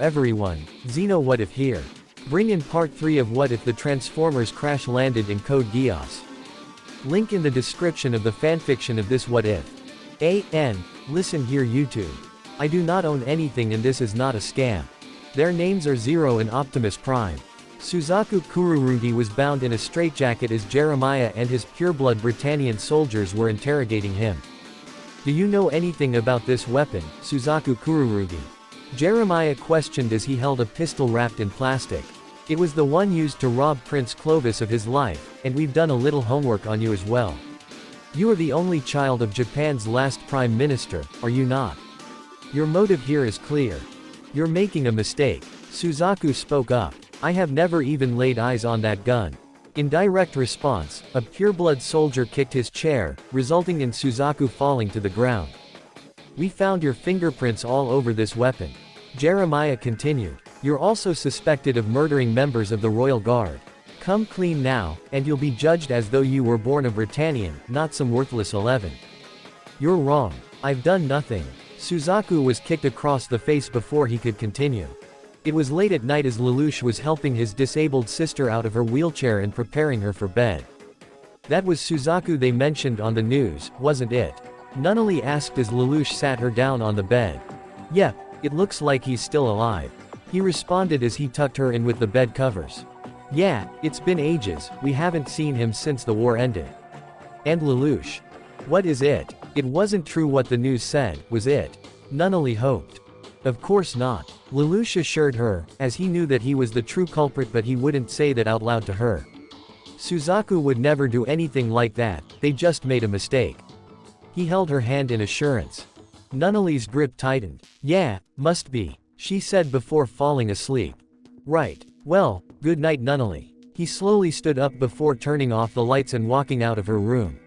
everyone, Xeno What If here. Bring in part 3 of What If the Transformers crash landed in Code Geass. Link in the description of the fanfiction of this What If. Listen here YouTube. I do not own anything and this is not a scam. Their names are Zero and Optimus Prime. Suzaku Kururugi was bound in a straitjacket as Jeremiah and his pureblood Britannian soldiers were interrogating him. Do you know anything about this weapon, Suzaku Kururugi? Jeremiah questioned as he held a pistol wrapped in plastic. It was the one used to rob Prince Clovis of his life, and we've done a little homework on you as well. You are the only child of Japan's last prime minister, are you not? Your motive here is clear. You're making a mistake. Suzaku spoke up. I have never even laid eyes on that gun. In direct response, a pureblood soldier kicked his chair, resulting in Suzaku falling to the ground. We found your fingerprints all over this weapon. Jeremiah continued. You're also suspected of murdering members of the Royal Guard. Come clean now, and you'll be judged as though you were born a Britannian, not some worthless 11. You're wrong. I've done nothing. Suzaku was kicked across the face before he could continue. It was late at night as Lelouch was helping his disabled sister out of her wheelchair and preparing her for bed. That was Suzaku they mentioned on the news, wasn't it? Nunnally asked as Lelouch sat her down on the bed. Yep, it looks like he's still alive. He responded as he tucked her in with the bed covers. Yeah, it's been ages, we haven't seen him since the war ended. And Lelouch. What is it? It wasn't true what the news said, was it? Nunnally hoped. Of course not. Lelouch assured her, as he knew that he was the true culprit but he wouldn't say that out loud to her. Suzaku would never do anything like that, they just made a mistake. He held her hand in assurance. Nunnally's grip tightened. Yeah, must be, she said before falling asleep. Right. Well, good night Nunnally. He slowly stood up before turning off the lights and walking out of her room.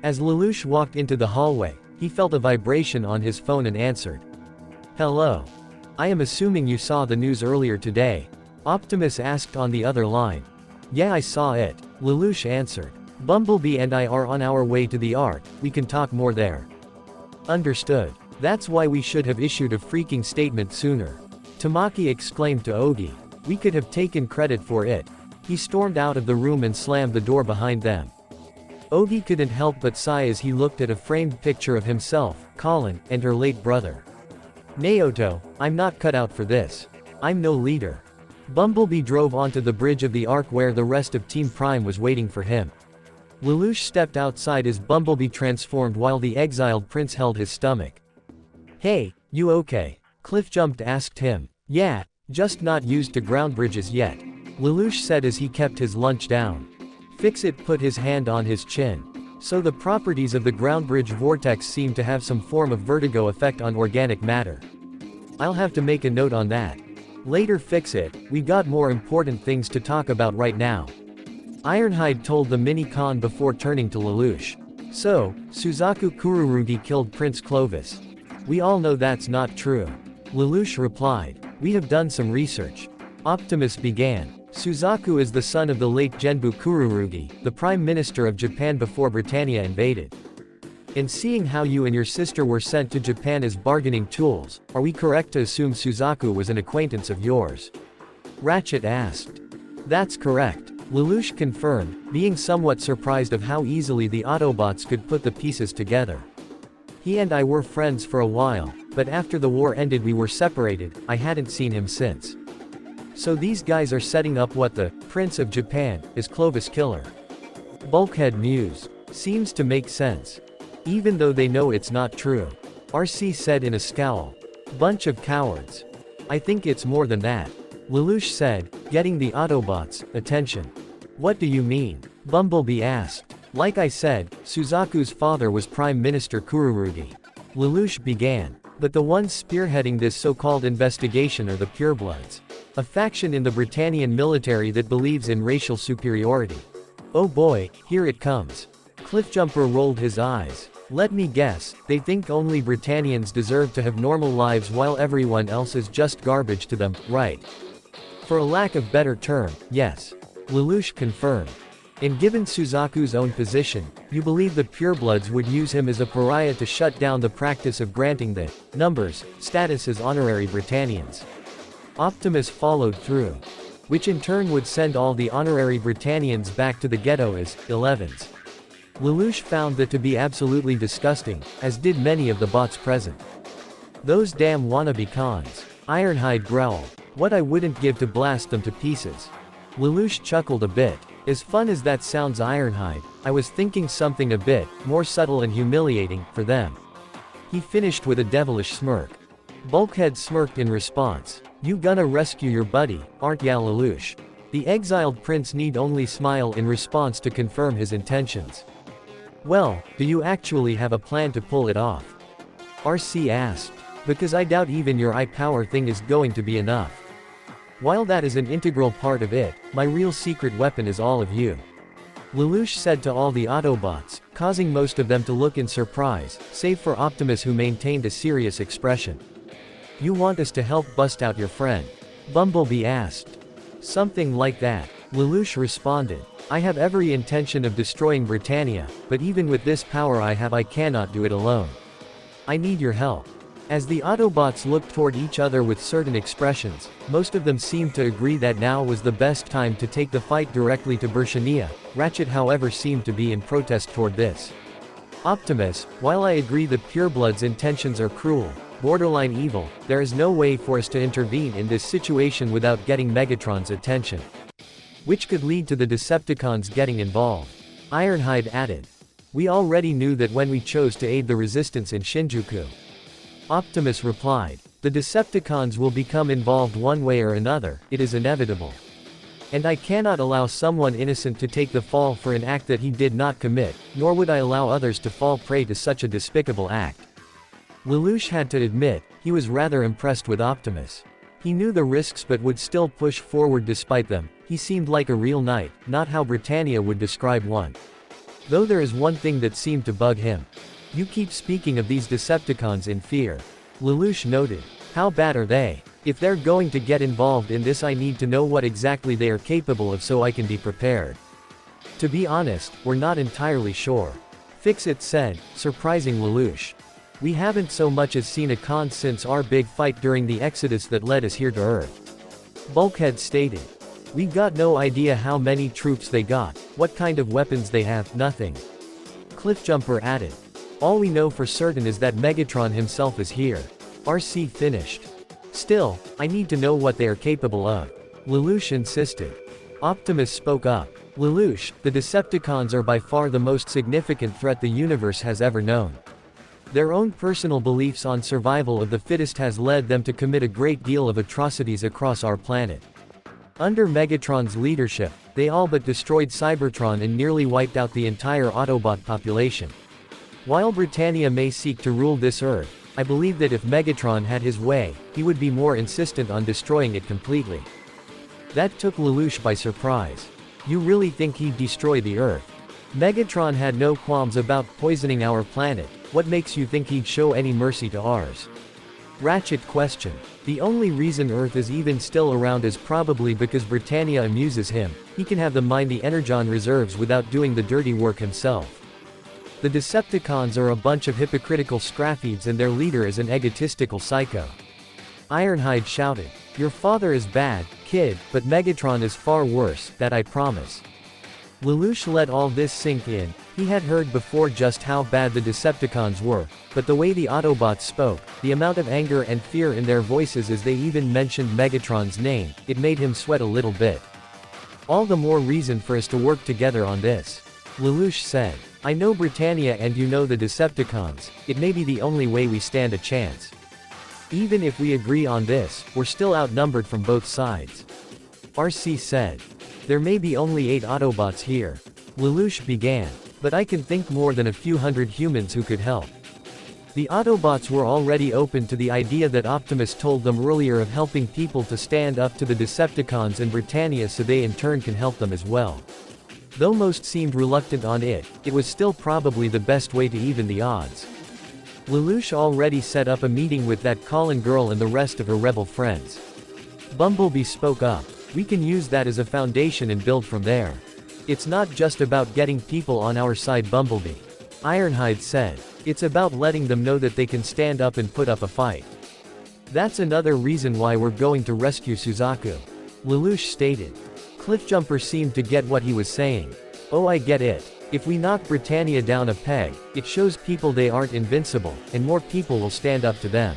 As Lelouch walked into the hallway, he felt a vibration on his phone and answered. Hello. I am assuming you saw the news earlier today. Optimus asked on the other line. Yeah, I saw it, Lelouch answered. Bumblebee and I are on our way to the Ark, we can talk more there. Understood. That's why we should have issued a freaking statement sooner. Tamaki exclaimed to Ogi. We could have taken credit for it. He stormed out of the room and slammed the door behind them. Ogi couldn't help but sigh as he looked at a framed picture of himself, Colin, and her late brother. Naoto, I'm not cut out for this. I'm no leader. Bumblebee drove onto the bridge of the Ark where the rest of Team Prime was waiting for him. Lelouch stepped outside as Bumblebee transformed while the exiled prince held his stomach. Hey, you okay? Cliffjump asked him. Yeah, just not used to ground bridges yet. Lelouch said as he kept his lunch down. Fix-It put his hand on his chin. So the properties of the ground bridge vortex seem to have some form of vertigo effect on organic matter. I'll have to make a note on that. Later Fix-It, we got more important things to talk about right now. Ironhide told the mini-con before turning to Lelouch. So, Suzaku Kururugi killed Prince Clovis. We all know that's not true. Lelouch replied. We have done some research. Optimus began. Suzaku is the son of the late Genbu Kururugi, the Prime Minister of Japan before Britannia invaded. And seeing how you and your sister were sent to Japan as bargaining tools, are we correct to assume Suzaku was an acquaintance of yours? Ratchet asked. That's correct. Lelouch confirmed, being somewhat surprised of how easily the Autobots could put the pieces together. He and I were friends for a while, but after the war ended we were separated, I hadn't seen him since. So these guys are setting up what the Prince of Japan is Clovis killer. Bulkhead mused. Seems to make sense. Even though they know it's not true. RC said in a scowl. Bunch of cowards. I think it's more than that. Lelouch said, getting the Autobots' attention. What do you mean? Bumblebee asked. Like I said, Suzaku's father was Prime Minister Kururugi. Lelouch began. But the ones spearheading this so-called investigation are the purebloods. A faction in the Britannian military that believes in racial superiority. Oh boy, here it comes. Cliffjumper rolled his eyes. Let me guess, they think only Britannians deserve to have normal lives while everyone else is just garbage to them, right? For a lack of better term, yes. Lelouch confirmed. And given Suzaku's own position, you believe the purebloods would use him as a pariah to shut down the practice of granting the numbers status as honorary Britannians. Optimus followed through. Which in turn would send all the honorary Britannians back to the ghetto as 11s. Lelouch found that to be absolutely disgusting, as did many of the bots present. Those damn wannabe cons. Ironhide growled. What I wouldn't give to blast them to pieces. Lelouch chuckled a bit. As fun as that sounds, Ironhide, I was thinking something a bit more subtle and humiliating for them. He finished with a devilish smirk. Bulkhead smirked in response. You gonna rescue your buddy, aren't ya, Lelouch? The exiled prince need only smile in response to confirm his intentions. Well, do you actually have a plan to pull it off? RC asked. Because I doubt even your eye power thing is going to be enough. While that is an integral part of it, my real secret weapon is all of you. Lelouch said to all the Autobots, causing most of them to look in surprise, save for Optimus, who maintained a serious expression. You want us to help bust out your friend? Bumblebee asked. Something like that. Lelouch responded. I have every intention of destroying Britannia, but even with this power I have, I cannot do it alone. I need your help. As the Autobots looked toward each other with certain expressions, most of them seemed to agree that now was the best time to take the fight directly to Britannia. Ratchet, however, seemed to be in protest toward this. Optimus, while I agree the purebloods' intentions are cruel, borderline evil, there is no way for us to intervene in this situation without getting Megatron's attention. Which could lead to the Decepticons getting involved. Ironhide added. We already knew that when we chose to aid the resistance in Shinjuku. Optimus replied. The Decepticons will become involved one way or another, it is inevitable. And I cannot allow someone innocent to take the fall for an act that he did not commit, nor would I allow others to fall prey to such a despicable act. Lelouch had to admit, he was rather impressed with Optimus. He knew the risks but would still push forward despite them. He seemed like a real knight, not how Britannia would describe one. Though there is one thing that seemed to bug him. You keep speaking of these Decepticons in fear. Lelouch noted. How bad are they? If they're going to get involved in this, I need to know what exactly they are capable of so I can be prepared. To be honest, we're not entirely sure. Fix-It said, surprising Lelouch. We haven't so much as seen a con since our big fight during the Exodus that led us here to Earth. Bulkhead stated. We got no idea how many troops they got, what kind of weapons they have, nothing. Cliffjumper added. All we know for certain is that Megatron himself is here. RC finished. Still, I need to know what they are capable of. Lelouch insisted. Optimus spoke up. Lelouch, the Decepticons are by far the most significant threat the universe has ever known. Their own personal beliefs on survival of the fittest has led them to commit a great deal of atrocities across our planet. Under Megatron's leadership, they all but destroyed Cybertron and nearly wiped out the entire Autobot population. While Britannia may seek to rule this Earth, I believe that if Megatron had his way, he would be more insistent on destroying it completely. That took Lelouch by surprise. You really think he'd destroy the Earth? Megatron had no qualms about poisoning our planet. What makes you think he'd show any mercy to ours? Ratchet questioned. The only reason Earth is even still around is probably because Britannia amuses him. He can have them mine the Energon reserves without doing the dirty work himself. The Decepticons are a bunch of hypocritical scraffies and their leader is an egotistical psycho. Ironhide shouted. Your father is bad, kid, but Megatron is far worse, that I promise. Lelouch let all this sink in. He had heard before just how bad the Decepticons were, but the way the Autobots spoke, the amount of anger and fear in their voices as they even mentioned Megatron's name, it made him sweat a little bit. All the more reason for us to work together on this. Lelouch said. I know Britannia and you know the Decepticons, it may be the only way we stand a chance. Even if we agree on this, we're still outnumbered from both sides. RC said. There may be only 8 Autobots here. Lelouch began. But I can think more than a few hundred humans who could help. The Autobots were already open to the idea that Optimus told them earlier of helping people to stand up to the Decepticons and Britannia so they in turn can help them as well. Though most seemed reluctant on it, it was still probably the best way to even the odds. Lelouch already set up a meeting with that Colin girl and the rest of her rebel friends. Bumblebee spoke up. We can use that as a foundation and build from there. It's not just about getting people on our side, Bumblebee. Ironhide said. It's about letting them know that they can stand up and put up a fight. That's another reason why we're going to rescue Suzaku. Lelouch stated. Cliffjumper seemed to get what he was saying. Oh, I get it. If we knock Britannia down a peg, it shows people they aren't invincible, and more people will stand up to them.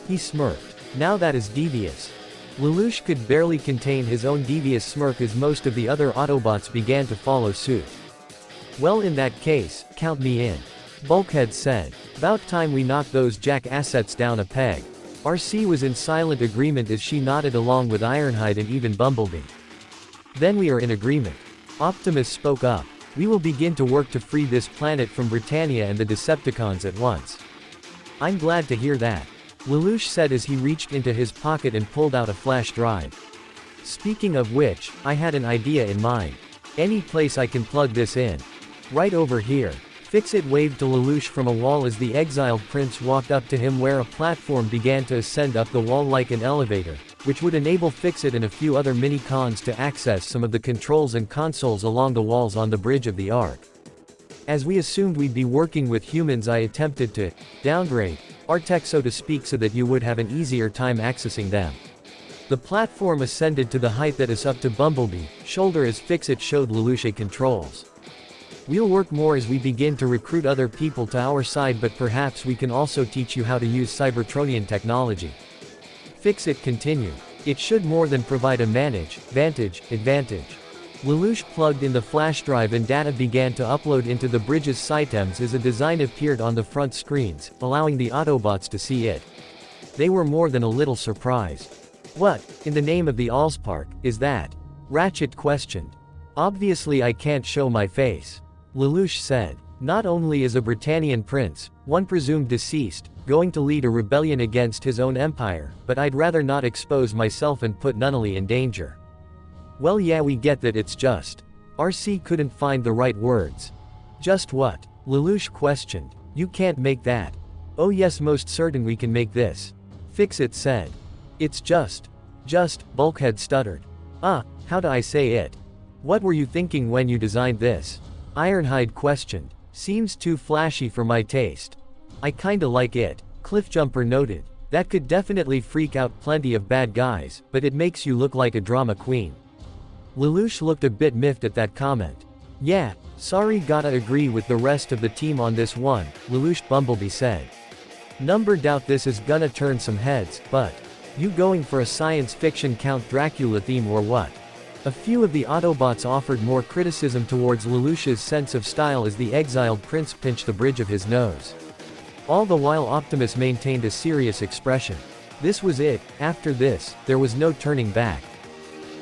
He smirked. Now that is devious. Lelouch could barely contain his own devious smirk as most of the other Autobots began to follow suit. Well, in that case, count me in. Bulkhead said. About time we knock those jackassets down a peg. RC was in silent agreement as she nodded along with Ironhide and even Bumblebee. Then we are in agreement. Optimus spoke up. We will begin to work to free this planet from Britannia and the Decepticons at once. I'm glad to hear that. Lelouch said as he reached into his pocket and pulled out a flash drive. Speaking of which, I had an idea in mind. Any place I can plug this in. Right over here. Fix-It waved to Lelouch from a wall as the exiled prince walked up to him where a platform began to ascend up the wall like an elevator, which would enable Fix-It and a few other mini-cons to access some of the controls and consoles along the walls on the bridge of the Ark. As we assumed we'd be working with humans, I attempted to downgrade our tech so to speak so that you would have an easier time accessing them. The platform ascended to the height that is up to Bumblebee shoulder as Fix-It showed Lelouch controls. We'll work more as we begin to recruit other people to our side, but perhaps we can also teach you how to use Cybertronian technology. Fix-It continued. It should more than provide a advantage. Lelouch plugged in the flash drive and data began to upload into the bridge's sitems as a design appeared on the front screens, allowing the Autobots to see it. They were more than a little surprised. What, in the name of the Allspark, is that? Ratchet questioned. Obviously I can't show my face. Lelouch said. Not only is a Britannian prince, one presumed deceased, going to lead a rebellion against his own empire, but I'd rather not expose myself and put Nunnally in danger. Well, yeah, we get that. It's just. RC couldn't find the right words. Just what? Lelouch questioned. You can't make that. Oh yes, most certain we can make this. Fix-It said. It's just, Bulkhead stuttered. How do I say it? What were you thinking when you designed this? Ironhide questioned. Seems too flashy for my taste. I kinda like it, Cliffjumper noted. That could definitely freak out plenty of bad guys, but it makes you look like a drama queen. Lelouch looked a bit miffed at that comment. Yeah, sorry, gotta agree with the rest of the team on this one, Lelouch Bumblebee said. Number doubt this is gonna turn some heads, but you going for a science fiction Count Dracula theme or what? A few of the Autobots offered more criticism towards Lelouch's sense of style as the exiled prince pinched the bridge of his nose. All the while Optimus maintained a serious expression. This was it. After this, there was no turning back.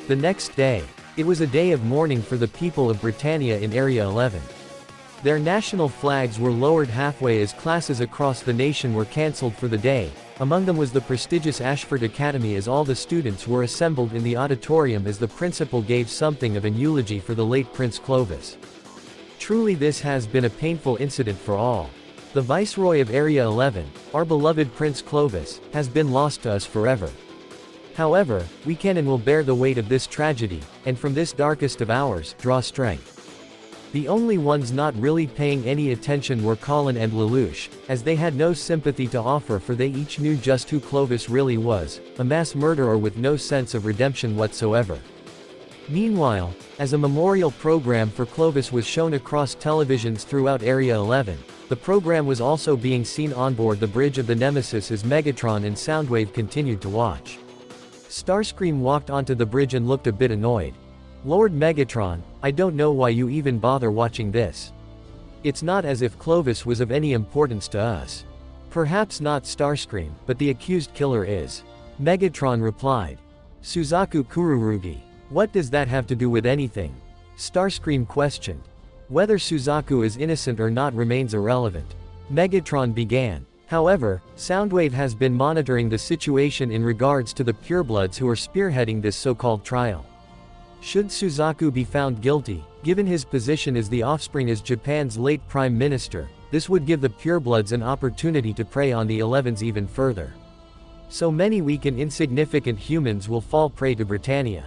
The next day. It was a day of mourning for the people of Britannia in Area 11. Their national flags were lowered halfway as classes across the nation were cancelled for the day. Among them was the prestigious Ashford Academy, as all the students were assembled in the auditorium as the principal gave something of an eulogy for the late Prince Clovis. Truly this has been a painful incident for all. The Viceroy of Area 11, our beloved Prince Clovis, has been lost to us forever. However, we can and will bear the weight of this tragedy, and from this darkest of hours, draw strength. The only ones not really paying any attention were Colin and Lelouch, as they had no sympathy to offer, for they each knew just who Clovis really was, a mass murderer with no sense of redemption whatsoever. Meanwhile, as a memorial program for Clovis was shown across televisions throughout Area 11, the program was also being seen on board the bridge of the Nemesis as Megatron and Soundwave continued to watch. Starscream walked onto the bridge and looked a bit annoyed. Lord Megatron, I don't know why you even bother watching this. It's not as if Clovis was of any importance to us. Perhaps not, Starscream, but the accused killer is. Megatron replied. Suzaku Kururugi. What does that have to do with anything? Starscream questioned. Whether Suzaku is innocent or not remains irrelevant. Megatron began. However, Soundwave has been monitoring the situation in regards to the purebloods who are spearheading this so-called trial. Should Suzaku be found guilty, given his position as the offspring as Japan's late Prime Minister, this would give the purebloods an opportunity to prey on the 11s even further. So many weak and insignificant humans will fall prey to Britannia.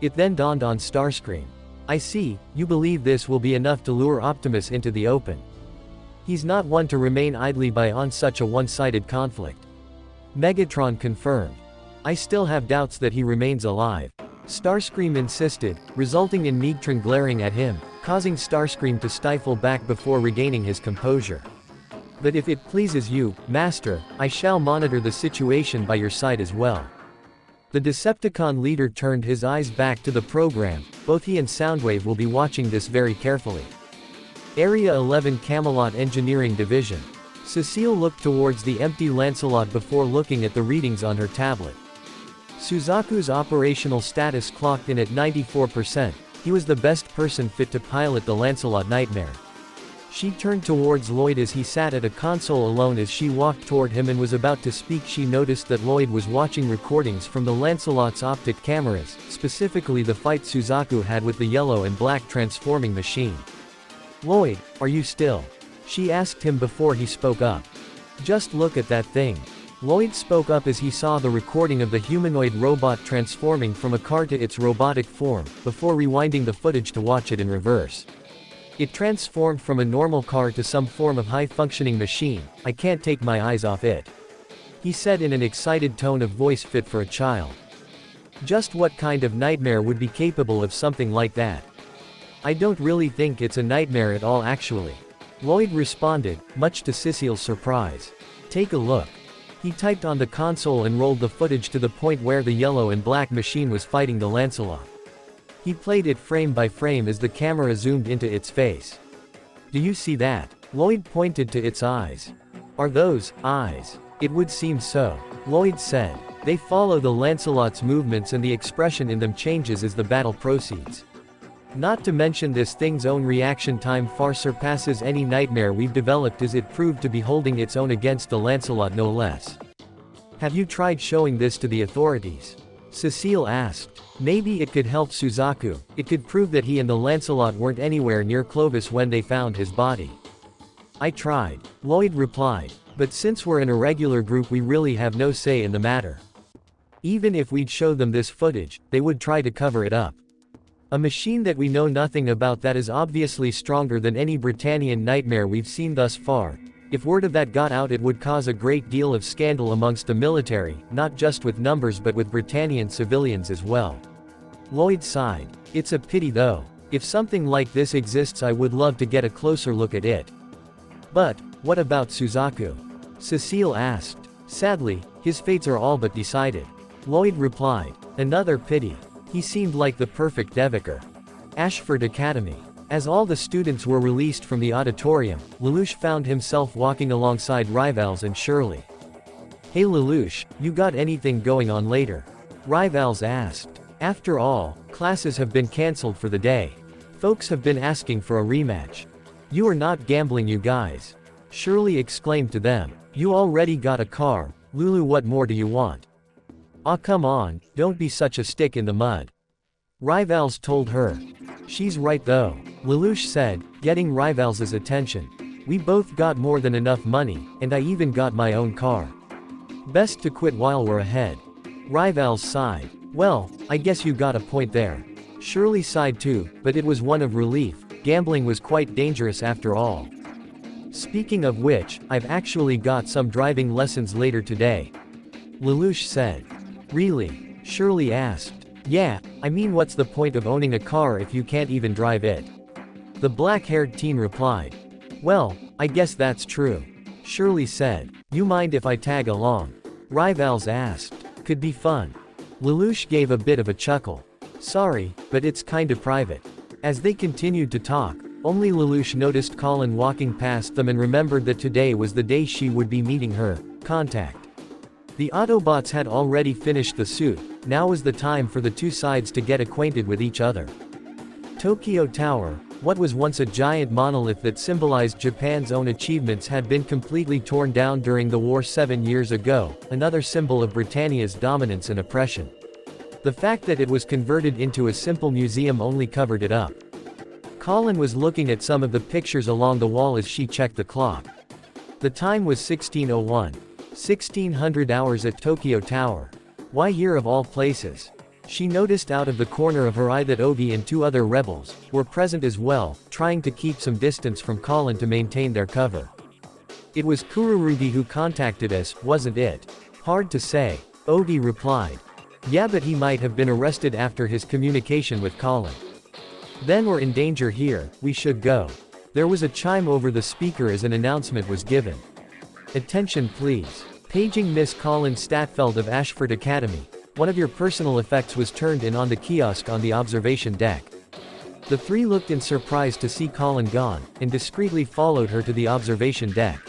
It then dawned on Starscream. I see, you believe this will be enough to lure Optimus into the open. He's not one to remain idly by on such a one-sided conflict. Megatron confirmed. I still have doubts that he remains alive. Starscream insisted, resulting in Megatron glaring at him, causing Starscream to stifle back before regaining his composure. But if it pleases you, Master, I shall monitor the situation by your side as well. The Decepticon leader turned his eyes back to the program. Both he and Soundwave will be watching this very carefully. Area 11 Camelot Engineering Division. Cecile looked towards the empty Lancelot before looking at the readings on her tablet. Suzaku's operational status clocked in at 94%. He was the best person fit to pilot the Lancelot Nightmare. She turned towards Lloyd as he sat at a console alone. As she walked toward him and was about to speak, she noticed that Lloyd was watching recordings from the Lancelot's optic cameras, specifically the fight Suzaku had with the yellow and black transforming machine. "Lloyd, are you still?" she asked him before he spoke up. "Just look at that thing." Lloyd spoke up as he saw the recording of the humanoid robot transforming from a car to its robotic form, before rewinding the footage to watch it in reverse. It transformed from a normal car to some form of high-functioning machine. "I can't take my eyes off it," he said in an excited tone of voice fit for a child. Just what kind of nightmare would be capable of something like that? "I don't really think it's a nightmare at all actually," Lloyd responded, much to Cecile's surprise. "Take a look." He typed on the console and rolled the footage to the point where the yellow and black machine was fighting the Lancelot. He played it frame by frame as the camera zoomed into its face. "Do you see that?" Lloyd pointed to its eyes. "Are those eyes?" "It would seem so," Lloyd said. "They follow the Lancelot's movements and the expression in them changes as the battle proceeds. Not to mention this thing's own reaction time far surpasses any nightmare we've developed, as it proved to be holding its own against the Lancelot no less." "Have you tried showing this to the authorities?" Cecile asked. "Maybe it could help Suzaku. It could prove that he and the Lancelot weren't anywhere near Clovis when they found his body." "I tried," Lloyd replied. "But since we're an irregular group, we really have no say in the matter. Even if we'd show them this footage, they would try to cover it up. A machine that we know nothing about that is obviously stronger than any Britannian nightmare we've seen thus far. If word of that got out, it would cause a great deal of scandal amongst the military, not just with numbers but with Britannian civilians as well." Lloyd sighed. "It's a pity though. If something like this exists, I would love to get a closer look at it." "But, what about Suzaku?" Cecile asked. "Sadly, his fates are all but decided," Lloyd replied. "Another pity. He seemed like the perfect Devaker." Ashford Academy. As all the students were released from the auditorium, Lelouch found himself walking alongside Rivals and Shirley. "Hey Lelouch, you got anything going on later?" Rivals asked. "After all, classes have been cancelled for the day. Folks have been asking for a rematch." "You are not gambling, you guys," Shirley exclaimed to them. "You already got a car, Lulu, what more do you want?" "Aw come on, don't be such a stick in the mud," Rivals told her. "She's right though," Lelouch said, getting Rivals' attention. "We both got more than enough money, and I even got my own car. Best to quit while we're ahead." Rivals sighed. "Well, I guess you got a point there." Shirley sighed too, but it was one of relief. Gambling was quite dangerous after all. "Speaking of which, I've actually got some driving lessons later today," Lelouch said. "Really?" Shirley asked. "Yeah, I mean, what's the point of owning a car if you can't even drive it?" The black-haired teen replied. "Well, I guess that's true," Shirley said. "You mind if I tag along?" Rivals asked. "Could be fun." Lelouch gave a bit of a chuckle. "Sorry, but it's kinda private." As they continued to talk, only Lelouch noticed Colin walking past them and remembered that today was the day she would be meeting her contact. The Autobots had already finished the suit. Now was the time for the two sides to get acquainted with each other. Tokyo Tower, what was once a giant monolith that symbolized Japan's own achievements, had been completely torn down during the war 7 years ago, another symbol of Britannia's dominance and oppression. The fact that it was converted into a simple museum only covered it up. Colin was looking at some of the pictures along the wall as she checked the clock. The time was 16:01. 1600 hours at Tokyo Tower. Why here of all places? She noticed out of the corner of her eye that Obi and 2 other rebels were present as well, trying to keep some distance from Colin to maintain their cover. "It was Kururugi who contacted us, wasn't it?" Hard to say, Ogi replied. Yeah, but he might have been arrested after his communication with Colin. Then we're in danger here, we should go. There was a chime over the speaker as an announcement was given. Attention please. Paging Miss Colin Statfeld of Ashford Academy. One of your personal effects was turned in on the kiosk on the observation deck. The three looked in surprise to see Colin gone, and discreetly followed her to the observation deck.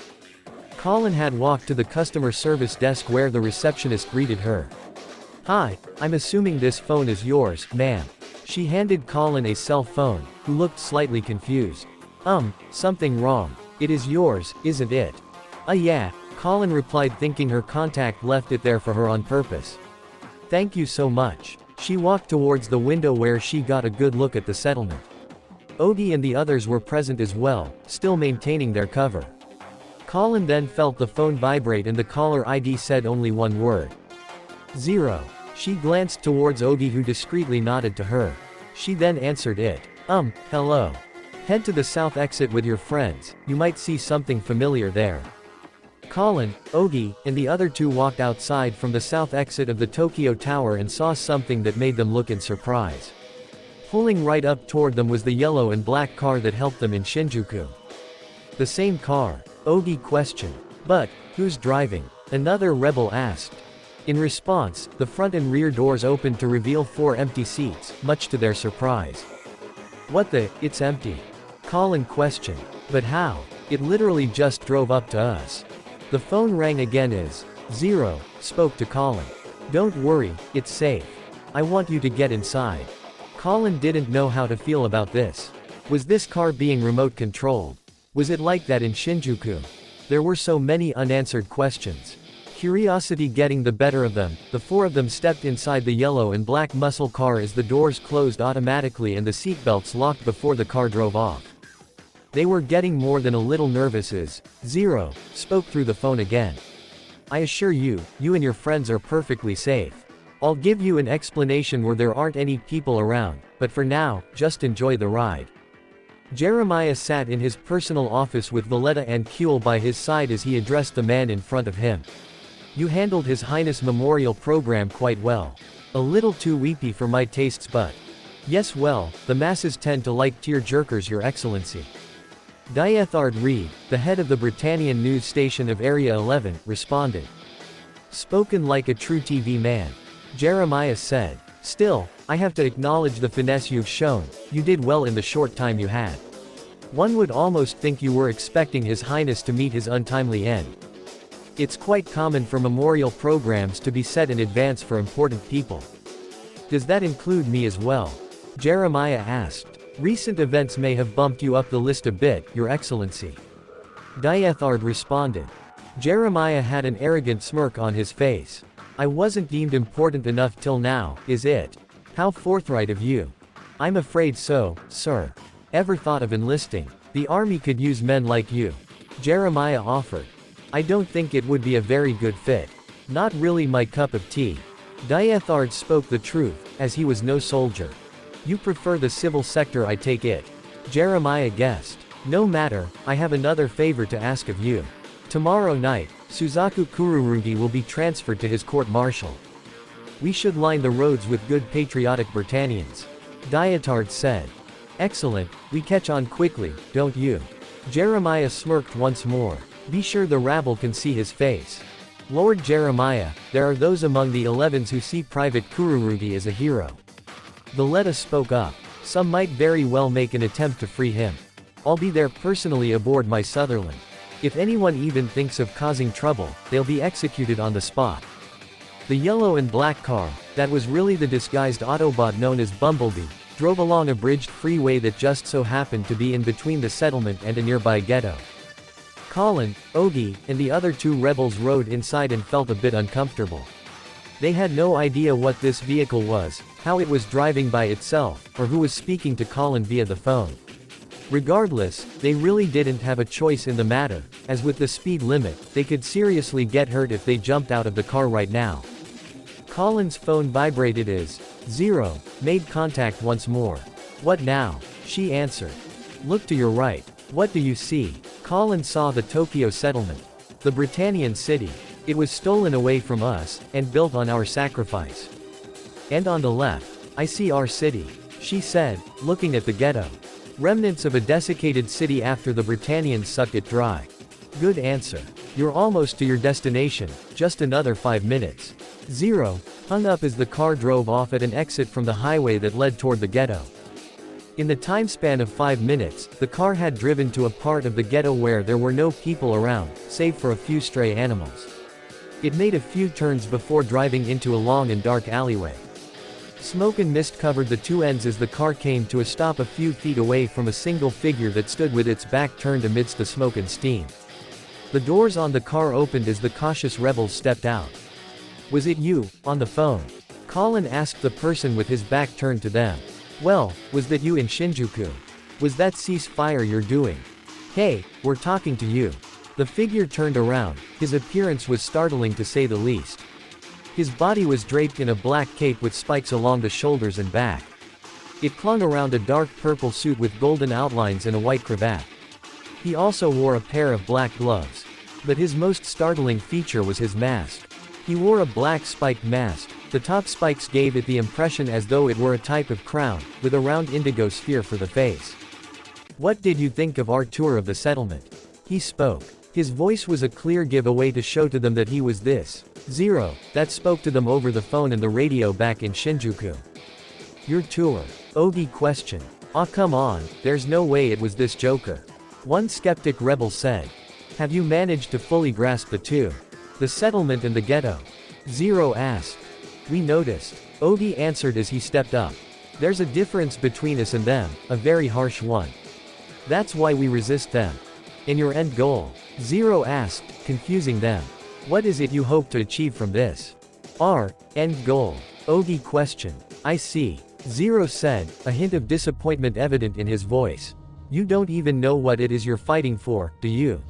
Colin had walked to the customer service desk where the receptionist greeted her. Hi, I'm assuming this phone is yours, ma'am. She handed Colin a cell phone, who looked slightly confused. Something wrong. It is yours, isn't it? Yeah, Colin replied, thinking her contact left it there for her on purpose. Thank you so much. She walked towards the window where she got a good look at the settlement. Ogi and the others were present as well, still maintaining their cover. Colin then felt the phone vibrate and the caller ID said only one word. 0. She glanced towards Ogi, who discreetly nodded to her. She then answered it. Hello. Head to the south exit with your friends, you might see something familiar there. Colin, Ogi, and the other two walked outside from the south exit of the Tokyo Tower and saw something that made them look in surprise. Pulling right up toward them was the yellow and black car that helped them in Shinjuku. The same car? Ogi questioned. But, who's driving? Another rebel asked. In response, the front and rear doors opened to reveal 4 empty seats, much to their surprise. What the, it's empty. Colin questioned. But how? It literally just drove up to us. The phone rang again as 0 spoke to Colin. Don't worry, it's safe. I want you to get inside. Colin didn't know how to feel about this. Was this car being remote controlled? Was it like that in Shinjuku? There were so many unanswered questions. Curiosity getting the better of them, the 4 of them stepped inside the yellow and black muscle car as the doors closed automatically and the seatbelts locked before the car drove off. They were getting more than a little nervous as 0 spoke through the phone again. I assure you, you and your friends are perfectly safe. I'll give you an explanation where there aren't any people around, but for now, just enjoy the ride. Jeremiah sat in his personal office with Valletta and Kuehl by his side as he addressed the man in front of him. You handled His Highness Memorial Program quite well. A little too weepy for my tastes, but yes, well, the masses tend to like tear-jerkers, Your Excellency. Diethard Reed, the head of the Britannian news station of Area 11, responded. Spoken like a true TV man. Jeremiah said. Still, I have to acknowledge the finesse you've shown, you did well in the short time you had. One would almost think you were expecting His Highness to meet his untimely end. It's quite common for memorial programs to be set in advance for important people. Does that include me as well? Jeremiah asked. Recent events may have bumped you up the list a bit, Your Excellency. Diethard responded. Jeremiah had an arrogant smirk on his face. I wasn't deemed important enough till now, is it? How forthright of you. I'm afraid so, sir. Ever thought of enlisting? The army could use men like you. Jeremiah offered. I don't think it would be a very good fit. Not really my cup of tea. Diethard spoke the truth, as he was no soldier. You prefer the civil sector, I take it. Jeremiah guessed. No matter, I have another favor to ask of you. Tomorrow night, Suzaku Kururugi will be transferred to his court-martial. We should line the roads with good patriotic Britannians. Diethard said. Excellent, we catch on quickly, don't you? Jeremiah smirked once more. Be sure the rabble can see his face. Lord Jeremiah, there are those among the 11s who see Private Kururugi as a hero. Valletta spoke up. Some might very well make an attempt to free him. I'll be there personally aboard my Sutherland. If anyone even thinks of causing trouble, they'll be executed on the spot. The yellow and black car, that was really the disguised Autobot known as Bumblebee, drove along a bridged freeway that just so happened to be in between the settlement and a nearby ghetto. Colin, Ogi, and the other 2 rebels rode inside and felt a bit uncomfortable. They had no idea what this vehicle was, how it was driving by itself, or who was speaking to Colin via the phone. Regardless, they really didn't have a choice in the matter, as with the speed limit, they could seriously get hurt if they jumped out of the car right now. Colin's phone vibrated as 0 made contact once more. What now? She answered. Look to your right. What do you see? Colin saw the Tokyo settlement. The Britannian city. It was stolen away from us, and built on our sacrifice. And on the left, I see our city, she said, looking at the ghetto. Remnants of a desiccated city after the Britannians sucked it dry. Good answer. You're almost to your destination, just another 5 minutes. Zero hung up as the car drove off at an exit from the highway that led toward the ghetto. In the time span of 5 minutes, the car had driven to a part of the ghetto where there were no people around, save for a few stray animals. It made a few turns before driving into a long and dark alleyway. Smoke and mist covered the two ends as the car came to a stop a few feet away from a single figure that stood with its back turned amidst the smoke and steam. The doors on the car opened as the cautious rebels stepped out. Was it you, on the phone? Colin asked the person with his back turned to them. Well, was that you in Shinjuku? Was that ceasefire you're doing? Hey, we're talking to you. The figure turned around, his appearance was startling to say the least. His body was draped in a black cape with spikes along the shoulders and back. It clung around a dark purple suit with golden outlines and a white cravat. He also wore a pair of black gloves. But his most startling feature was his mask. He wore a black spiked mask. The top spikes gave it the impression as though it were a type of crown, with a round indigo sphere for the face. What did you think of our tour of the settlement? He spoke. His voice was a clear giveaway to show to them that he was this Zero that spoke to them over the phone and the radio back in Shinjuku. Your tour? Ogi questioned. Aw come on, there's no way it was this joker. One skeptic rebel said. Have you managed to fully grasp the two? The settlement and the ghetto? Zero asked. We noticed. Ogi answered as he stepped up. There's a difference between us and them, a very harsh one. That's why we resist them. And your end goal? Zero asked, confusing them. What is it you hope to achieve from this? Our end goal? Ogi questioned. I see. Zero said, a hint of disappointment evident in his voice. You don't even know what it is you're fighting for, do you?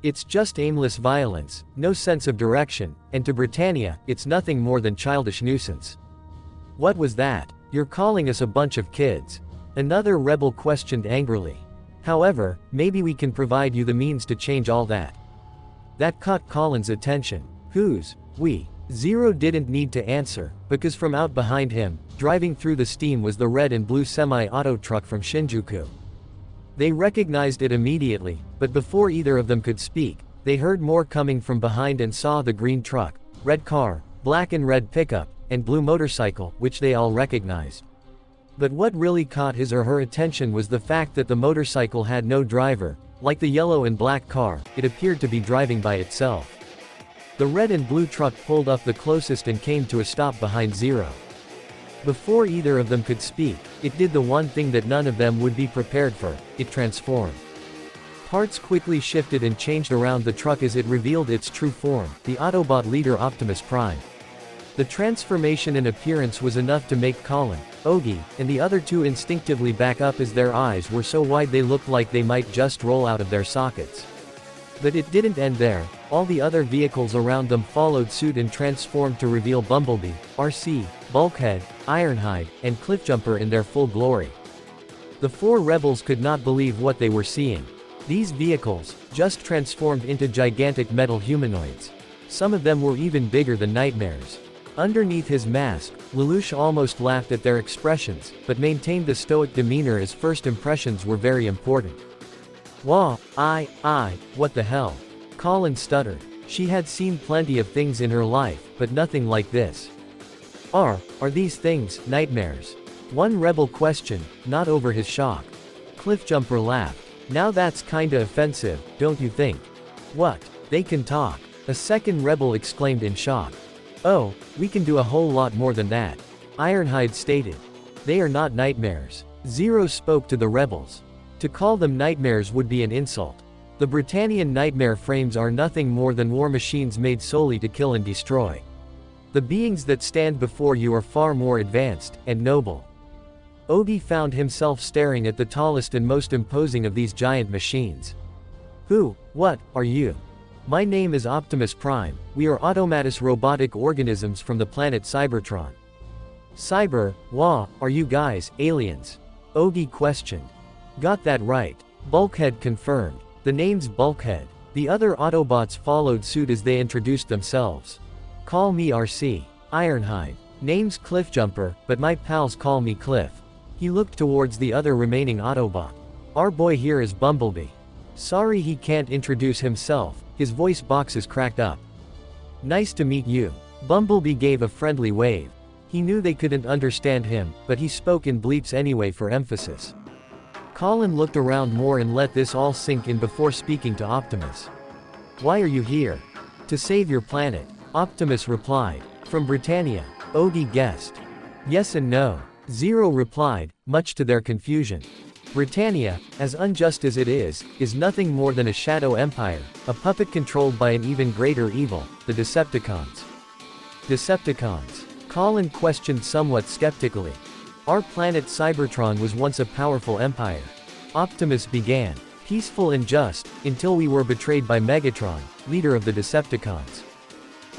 It's just aimless violence, no sense of direction, and to Britannia, it's nothing more than childish nuisance. What was that? You're calling us a bunch of kids. Another rebel questioned angrily. However, maybe we can provide you the means to change all that. That caught Colin's attention. Whose? We. Zero didn't need to answer, because from out behind him, driving through the steam was the red and blue semi-auto truck from Shinjuku. They recognized it immediately, but before either of them could speak, they heard more coming from behind and saw the green truck, red car, black and red pickup, and blue motorcycle, which they all recognized. But what really caught his or her attention was the fact that the motorcycle had no driver. Like the yellow and black car, it appeared to be driving by itself. The red and blue truck pulled up the closest and came to a stop behind Zero. Before either of them could speak, it did the one thing that none of them would be prepared for, it transformed. Parts quickly shifted and changed around the truck as it revealed its true form, the Autobot leader Optimus Prime. The transformation and appearance was enough to make Colin, Ogi, and the other two instinctively back up as their eyes were so wide they looked like they might just roll out of their sockets. But it didn't end there. All the other vehicles around them followed suit and transformed to reveal Bumblebee, RC, Bulkhead, Ironhide, and Cliffjumper in their full glory. The four rebels could not believe what they were seeing. These vehicles, just transformed into gigantic metal humanoids. Some of them were even bigger than nightmares. Underneath his mask, Lelouch almost laughed at their expressions, but maintained the stoic demeanor as first impressions were very important. Wah, what the hell? Colin stuttered. She had seen plenty of things in her life, but nothing like this. Are these things nightmares? One rebel questioned, not over his shock. Cliffjumper laughed. Now that's kinda offensive, don't you think? What? They can talk. A second rebel exclaimed in shock. Oh, we can do a whole lot more than that. Ironhide stated. They are not nightmares. Zero spoke to the rebels. To call them nightmares would be an insult. The Britannian nightmare frames are nothing more than war machines made solely to kill and destroy. The beings that stand before you are far more advanced and noble. Ogi found himself staring at the tallest and most imposing of these giant machines. What are you? My name is Optimus Prime. We are automatous robotic organisms from the planet Cybertron. Cyber, are you guys aliens? Ogi questioned. Got that right. Bulkhead confirmed. The name's Bulkhead. The other Autobots followed suit as they introduced themselves. Call me RC. Ironhide. Name's Cliffjumper, but my pals call me Cliff. He looked towards the other remaining Autobot. Our boy here is Bumblebee. Sorry he can't introduce himself, his voice box is cracked up. Nice to meet you. Bumblebee gave a friendly wave. He knew they couldn't understand him, but he spoke in bleeps anyway for emphasis. Colin looked around more and let this all sink in before speaking to Optimus. Why are you here? To save your planet, Optimus replied. From Britannia, Ogie guessed. Yes and no. Zero replied, much to their confusion. Britannia, as unjust as it is nothing more than a shadow empire, a puppet controlled by an even greater evil, the Decepticons. Decepticons? Colin questioned somewhat skeptically. Our planet Cybertron was once a powerful empire. Optimus began, peaceful and just, until we were betrayed by Megatron, leader of the Decepticons.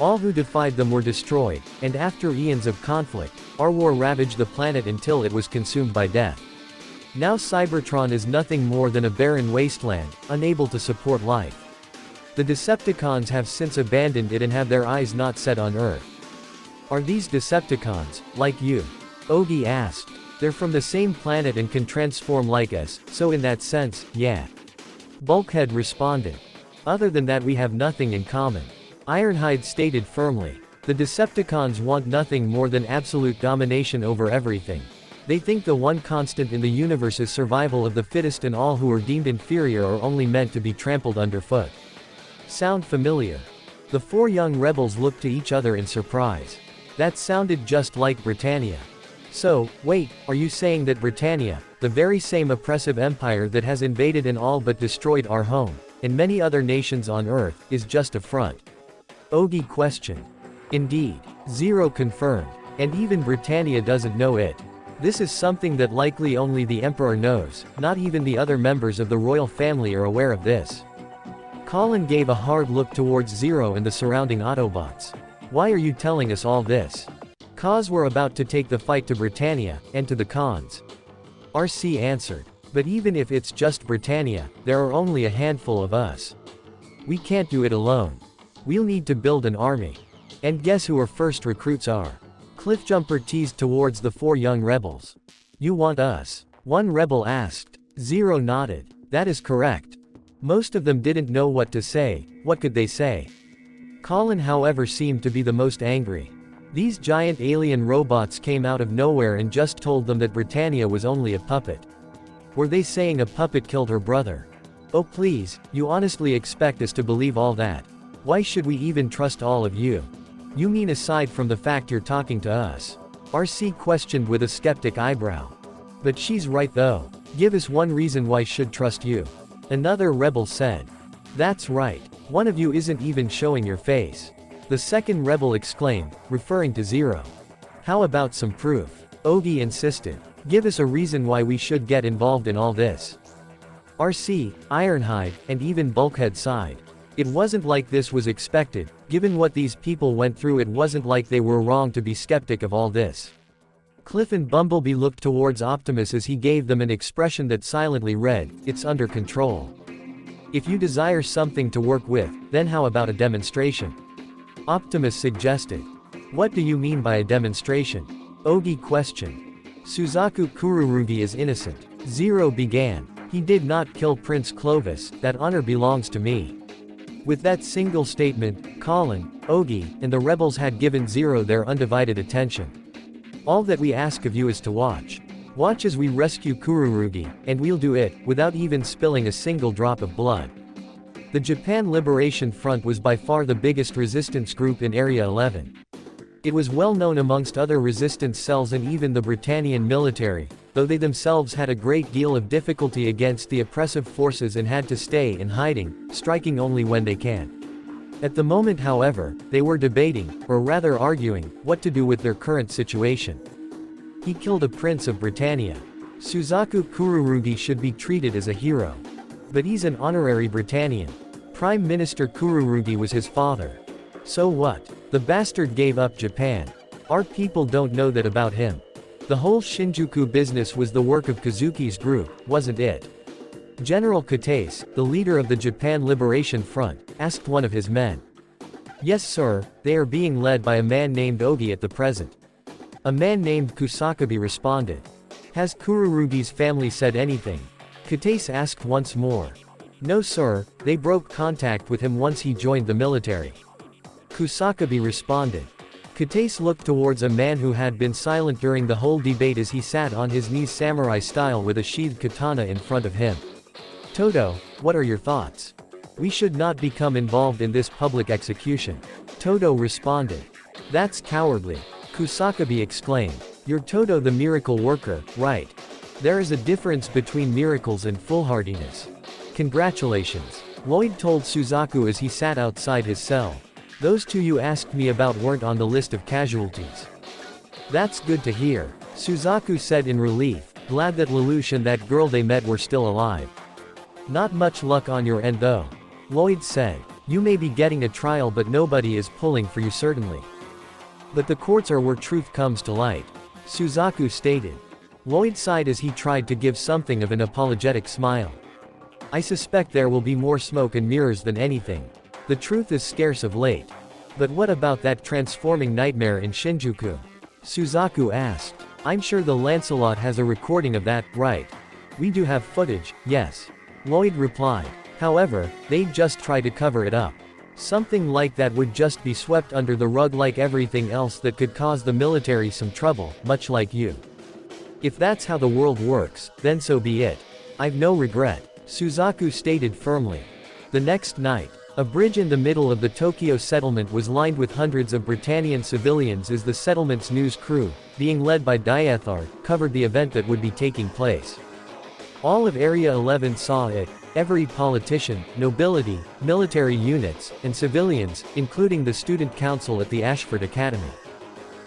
All who defied them were destroyed, and after eons of conflict, our war ravaged the planet until it was consumed by death. Now Cybertron is nothing more than a barren wasteland, unable to support life. The Decepticons have since abandoned it and have their eyes not set on Earth. Are these Decepticons, like you? Ogie asked. They're from the same planet and can transform like us, so in that sense, yeah. Bulkhead responded. Other than that we have nothing in common. Ironhide stated firmly. The Decepticons want nothing more than absolute domination over everything. They think the one constant in the universe is survival of the fittest and all who are deemed inferior are only meant to be trampled underfoot. Sound familiar? The four young rebels looked to each other in surprise. That sounded just like Britannia. So, wait, are you saying that Britannia, the very same oppressive empire that has invaded and all but destroyed our home, and many other nations on Earth, is just a front? Ogie questioned. Indeed. Zero confirmed. And even Britannia doesn't know it. This is something that likely only the Emperor knows, not even the other members of the royal family are aware of this. Colin gave a hard look towards Zero and the surrounding Autobots. Why are you telling us all this? Cause we're about to take the fight to Britannia, and to the cons. RC answered. But even if it's just Britannia, there are only a handful of us. We can't do it alone. We'll need to build an army. And guess who our first recruits are? Cliffjumper teased towards the four young rebels. You want us? One rebel asked. Zero nodded. That is correct. Most of them didn't know what to say. What could they say? Colin however seemed to be the most angry. These giant alien robots came out of nowhere and just told them that Britannia was only a puppet. Were they saying a puppet killed her brother? Oh please, you honestly expect us to believe all that? Why should we even trust all of you? You mean aside from the fact you're talking to us? RC questioned with a skeptic eyebrow. But she's right though. Give us one reason why should trust you. Another rebel said. That's right. One of you isn't even showing your face. The second rebel exclaimed, referring to Zero. How about some proof? Ogie insisted. Give us a reason why we should get involved in all this. RC, Ironhide, and even Bulkhead sighed. It wasn't like this was expected. Given what these people went through, it wasn't like they were wrong to be skeptic of all this. Cliff and Bumblebee looked towards Optimus as he gave them an expression that silently read, it's under control. If you desire something to work with, then how about a demonstration? Optimus suggested. What do you mean by a demonstration? Ogie questioned. Suzaku Kururugi is innocent. Zero began. He did not kill Prince Clovis, that honor belongs to me. With that single statement, Colin, Ogie, and the rebels had given Zero their undivided attention. All that we ask of you is to watch. Watch as we rescue Kururugi, and we'll do it, without even spilling a single drop of blood. The Japan Liberation Front was by far the biggest resistance group in Area 11. It was well known amongst other resistance cells and even the Britannian military, though they themselves had a great deal of difficulty against the oppressive forces and had to stay in hiding, striking only when they can. At the moment however, they were debating, or rather arguing, what to do with their current situation. He killed a prince of Britannia. Suzaku Kururugi should be treated as a hero. But he's an honorary Britannian. Prime Minister Kururugi was his father. So what? The bastard gave up Japan. Our people don't know that about him. The whole Shinjuku business was the work of Kazuki's group, wasn't it? General Geass, the leader of the Japan Liberation Front, asked one of his men. Yes sir, they are being led by a man named Ogi at the present. A man named Kusakabe responded. Has Kururugi's family said anything? Geass asked once more. No sir, they broke contact with him once he joined the military. Kusakabe responded. Geass looked towards a man who had been silent during the whole debate as he sat on his knees samurai style with a sheathed katana in front of him. Todo, what are your thoughts? We should not become involved in this public execution. Todo responded. That's cowardly. Kusakabe exclaimed. You're Todo the miracle worker, right? There is a difference between miracles and foolhardiness. Congratulations. Lloyd told Suzaku as he sat outside his cell. Those two you asked me about weren't on the list of casualties. That's good to hear, Suzaku said in relief, glad that Lelouch and that girl they met were still alive. Not much luck on your end though. Lloyd said. You may be getting a trial but nobody is pulling for you certainly. But the courts are where truth comes to light. Suzaku stated. Lloyd sighed as he tried to give something of an apologetic smile. I suspect there will be more smoke and mirrors than anything. The truth is scarce of late. But what about that transforming nightmare in Shinjuku? Suzaku asked. I'm sure the Lancelot has a recording of that, right? We do have footage, yes. Lloyd replied. However, they'd just try to cover it up. Something like that would just be swept under the rug like everything else that could cause the military some trouble, much like you. If that's how the world works, then so be it. I've no regret, Suzaku stated firmly. The next night, a bridge in the middle of the Tokyo settlement was lined with hundreds of Britannian civilians as the settlement's news crew, being led by Diathar, covered the event that would be taking place. All of Area 11 saw it, every politician, nobility, military units, and civilians, including the student council at the Ashford Academy.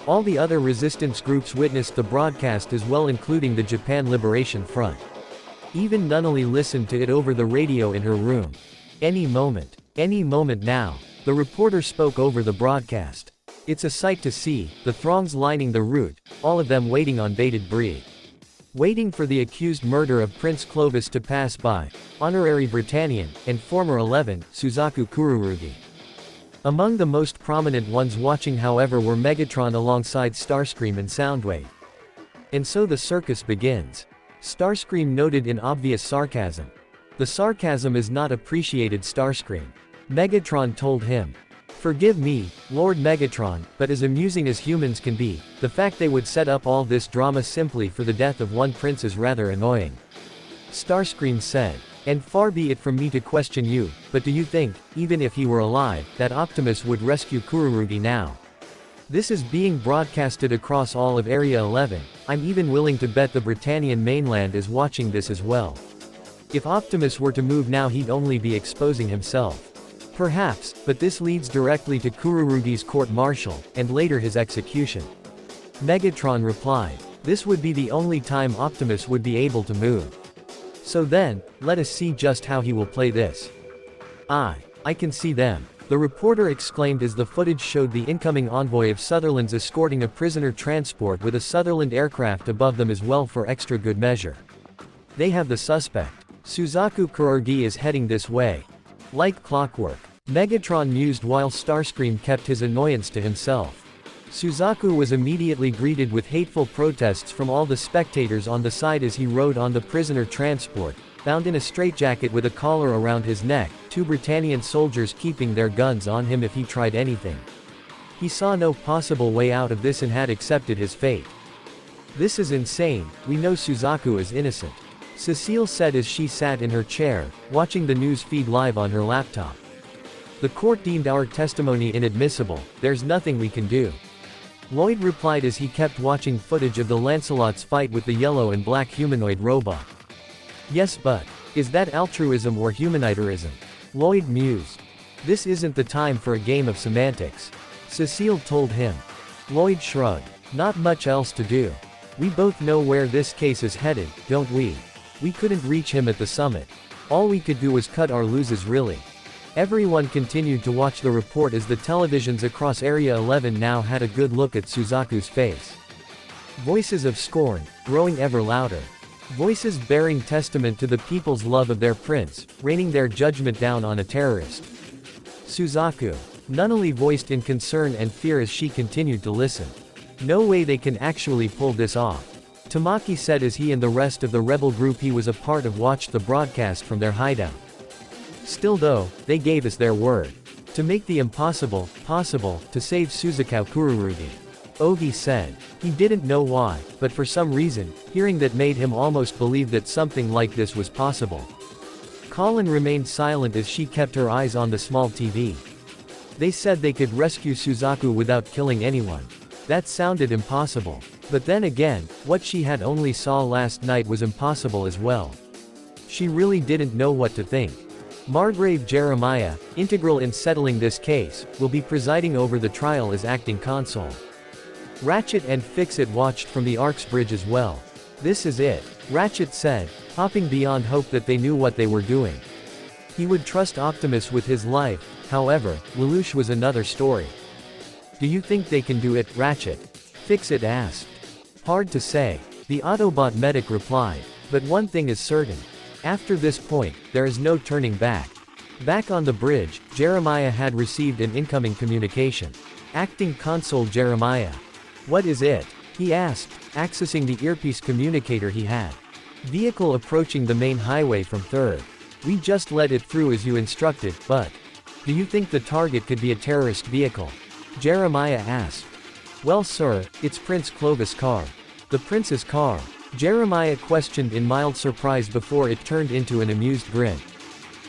All the other resistance groups witnessed the broadcast as well, including the Japan Liberation Front. Even Nunnally listened to it over the radio in her room. Any moment now, the reporter spoke over the broadcast. It's a sight to see, the throngs lining the route, all of them waiting on bated breath. Waiting for the accused murder of Prince Clovis to pass by, honorary Britannian, and former 11, Suzaku Kururugi. Among the most prominent ones watching however were Megatron alongside Starscream and Soundwave. And so the circus begins. Starscream noted in obvious sarcasm. The sarcasm is not appreciated, Starscream. Megatron told him. Forgive me, Lord Megatron, but as amusing as humans can be, the fact they would set up all this drama simply for the death of one prince is rather annoying. Starscream said. And far be it from me to question you, but do you think, even if he were alive, that Optimus would rescue Kururugi now? This is being broadcasted across all of Area 11, I'm even willing to bet the Britannian mainland is watching this as well. If Optimus were to move now he'd only be exposing himself. Perhaps, but this leads directly to Kururugi's court-martial, and later his execution. Megatron replied. This would be the only time Optimus would be able to move. So then, let us see just how he will play this. I can see them. The reporter exclaimed as the footage showed the incoming envoy of Sutherland's escorting a prisoner transport with a Sutherland aircraft above them as well for extra good measure. They have the suspect. Suzaku Kururugi is heading this way. Like clockwork. Megatron mused while Starscream kept his annoyance to himself. Suzaku was immediately greeted with hateful protests from all the spectators on the side as he rode on the prisoner transport, bound in a straitjacket with a collar around his neck, 2 Britannian soldiers keeping their guns on him if he tried anything. He saw no possible way out of this and had accepted his fate. This is insane, we know Suzaku is innocent. Cecile said as she sat in her chair, watching the news feed live on her laptop. The court deemed our testimony inadmissible, there's nothing we can do. Lloyd replied as he kept watching footage of the Lancelot's fight with the yellow and black humanoid robot. Yes, but is that altruism or humanitarianism? Lloyd mused. This isn't the time for a game of semantics. Cecile told him. Lloyd shrugged. Not much else to do. We both know where this case is headed, don't we? We couldn't reach him at the summit. All we could do was cut our losses really. Everyone continued to watch the report as the televisions across Area 11 now had a good look at Suzaku's face. Voices of scorn, growing ever louder. Voices bearing testament to the people's love of their prince, raining their judgment down on a terrorist. Suzaku. Nunnally voiced in concern and fear as she continued to listen. No way they can actually pull this off. Tamaki said as he and the rest of the rebel group he was a part of watched the broadcast from their hideout. Still though, they gave us their word. To make the impossible, possible, to save Suzuka Kururugi. Ogi said. He didn't know why, but for some reason, hearing that made him almost believe that something like this was possible. Colin remained silent as she kept her eyes on the small TV. They said they could rescue Suzaku without killing anyone. That sounded impossible. But then again, what she had only saw last night was impossible as well. She really didn't know what to think. Margrave Jeremiah, integral in settling this case, will be presiding over the trial as acting consul. Ratchet and Fix-It watched from the Ark's bridge as well. This is it, Ratchet said, hopping beyond hope that they knew what they were doing. He would trust Optimus with his life, however, Lelouch was another story. Do you think they can do it, Ratchet? Fix-It asked. Hard to say, the Autobot medic replied, but one thing is certain. After this point, there is no turning back. Back on the bridge, Jeremiah had received an incoming communication. Acting Consul Jeremiah. What is it? He asked, accessing the earpiece communicator he had. Vehicle approaching the main highway from 3rd. We just let it through as you instructed, but... Do you think the target could be a terrorist vehicle? Jeremiah asked. Well sir, it's Prince Clovis' car. The prince's car? Jeremiah questioned in mild surprise before it turned into an amused grin.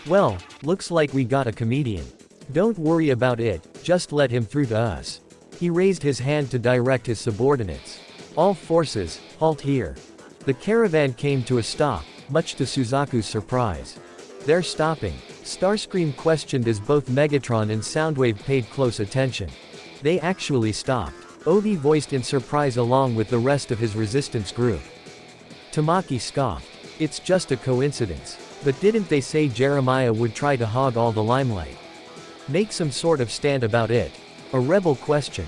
Well, looks like we got a comedian. Don't worry about it, just let him through to us. He raised his hand to direct his subordinates. All forces, halt here. The caravan came to a stop, much to Suzaku's surprise. They're stopping. Starscream questioned as both Megatron and Soundwave paid close attention. They actually stopped. Ovi voiced in surprise along with the rest of his resistance group. Tamaki scoffed. It's just a coincidence. But didn't they say Jeremiah would try to hog all the limelight? Make some sort of stand about it. A rebel question.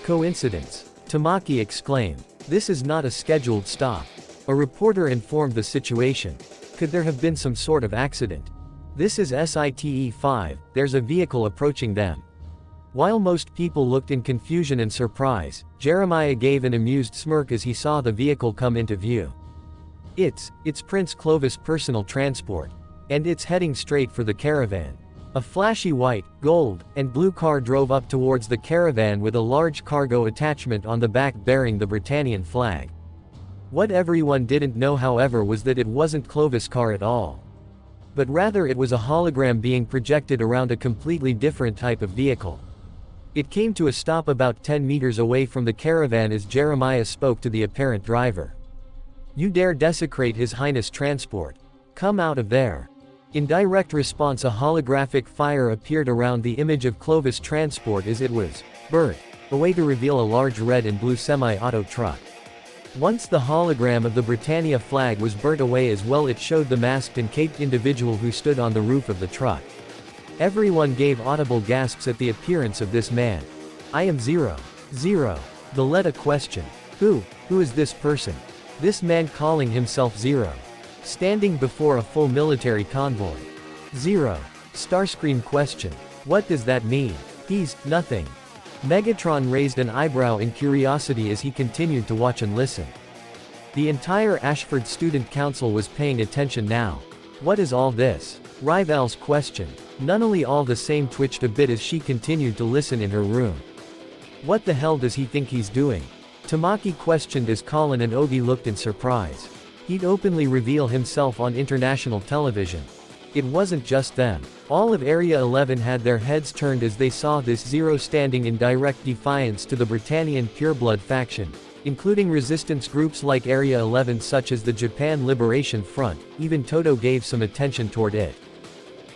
Coincidence. Tamaki exclaimed. This is not a scheduled stop. A reporter informed the situation. Could there have been some sort of accident? This is SITE-5, there's a vehicle approaching them. While most people looked in confusion and surprise, Jeremiah gave an amused smirk as he saw the vehicle come into view. It's Prince Clovis' personal transport. And it's heading straight for the caravan. A flashy white, gold, and blue car drove up towards the caravan with a large cargo attachment on the back bearing the Britannian flag. What everyone didn't know however was that it wasn't Clovis' car at all. But rather it was a hologram being projected around a completely different type of vehicle. It came to a stop about 10 meters away from the caravan as Jeremiah spoke to the apparent driver. You dare desecrate His Highness' transport. Come out of there. In direct response a holographic fire appeared around the image of Clovis' transport as it was burnt away to reveal a large red and blue semi-auto truck. Once the hologram of the Britannia flag was burnt away as well, it showed the masked and caped individual who stood on the roof of the truck. Everyone gave audible gasps at the appearance of this man. I am Zero. The Letta question. Who is this person? This man calling himself Zero. Standing before a full military convoy. Zero. Starscream question. What does that mean? He's nothing. Megatron raised an eyebrow in curiosity as he continued to watch and listen. The entire Ashford Student Council was paying attention now. What is all this? Rival's questioned. Nunnally all the same twitched a bit as she continued to listen in her room. What the hell does he think he's doing? Tamaki questioned as Colin and Ogi looked in surprise. He'd openly reveal himself on international television. It wasn't just them. All of Area 11 had their heads turned as they saw this Zero standing in direct defiance to the Britannian pureblood faction, including resistance groups like Area 11 such as the Japan Liberation Front. Even Toto gave some attention toward it.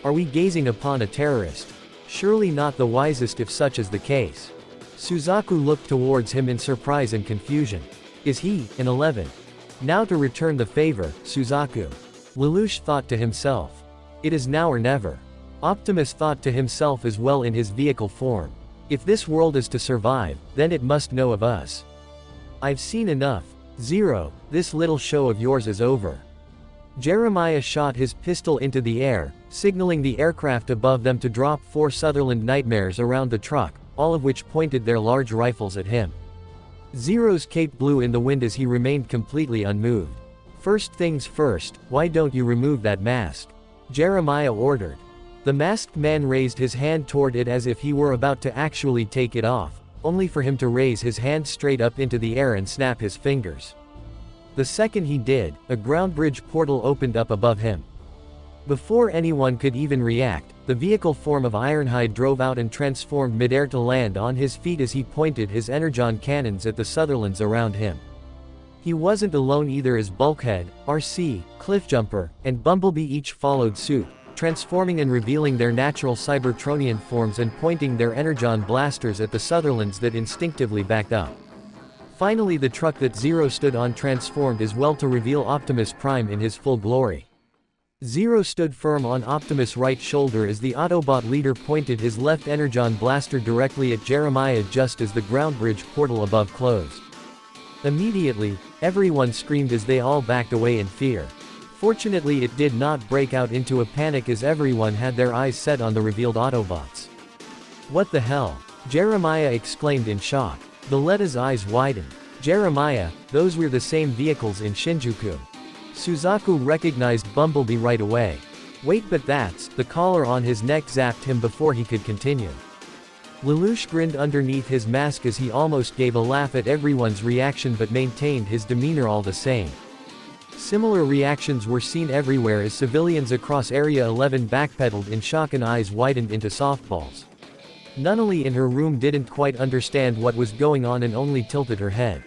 Are we gazing upon a terrorist? Surely not the wisest if such is the case. Suzaku looked towards him in surprise and confusion. Is he, an 11? Now to return the favor, Suzaku. Lelouch thought to himself. It is now or never. Optimus thought to himself as well in his vehicle form. If this world is to survive, then it must know of us. I've seen enough. Zero, this little show of yours is over. Jeremiah shot his pistol into the air, signaling the aircraft above them to drop 4 Sutherland Nightmares around the truck, all of which pointed their large rifles at him. Zero's cape blew in the wind as he remained completely unmoved. First things first, why don't you remove that mask? Jeremiah ordered. The masked man raised his hand toward it as if he were about to actually take it off, only for him to raise his hand straight up into the air and snap his fingers. The second he did, a ground bridge portal opened up above him. Before anyone could even react, the vehicle form of Ironhide drove out and transformed midair to land on his feet as he pointed his energon cannons at the Sutherlands around him. He wasn't alone either, as Bulkhead, RC, Cliffjumper, and Bumblebee each followed suit, transforming and revealing their natural Cybertronian forms and pointing their energon blasters at the Sutherlands that instinctively backed up. Finally, the truck that Zero stood on transformed as well to reveal Optimus Prime in his full glory. Zero stood firm on Optimus' right shoulder as the Autobot leader pointed his left energon blaster directly at Jeremiah just as the ground bridge portal above closed. Immediately, everyone screamed as they all backed away in fear. Fortunately, it did not break out into a panic as everyone had their eyes set on the revealed Autobots. What the hell? Jeremiah exclaimed in shock. The Letta's eyes widened. Jeremiah, those were the same vehicles in Shinjuku. Suzaku recognized Bumblebee right away. Wait, but that's, the collar on his neck zapped him before he could continue. Lelouch grinned underneath his mask as he almost gave a laugh at everyone's reaction but maintained his demeanor all the same. Similar reactions were seen everywhere as civilians across Area 11 backpedaled in shock and eyes widened into softballs. Nunnally in her room didn't quite understand what was going on and only tilted her head.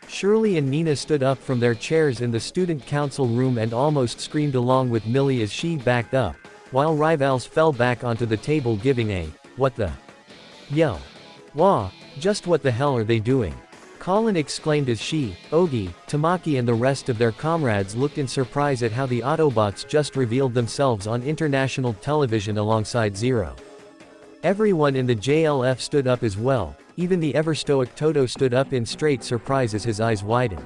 Shirley and Nina stood up from their chairs in the student council room and almost screamed along with Millie as she backed up, while Rivals fell back onto the table giving a, "What the?" yell. "Wah, just what the hell are they doing?" Colin exclaimed as she, Ogi, Tamaki and the rest of their comrades looked in surprise at how the Autobots just revealed themselves on international television alongside Zero. Everyone in the JLF stood up as well, even the ever-stoic Toto stood up in straight surprise as his eyes widened.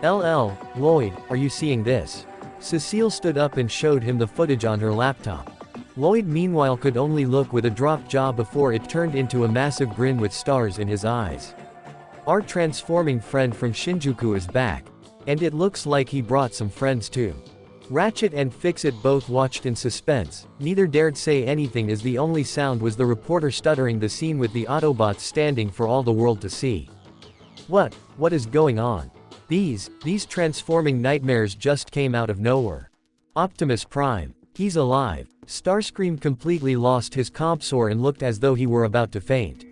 Lloyd, are you seeing this? Cecile stood up and showed him the footage on her laptop. Lloyd meanwhile could only look with a dropped jaw before it turned into a massive grin with stars in his eyes. Our transforming friend from Shinjuku is back. And it looks like he brought some friends too. Ratchet and Fix-It both watched in suspense, neither dared say anything as the only sound was the reporter stuttering the scene with the Autobots standing for all the world to see. What is going on? These transforming nightmares just came out of nowhere. Optimus Prime, he's alive. Starscream completely lost his compsor and looked as though he were about to faint.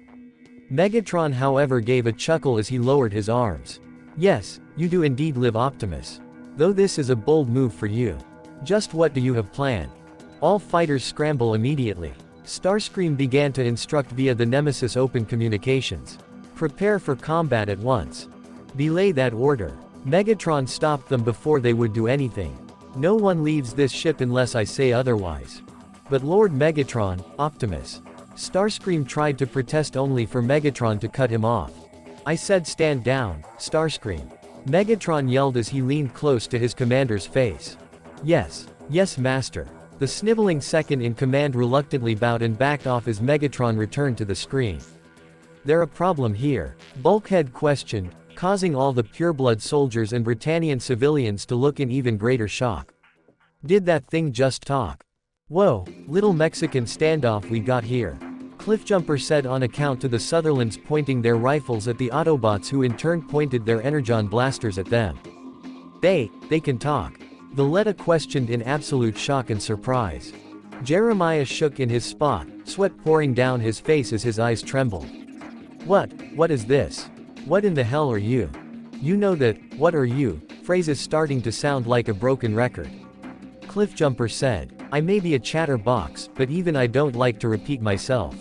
Megatron however gave a chuckle as he lowered his arms. Yes, you do indeed live, Optimus. Though this is a bold move for you. Just what do you have planned? All fighters scramble immediately. Starscream began to instruct via the Nemesis open communications. Prepare for combat at once. Belay that order. Megatron stopped them before they would do anything. No one leaves this ship unless I say otherwise. But Lord Megatron, Optimus. Starscream tried to protest only for Megatron to cut him off. I said stand down, Starscream. Megatron yelled as he leaned close to his commander's face. Yes, master. The sniveling second in command reluctantly bowed and backed off as Megatron returned to the screen. There a problem here? Bulkhead questioned, causing all the pureblood soldiers and Britannian civilians to look in even greater shock. Did that thing just talk? Whoa, little Mexican standoff we got here. Cliffjumper said on account to the Sutherlands pointing their rifles at the Autobots who in turn pointed their energon blasters at them. They can talk. Valletta questioned in absolute shock and surprise. Jeremiah shook in his spot, sweat pouring down his face as his eyes trembled. What is this? What in the hell are you? You know that, what are you, phrase is starting to sound like a broken record. Cliffjumper said, I may be a chatterbox, but even I don't like to repeat myself.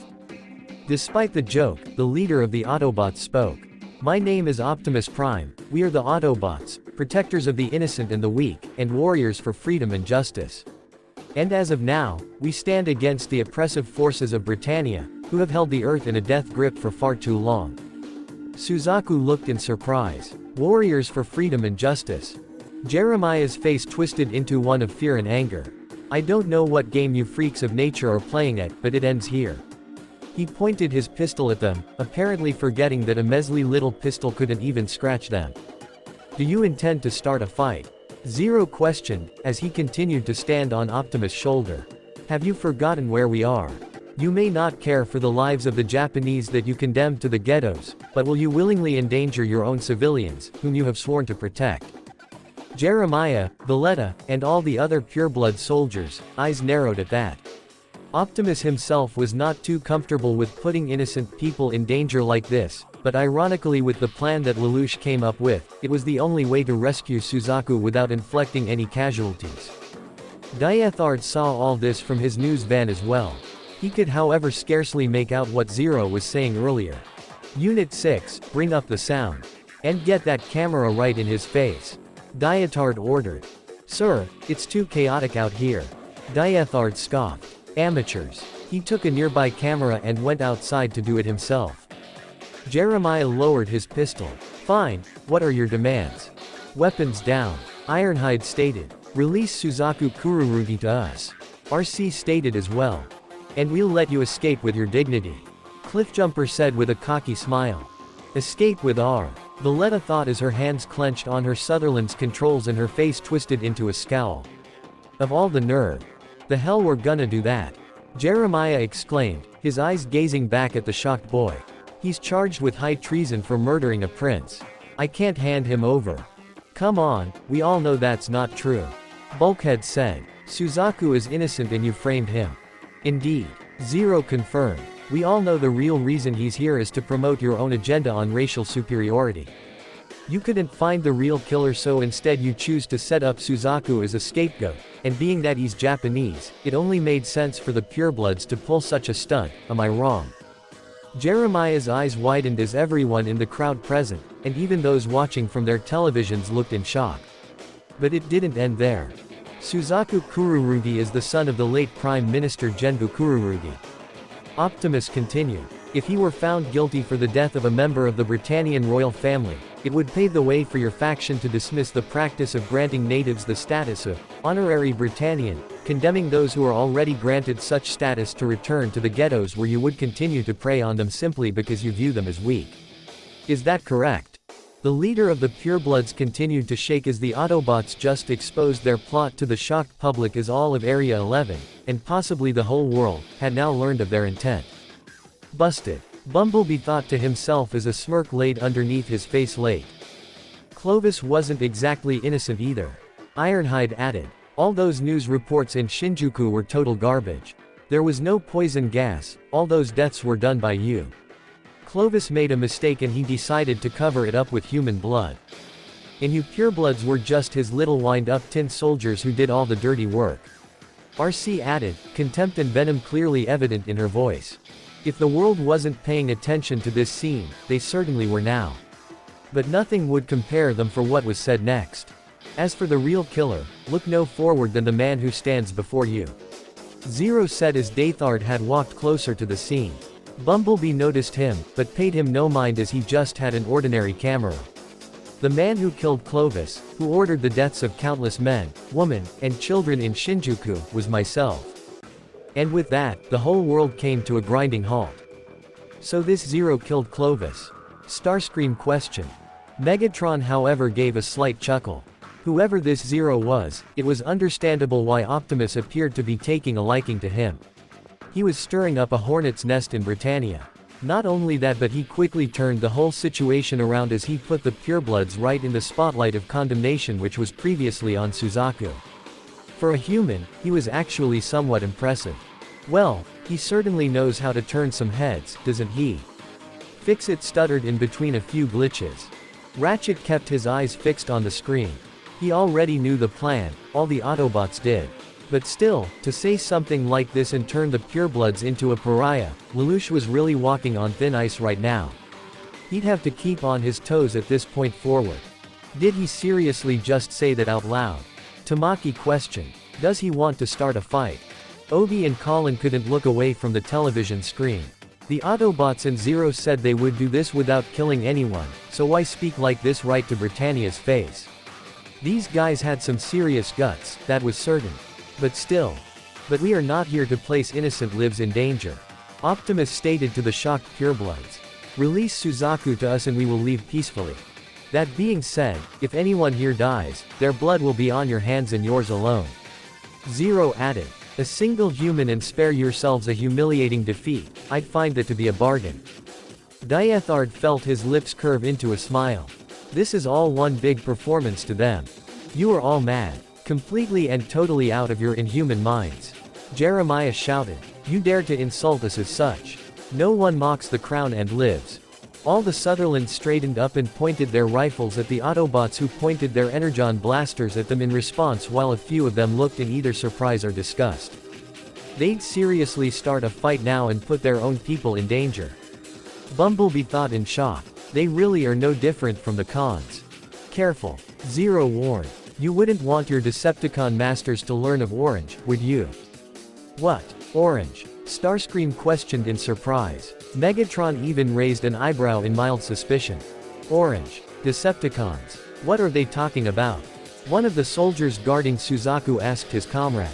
Despite the joke, the leader of the Autobots spoke. My name is Optimus Prime, we are the Autobots, protectors of the innocent and the weak, and warriors for freedom and justice. And as of now, we stand against the oppressive forces of Britannia, who have held the Earth in a death grip for far too long. Suzaku looked in surprise. Warriors for freedom and justice. Jeremiah's face twisted into one of fear and anger. I don't know what game you freaks of nature are playing at, but it ends here. He pointed his pistol at them, apparently forgetting that a measly little pistol couldn't even scratch them. Do you intend to start a fight? Zero questioned, as he continued to stand on Optimus' shoulder. Have you forgotten where we are? You may not care for the lives of the Japanese that you condemned to the ghettos, but will you willingly endanger your own civilians, whom you have sworn to protect? Jeremiah, Valletta, and all the other pureblood soldiers' eyes narrowed at that. Optimus himself was not too comfortable with putting innocent people in danger like this, but ironically with the plan that Lelouch came up with, it was the only way to rescue Suzaku without inflicting any casualties. Diethard saw all this from his news van as well. He could however scarcely make out what Zero was saying earlier. Unit 6, bring up the sound. And get that camera right in his face. Diethard ordered. Sir, it's too chaotic out here. Diethard scoffed. Amateurs. He took a nearby camera and went outside to do it himself. Jeremiah lowered his pistol. Fine, what are your demands? Weapons down. Ironhide stated. Release Suzaku Kururugi to us. RC stated as well. And we'll let you escape with your dignity. Cliffjumper said with a cocky smile. Escape with R. Valletta thought as her hands clenched on her Sutherland's controls and her face twisted into a scowl. Of all the nerve. The hell we're gonna do that. Jeremiah exclaimed, his eyes gazing back at the shocked boy. He's charged with high treason for murdering a prince. I can't hand him over. Come on, we all know that's not true. Bulkhead said. Suzaku is innocent and you framed him. Indeed. Zero confirmed. We all know the real reason he's here is to promote your own agenda on racial superiority. You couldn't find the real killer, so instead you choose to set up Suzaku as a scapegoat, and being that he's Japanese, it only made sense for the purebloods to pull such a stunt, am I wrong? Jeremiah's eyes widened as everyone in the crowd present, and even those watching from their televisions looked in shock. But it didn't end there. Suzaku Kururugi is the son of the late Prime Minister Genbu Kururugi. Optimus continued. If he were found guilty for the death of a member of the Britannian royal family, it would pave the way for your faction to dismiss the practice of granting natives the status of honorary Britannian, condemning those who are already granted such status to return to the ghettos where you would continue to prey on them simply because you view them as weak. Is that correct? The leader of the purebloods continued to shake as the Autobots just exposed their plot to the shocked public as all of Area 11, and possibly the whole world, had now learned of their intent. Busted. Bumblebee thought to himself as a smirk laid underneath his face late. Clovis wasn't exactly innocent either. Ironhide added. All those news reports in Shinjuku were total garbage. There was no poison gas, all those deaths were done by you. Clovis made a mistake and he decided to cover it up with human blood. And you purebloods were just his little wind-up tin soldiers who did all the dirty work. RC added, contempt and venom clearly evident in her voice. If the world wasn't paying attention to this scene, they certainly were now. But nothing would compare them for what was said next. As for the real killer, look no forward than the man who stands before you. Zero said as Diethard had walked closer to the scene. Bumblebee noticed him, but paid him no mind as he just had an ordinary camera. The man who killed Clovis, who ordered the deaths of countless men, women, and children in Shinjuku, was myself. And with that, the whole world came to a grinding halt. So this Zero killed Clovis? Starscream questioned. Megatron however gave a slight chuckle. Whoever this Zero was, it was understandable why Optimus appeared to be taking a liking to him. He was stirring up a hornet's nest in Britannia. Not only that, but he quickly turned the whole situation around as he put the purebloods right in the spotlight of condemnation which was previously on Suzaku. For a human, he was actually somewhat impressive. Well, he certainly knows how to turn some heads, doesn't he? Fix-It stuttered in between a few glitches. Ratchet kept his eyes fixed on the screen. He already knew the plan, all the Autobots did. But still, to say something like this and turn the purebloods into a pariah, Lelouch was really walking on thin ice right now. He'd have to keep on his toes at this point forward. Did he seriously just say that out loud? Tamaki questioned. Does he want to start a fight? Obi and Colin couldn't look away from the television screen. The Autobots and Zero said they would do this without killing anyone, so why speak like this right to Britannia's face? These guys had some serious guts, that was certain. But still. But we are not here to place innocent lives in danger. Optimus stated to the shocked purebloods. Release Suzaku to us and we will leave peacefully. That being said, if anyone here dies, their blood will be on your hands and yours alone. Zero added. A single human and spare yourselves a humiliating defeat, I'd find that to be a bargain. Diethard felt his lips curve into a smile. This is all one big performance to them. You are all mad. Completely and totally out of your inhuman minds. Jeremiah shouted. You dare to insult us as such. No one mocks the crown and lives. All the Sutherlands straightened up and pointed their rifles at the Autobots, who pointed their energon blasters at them in response, while a few of them looked in either surprise or disgust. They'd seriously start a fight now and put their own people in danger. Bumblebee thought in shock. They really are no different from the cons. Careful. Zero warned. You wouldn't want your Decepticon masters to learn of Orange, would you? What? Orange? Starscream questioned in surprise. Megatron even raised an eyebrow in mild suspicion. Orange. Decepticons. What are they talking about? One of the soldiers guarding Suzaku asked his comrade.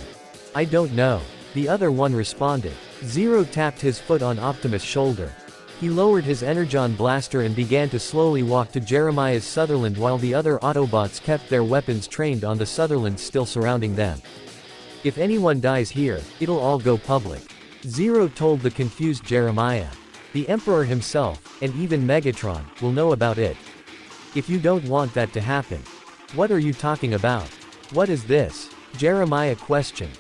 I don't know. The other one responded. Zero tapped his foot on Optimus' shoulder. He lowered his energon blaster and began to slowly walk to Jeremiah's Sutherland, while the other Autobots kept their weapons trained on the Sutherlands still surrounding them. If anyone dies here, it'll all go public. Zero told the confused Jeremiah. The Emperor himself, and even Megatron, will know about it. If you don't want that to happen. What are you talking about? What is this? Jeremiah questioned.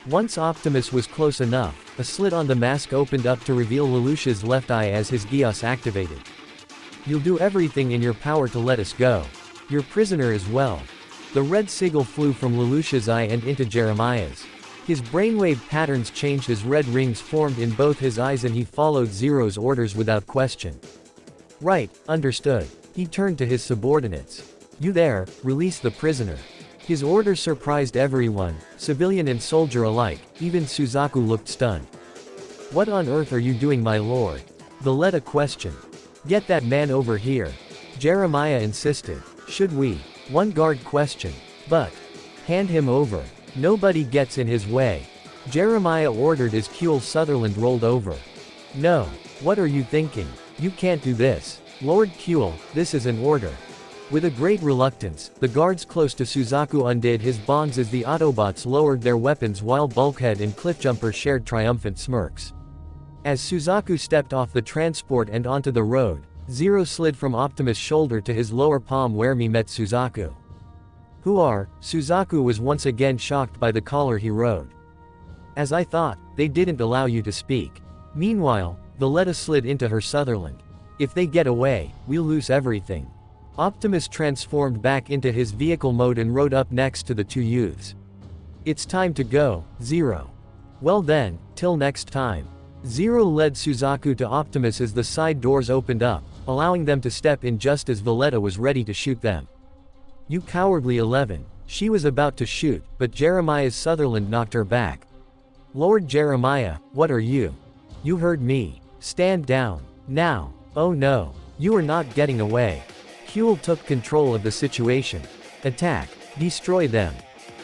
Once Optimus was close enough, a slit on the mask opened up to reveal Lelouch's left eye as his Geass activated. You'll do everything in your power to let us go. Your prisoner as well. The red sigil flew from Lelouch's eye and into Jeremiah's. His brainwave patterns changed as red rings formed in both his eyes, and he followed Zero's orders without question. Right, understood. He turned to his subordinates. You there, release the prisoner. His order surprised everyone, civilian and soldier alike. Even Suzaku looked stunned. What on earth are you doing, my lord? Valletta questioned. Get that man over here. Jeremiah insisted. Should we? One guard questioned. But. Hand him over. Nobody gets in his way. Jeremiah ordered as Kuehl Sutherland rolled over. No. What are you thinking? You can't do this. Lord Kuehl, this is an order. With a great reluctance, the guards close to Suzaku undid his bonds as the Autobots lowered their weapons, while Bulkhead and Cliffjumper shared triumphant smirks. As Suzaku stepped off the transport and onto the road, Zero slid from Optimus' shoulder to his lower palm, where he met Suzaku. Who are? Suzaku was once again shocked by the collar he rode. As I thought, they didn't allow you to speak. Meanwhile, Valletta slid into her Sutherland. If they get away, we'll lose everything. Optimus transformed back into his vehicle mode and rode up next to the two youths. It's time to go, Zero. Well then, till next time. Zero led Suzaku to Optimus as the side doors opened up, allowing them to step in just as Valletta was ready to shoot them. You cowardly 11. She was about to shoot, but Jeremiah's Sutherland knocked her back. Lord Jeremiah, what are you? You heard me. Stand down. Now. Oh no. You are not getting away. Kuehl took control of the situation. Attack. Destroy them.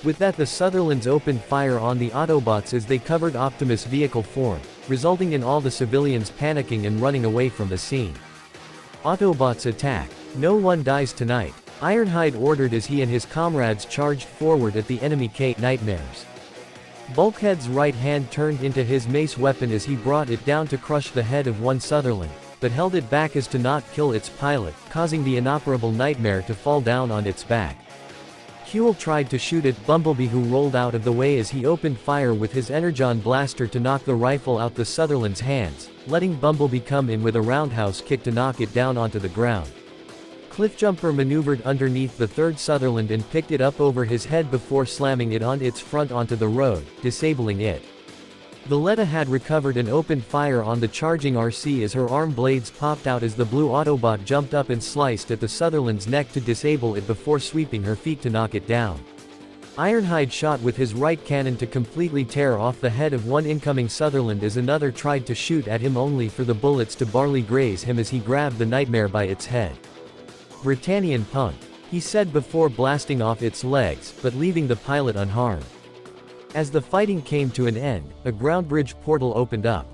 With that, the Sutherlands opened fire on the Autobots as they covered Optimus' vehicle form, resulting in all the civilians panicking and running away from the scene. Autobots attack. No one dies tonight. Ironhide ordered as he and his comrades charged forward at the enemy Nightmares. Bulkhead's right hand turned into his mace weapon as he brought it down to crush the head of one Sutherland, but held it back as to not kill its pilot, causing the inoperable Nightmare to fall down on its back. Kuehl tried to shoot at Bumblebee, who rolled out of the way as he opened fire with his energon blaster to knock the rifle out the Sutherland's hands, letting Bumblebee come in with a roundhouse kick to knock it down onto the ground. Cliffjumper maneuvered underneath the third Sutherland and picked it up over his head before slamming it on its front onto the road, disabling it. Valletta had recovered and opened fire on the charging RC as her arm blades popped out as the blue Autobot jumped up and sliced at the Sutherland's neck to disable it before sweeping her feet to knock it down. Ironhide shot with his right cannon to completely tear off the head of one incoming Sutherland as another tried to shoot at him only for the bullets to barely graze him as he grabbed the Nightmare by its head. Britannian punk, he said before blasting off its legs, but leaving the pilot unharmed. As the fighting came to an end, a ground bridge portal opened up.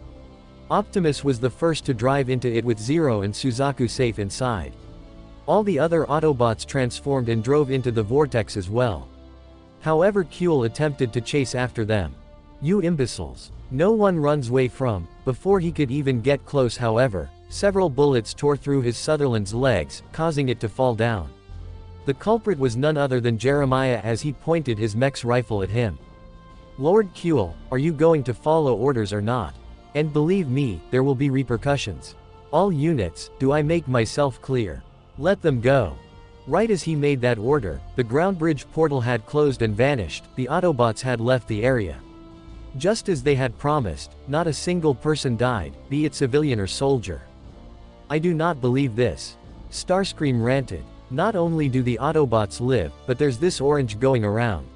Optimus was the first to drive into it with Zero and Suzaku safe inside. All the other Autobots transformed and drove into the vortex as well. However, Kuehl attempted to chase after them. "You imbeciles. No one runs away from." Before he could even get close, however, several bullets tore through his Sutherland's legs, causing it to fall down. The culprit was none other than Jeremiah as he pointed his mech's rifle at him. "Lord Kuehl, are you going to follow orders or not? And believe me, there will be repercussions. All units, do I make myself clear? Let them go." Right as he made that order, the ground bridge portal had closed and vanished. The Autobots had left the area. Just as they had promised, not a single person died, be it civilian or soldier. "I do not believe this," Starscream ranted. "Not only do the Autobots live, but there's this orange going around.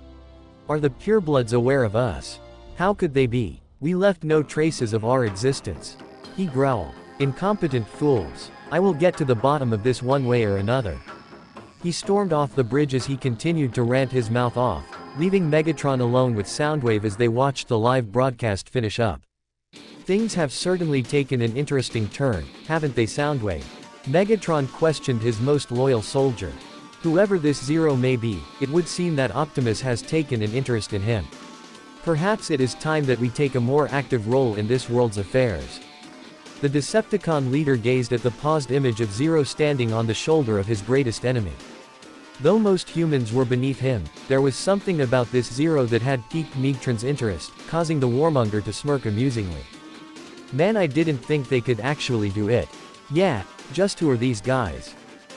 Are the purebloods aware of us? How could they be? We left no traces of our existence." He growled. "Incompetent fools. I will get to the bottom of this one way or another." He stormed off the bridge as he continued to rant his mouth off, leaving Megatron alone with Soundwave as they watched the live broadcast finish up. "Things have certainly taken an interesting turn, haven't they, Soundwave?" Megatron questioned his most loyal soldier. "Whoever this Zero may be, it would seem that Optimus has taken an interest in him. Perhaps it is time that we take a more active role in this world's affairs." The Decepticon leader gazed at the paused image of Zero standing on the shoulder of his greatest enemy. Though most humans were beneath him, there was something about this Zero that had piqued Megatron's interest, causing the warmonger to smirk amusingly. "Man, I didn't think they could actually do it. Yeah, just who are these guys?"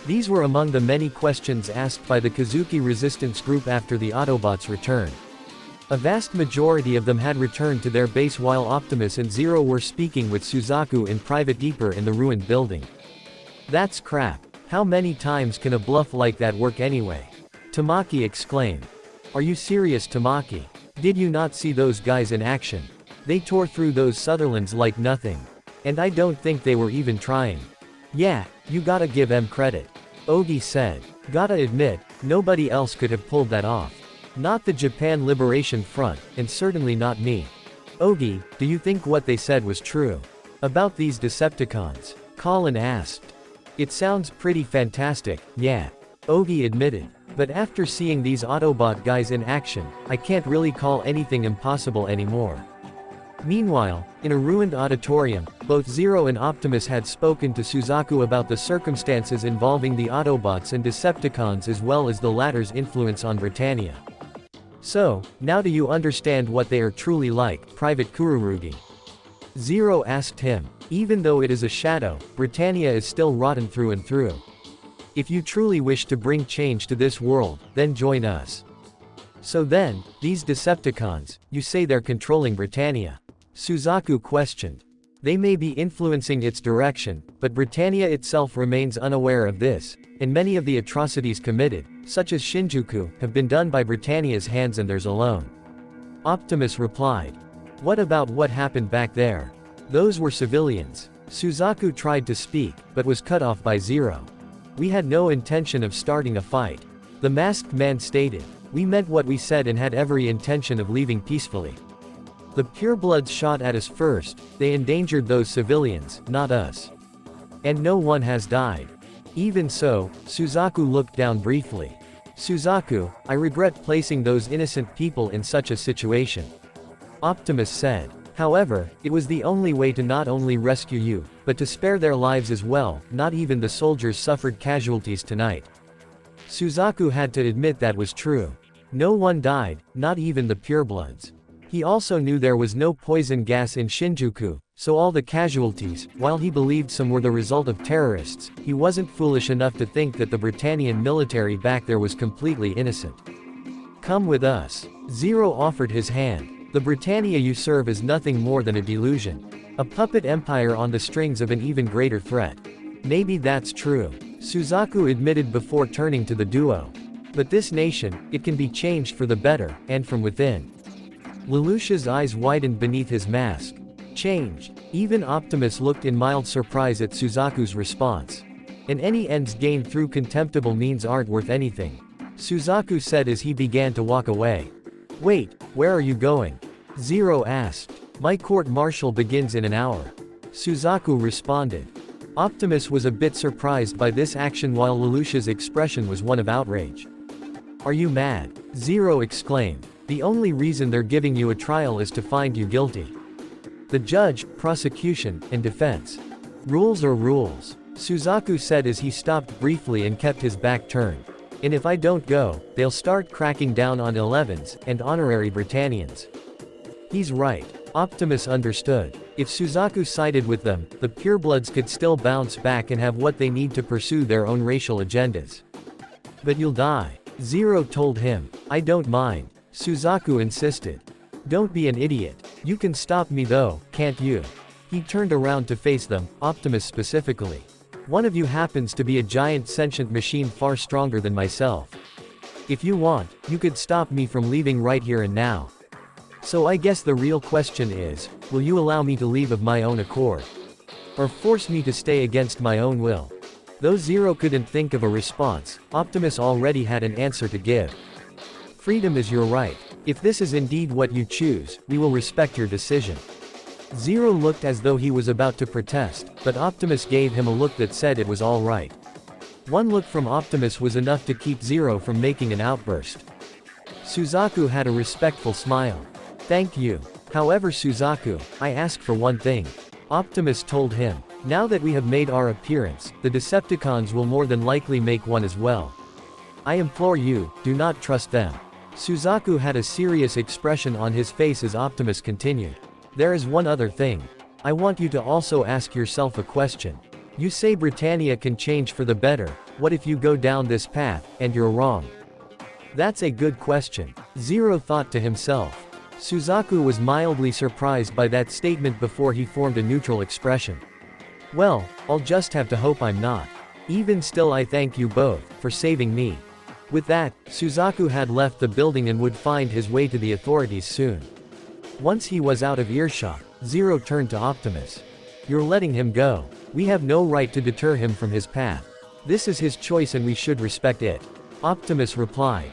These were among the many questions asked by the Kazuki resistance group after the Autobots' return. A vast majority of them had returned to their base while Optimus and Zero were speaking with Suzaku in private deeper in the ruined building. "That's crap. How many times can a bluff like that work anyway?" Tamaki exclaimed. "Are you serious, Tamaki? Did you not see those guys in action? They tore through those Sutherlands like nothing. And I don't think they were even trying." "Yeah, you gotta give them credit," Ogi said. "Gotta admit, nobody else could have pulled that off. Not the Japan Liberation Front, and certainly not me." "Ogi, do you think what they said was true? About these Decepticons?" Colin asked. "It sounds pretty fantastic, yeah," Ogi admitted. "But after seeing these Autobot guys in action, I can't really call anything impossible anymore." Meanwhile, in a ruined auditorium, both Zero and Optimus had spoken to Suzaku about the circumstances involving the Autobots and Decepticons as well as the latter's influence on Britannia. "So, now do you understand what they are truly like, Private Kururugi?" Zero asked him. "Even though it is a shadow, Britannia is still rotten through and through. If you truly wish to bring change to this world, then join us." "So then, these Decepticons, you say they're controlling Britannia?" Suzaku questioned. "They may be influencing its direction, but Britannia itself remains unaware of this, and many of the atrocities committed, such as Shinjuku, have been done by Britannia's hands and theirs alone." Optimus replied. "What about what happened back there? Those were civilians." Suzaku tried to speak, but was cut off by Zero. "We had no intention of starting a fight," the masked man stated. "We meant what we said and had every intention of leaving peacefully. The purebloods shot at us first, they endangered those civilians, not us. And no one has died." Even so, Suzaku looked down briefly. "Suzaku, I regret placing those innocent people in such a situation," Optimus said. "However, it was the only way to not only rescue you, but to spare their lives as well. Not even the soldiers suffered casualties tonight." Suzaku had to admit that was true. No one died, not even the purebloods. He also knew there was no poison gas in Shinjuku, so all the casualties, while he believed some were the result of terrorists, he wasn't foolish enough to think that the Britannian military back there was completely innocent. "Come with us." Zero offered his hand. "The Britannia you serve is nothing more than a delusion. A puppet empire on the strings of an even greater threat." "Maybe that's true," Suzaku admitted before turning to the duo. But this nation, it can be changed for the better, and from within. Lelouch's eyes widened beneath his mask. Changed. Even Optimus looked in mild surprise at Suzaku's response. And any ends gained through contemptible means aren't worth anything, Suzaku said as he began to walk away. Wait, where are you going? Zero asked. My court-martial begins in an hour. Suzaku responded. Optimus was a bit surprised by this action while Lelouch's expression was one of outrage. Are you mad? Zero exclaimed. The only reason they're giving you a trial is to find you guilty. The judge, prosecution, and defense. Rules are rules, Suzaku said as he stopped briefly and kept his back turned. And if I don't go, they'll start cracking down on 11s and honorary Britannians. He's right. Optimus understood. If Suzaku sided with them, the purebloods could still bounce back and have what they need to pursue their own racial agendas. But you'll die, Zero told him. I don't mind, Suzaku insisted. Don't be an idiot. You can stop me though, can't you? He turned around to face them, Optimus specifically. One of you happens to be a giant sentient machine far stronger than myself. If you want, you could stop me from leaving right here and now. So I guess the real question is, will you allow me to leave of my own accord? Or force me to stay against my own will? Though Zero couldn't think of a response, Optimus already had an answer to give. Freedom is your right. If this is indeed what you choose, we will respect your decision. Zero looked as though he was about to protest, but Optimus gave him a look that said it was all right. One look from Optimus was enough to keep Zero from making an outburst. Suzaku had a respectful smile. Thank you. However, Suzaku, I ask for one thing. Optimus told him. Now that we have made our appearance, the Decepticons will more than likely make one as well. I implore you, do not trust them. Suzaku had a serious expression on his face as Optimus continued. There is one other thing. I want you to also ask yourself a question. You say Britannia can change for the better, what if you go down this path, and you're wrong? That's a good question, Zero thought to himself. Suzaku was mildly surprised by that statement before he formed a neutral expression. Well, I'll just have to hope I'm not. Even still, I thank you both for saving me. With that, Suzaku had left the building and would find his way to the authorities soon. Once he was out of earshot, Zero turned to Optimus. You're letting him go. We have no right to deter him from his path. This is his choice and we should respect it. Optimus replied.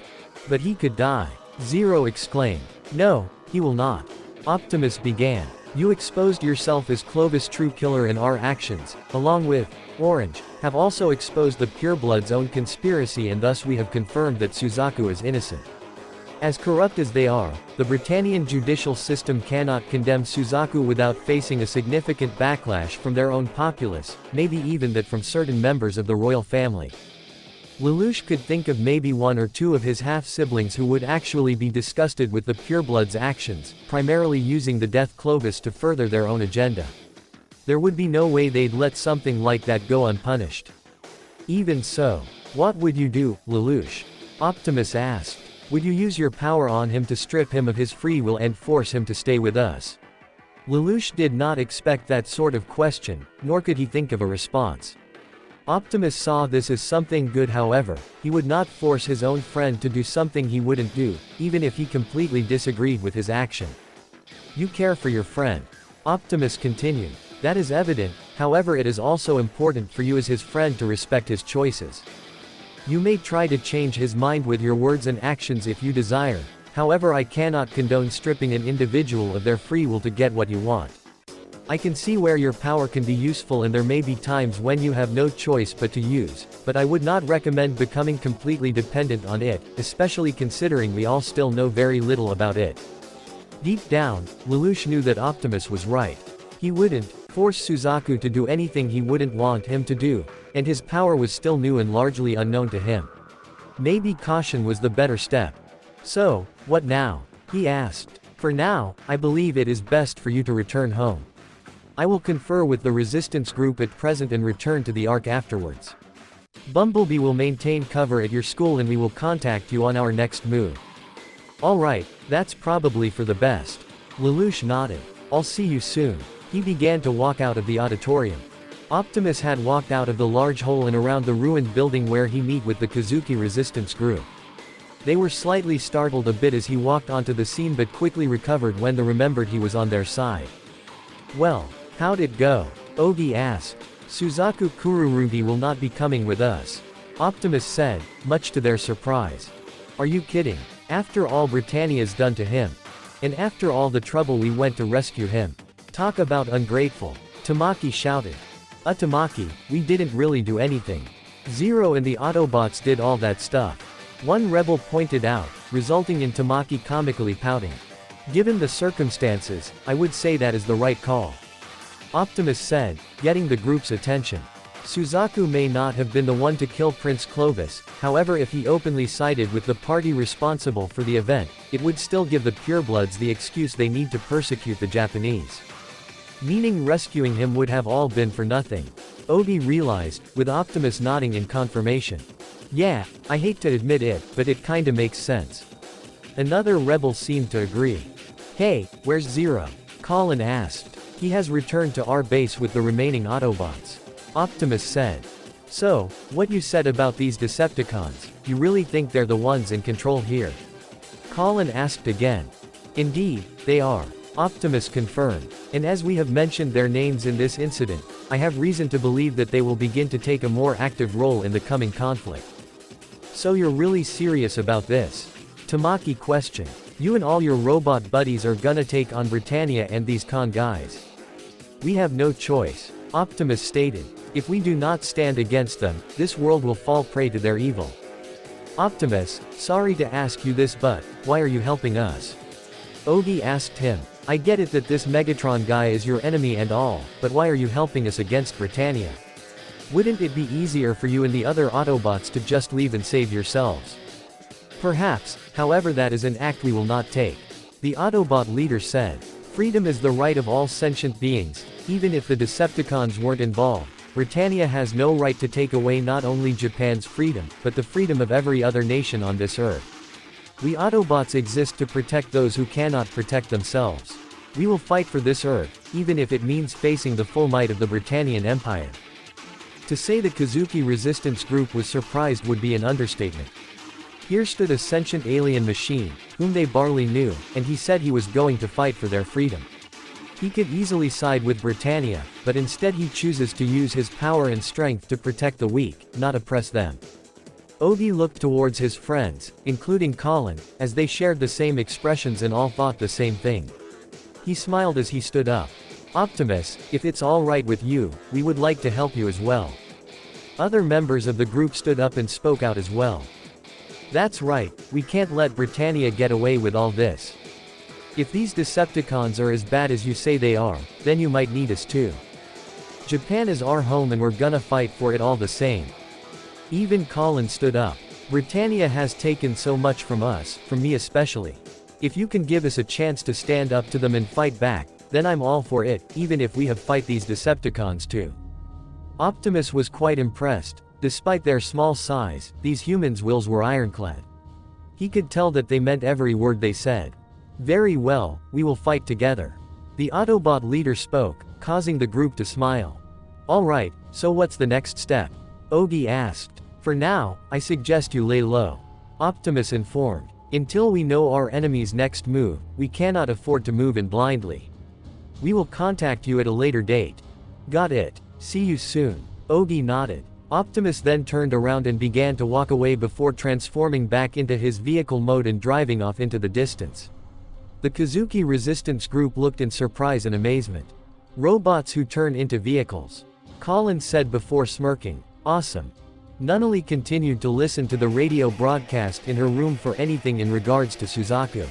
But he could die, Zero exclaimed. No, he will not. Optimus began. You exposed yourself as Clovis' true killer, and our actions, along with Orange, have also exposed the purebloods' own conspiracy, and thus we have confirmed that Suzaku is innocent. As corrupt as they are, the Britannian judicial system cannot condemn Suzaku without facing a significant backlash from their own populace, maybe even that from certain members of the royal family. Lelouch could think of maybe one or two of his half-siblings who would actually be disgusted with the purebloods' actions, primarily using the Death Clovis to further their own agenda. There would be no way they'd let something like that go unpunished. Even so, what would you do, Lelouch? Optimus asked. Would you use your power on him to strip him of his free will and force him to stay with us? Lelouch did not expect that sort of question, nor could he think of a response. Optimus saw this as something good. However, he would not force his own friend to do something he wouldn't do, even if he completely disagreed with his action. You care for your friend. Optimus continued. That is evident, however it is also important for you as his friend to respect his choices. You may try to change his mind with your words and actions if you desire, however I cannot condone stripping an individual of their free will to get what you want. I can see where your power can be useful and there may be times when you have no choice but to use, but I would not recommend becoming completely dependent on it, especially considering we all still know very little about it. Deep down, Lelouch knew that Optimus was right. He wouldn't force Suzaku to do anything he wouldn't want him to do, and his power was still new and largely unknown to him. Maybe caution was the better step. So, what now? He asked. For now, I believe it is best for you to return home. I will confer with the resistance group at present and return to the Ark afterwards. Bumblebee will maintain cover at your school and we will contact you on our next move. Alright, that's probably for the best. Lelouch nodded. I'll see you soon. He began to walk out of the auditorium. Optimus had walked out of the large hole and around the ruined building where he met with the Kazuki resistance group. They were slightly startled a bit as he walked onto the scene but quickly recovered when they remembered he was on their side. Well, how'd it go? Ogi asked. Suzaku Kururugi will not be coming with us, Optimus said, much to their surprise. Are you kidding? After all Britannia's done to him. And after all the trouble we went to rescue him. Talk about ungrateful. Tamaki shouted. Tamaki, we didn't really do anything. Zero and the Autobots did all that stuff. One rebel pointed out, resulting in Tamaki comically pouting. Given the circumstances, I would say that is the right call, Optimus said, getting the group's attention. Suzaku may not have been the one to kill Prince Clovis, however if he openly sided with the party responsible for the event, it would still give the purebloods the excuse they need to persecute the Japanese. Meaning rescuing him would have all been for nothing. Ogi realized, with Optimus nodding in confirmation. Yeah, I hate to admit it, but it kinda makes sense. Another rebel seemed to agree. Hey, where's Zero? Colin asked. He has returned to our base with the remaining Autobots, Optimus said. So, what you said about these Decepticons, you really think they're the ones in control here? Colin asked again. Indeed, they are, Optimus confirmed, and as we have mentioned their names in this incident, I have reason to believe that they will begin to take a more active role in the coming conflict. So you're really serious about this? Tamaki questioned. You and all your robot buddies are gonna take on Britannia and these con guys. We have no choice, Optimus stated. If we do not stand against them, this world will fall prey to their evil. Optimus, sorry to ask you this but, why are you helping us? Ogi asked him. I get it that this Megatron guy is your enemy and all, but why are you helping us against Britannia? Wouldn't it be easier for you and the other Autobots to just leave and save yourselves? Perhaps, however that is an act we will not take, the Autobot leader said. Freedom is the right of all sentient beings, even if the Decepticons weren't involved. Britannia has no right to take away not only Japan's freedom, but the freedom of every other nation on this earth. We Autobots exist to protect those who cannot protect themselves. We will fight for this earth, even if it means facing the full might of the Britannian Empire. To say the Kazuki resistance group was surprised would be an understatement. Here stood a sentient alien machine, whom they barely knew, and he said he was going to fight for their freedom. He could easily side with Britannia, but instead he chooses to use his power and strength to protect the weak, not oppress them. Ogi looked towards his friends, including Colin, as they shared the same expressions and all thought the same thing. He smiled as he stood up. Optimus, if it's all right with you, we would like to help you as well. Other members of the group stood up and spoke out as well. That's right, we can't let Britannia get away with all this. If these Decepticons are as bad as you say they are, then you might need us too. Japan is our home and we're gonna fight for it all the same. Even Colin stood up. Britannia has taken so much from us, from me especially. If you can give us a chance to stand up to them and fight back, then I'm all for it, even if we have fight these Decepticons too. Optimus was quite impressed. Despite their small size, these humans' wills were ironclad. He could tell that they meant every word they said. Very well, we will fight together. The Autobot leader spoke, causing the group to smile. Alright, so what's the next step? Ogi asked. For now, I suggest you lay low, Optimus informed. Until we know our enemy's next move, we cannot afford to move in blindly. We will contact you at a later date. Got it. See you soon. Ogi nodded. Optimus then turned around and began to walk away before transforming back into his vehicle mode and driving off into the distance. The Kazuki resistance group looked in surprise and amazement. Robots who turn into vehicles, Colin said before smirking. Awesome. Nunnally continued to listen to the radio broadcast in her room for anything in regards to Suzaku.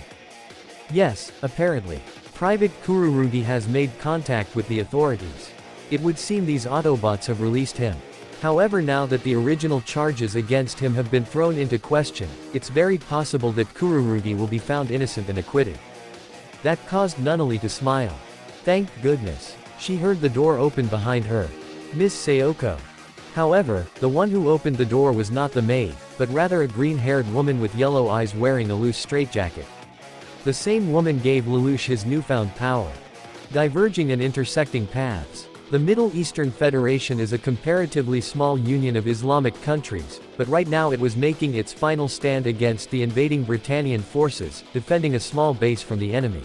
Yes, apparently. Private Kururugi has made contact with the authorities. It would seem these Autobots have released him. However, now that the original charges against him have been thrown into question, it's very possible that Kururugi will be found innocent and acquitted. That caused Nunnally to smile. Thank goodness. She heard the door open behind her. Miss Sayoko. However, the one who opened the door was not the maid, but rather a green-haired woman with yellow eyes wearing a loose straitjacket. The same woman gave Lelouch his newfound power. Diverging and intersecting paths. The Middle Eastern Federation is a comparatively small union of Islamic countries, but right now it was making its final stand against the invading Britannian forces, defending a small base from the enemy.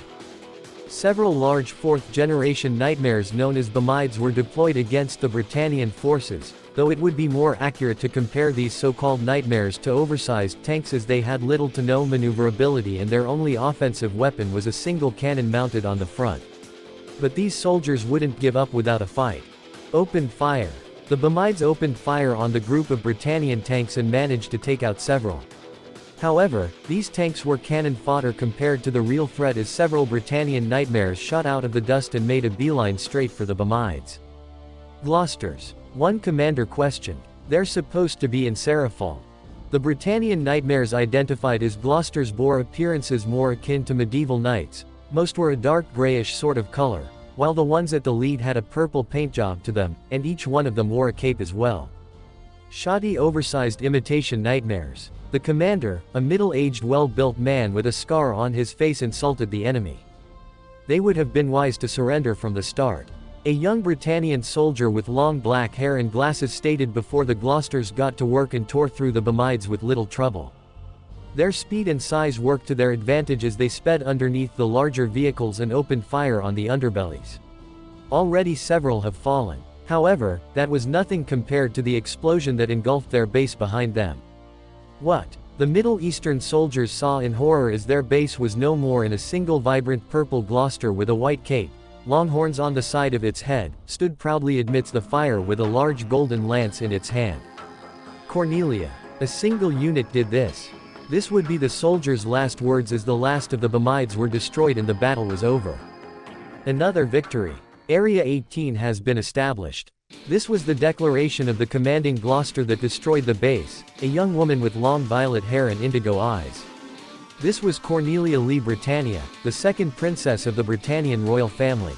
Several large fourth-generation nightmares known as Bomides were deployed against the Britannian forces, though it would be more accurate to compare these so-called nightmares to oversized tanks as they had little to no maneuverability and their only offensive weapon was a single cannon mounted on the front. But these soldiers wouldn't give up without a fight. Opened fire. The Bomides opened fire on the group of Britannian tanks and managed to take out several. However, these tanks were cannon fodder compared to the real threat as several Britannian nightmares shot out of the dust and made a beeline straight for the Bomides. Gloucesters. One commander questioned. They're supposed to be in Serifal. The Britannian nightmares identified as Gloucesters bore appearances more akin to medieval knights. Most were a dark grayish sort of color, while the ones at the lead had a purple paint job to them, and each one of them wore a cape as well. Shoddy oversized imitation nightmares. The commander, a middle-aged well-built man with a scar on his face, insulted the enemy. They would have been wise to surrender from the start. A young Britannian soldier with long black hair and glasses stated before the Gloucesters got to work and tore through the Bomides with little trouble. Their speed and size worked to their advantage as they sped underneath the larger vehicles and opened fire on the underbellies. Already several have fallen. However, that was nothing compared to the explosion that engulfed their base behind them. What the Middle Eastern soldiers saw in horror as their base was no more in a single vibrant purple Gloucester with a white cape, long horns on the side of its head, stood proudly amidst the fire with a large golden lance in its hand. Cornelia. A single unit did this. This would be the soldiers' last words as the last of the Bomides were destroyed and the battle was over. Another victory. Area 18 has been established. This was the declaration of the commanding Gloucester that destroyed the base, a young woman with long violet hair and indigo eyes. This was Cornelia Lee Britannia, the second princess of the Britannian royal family.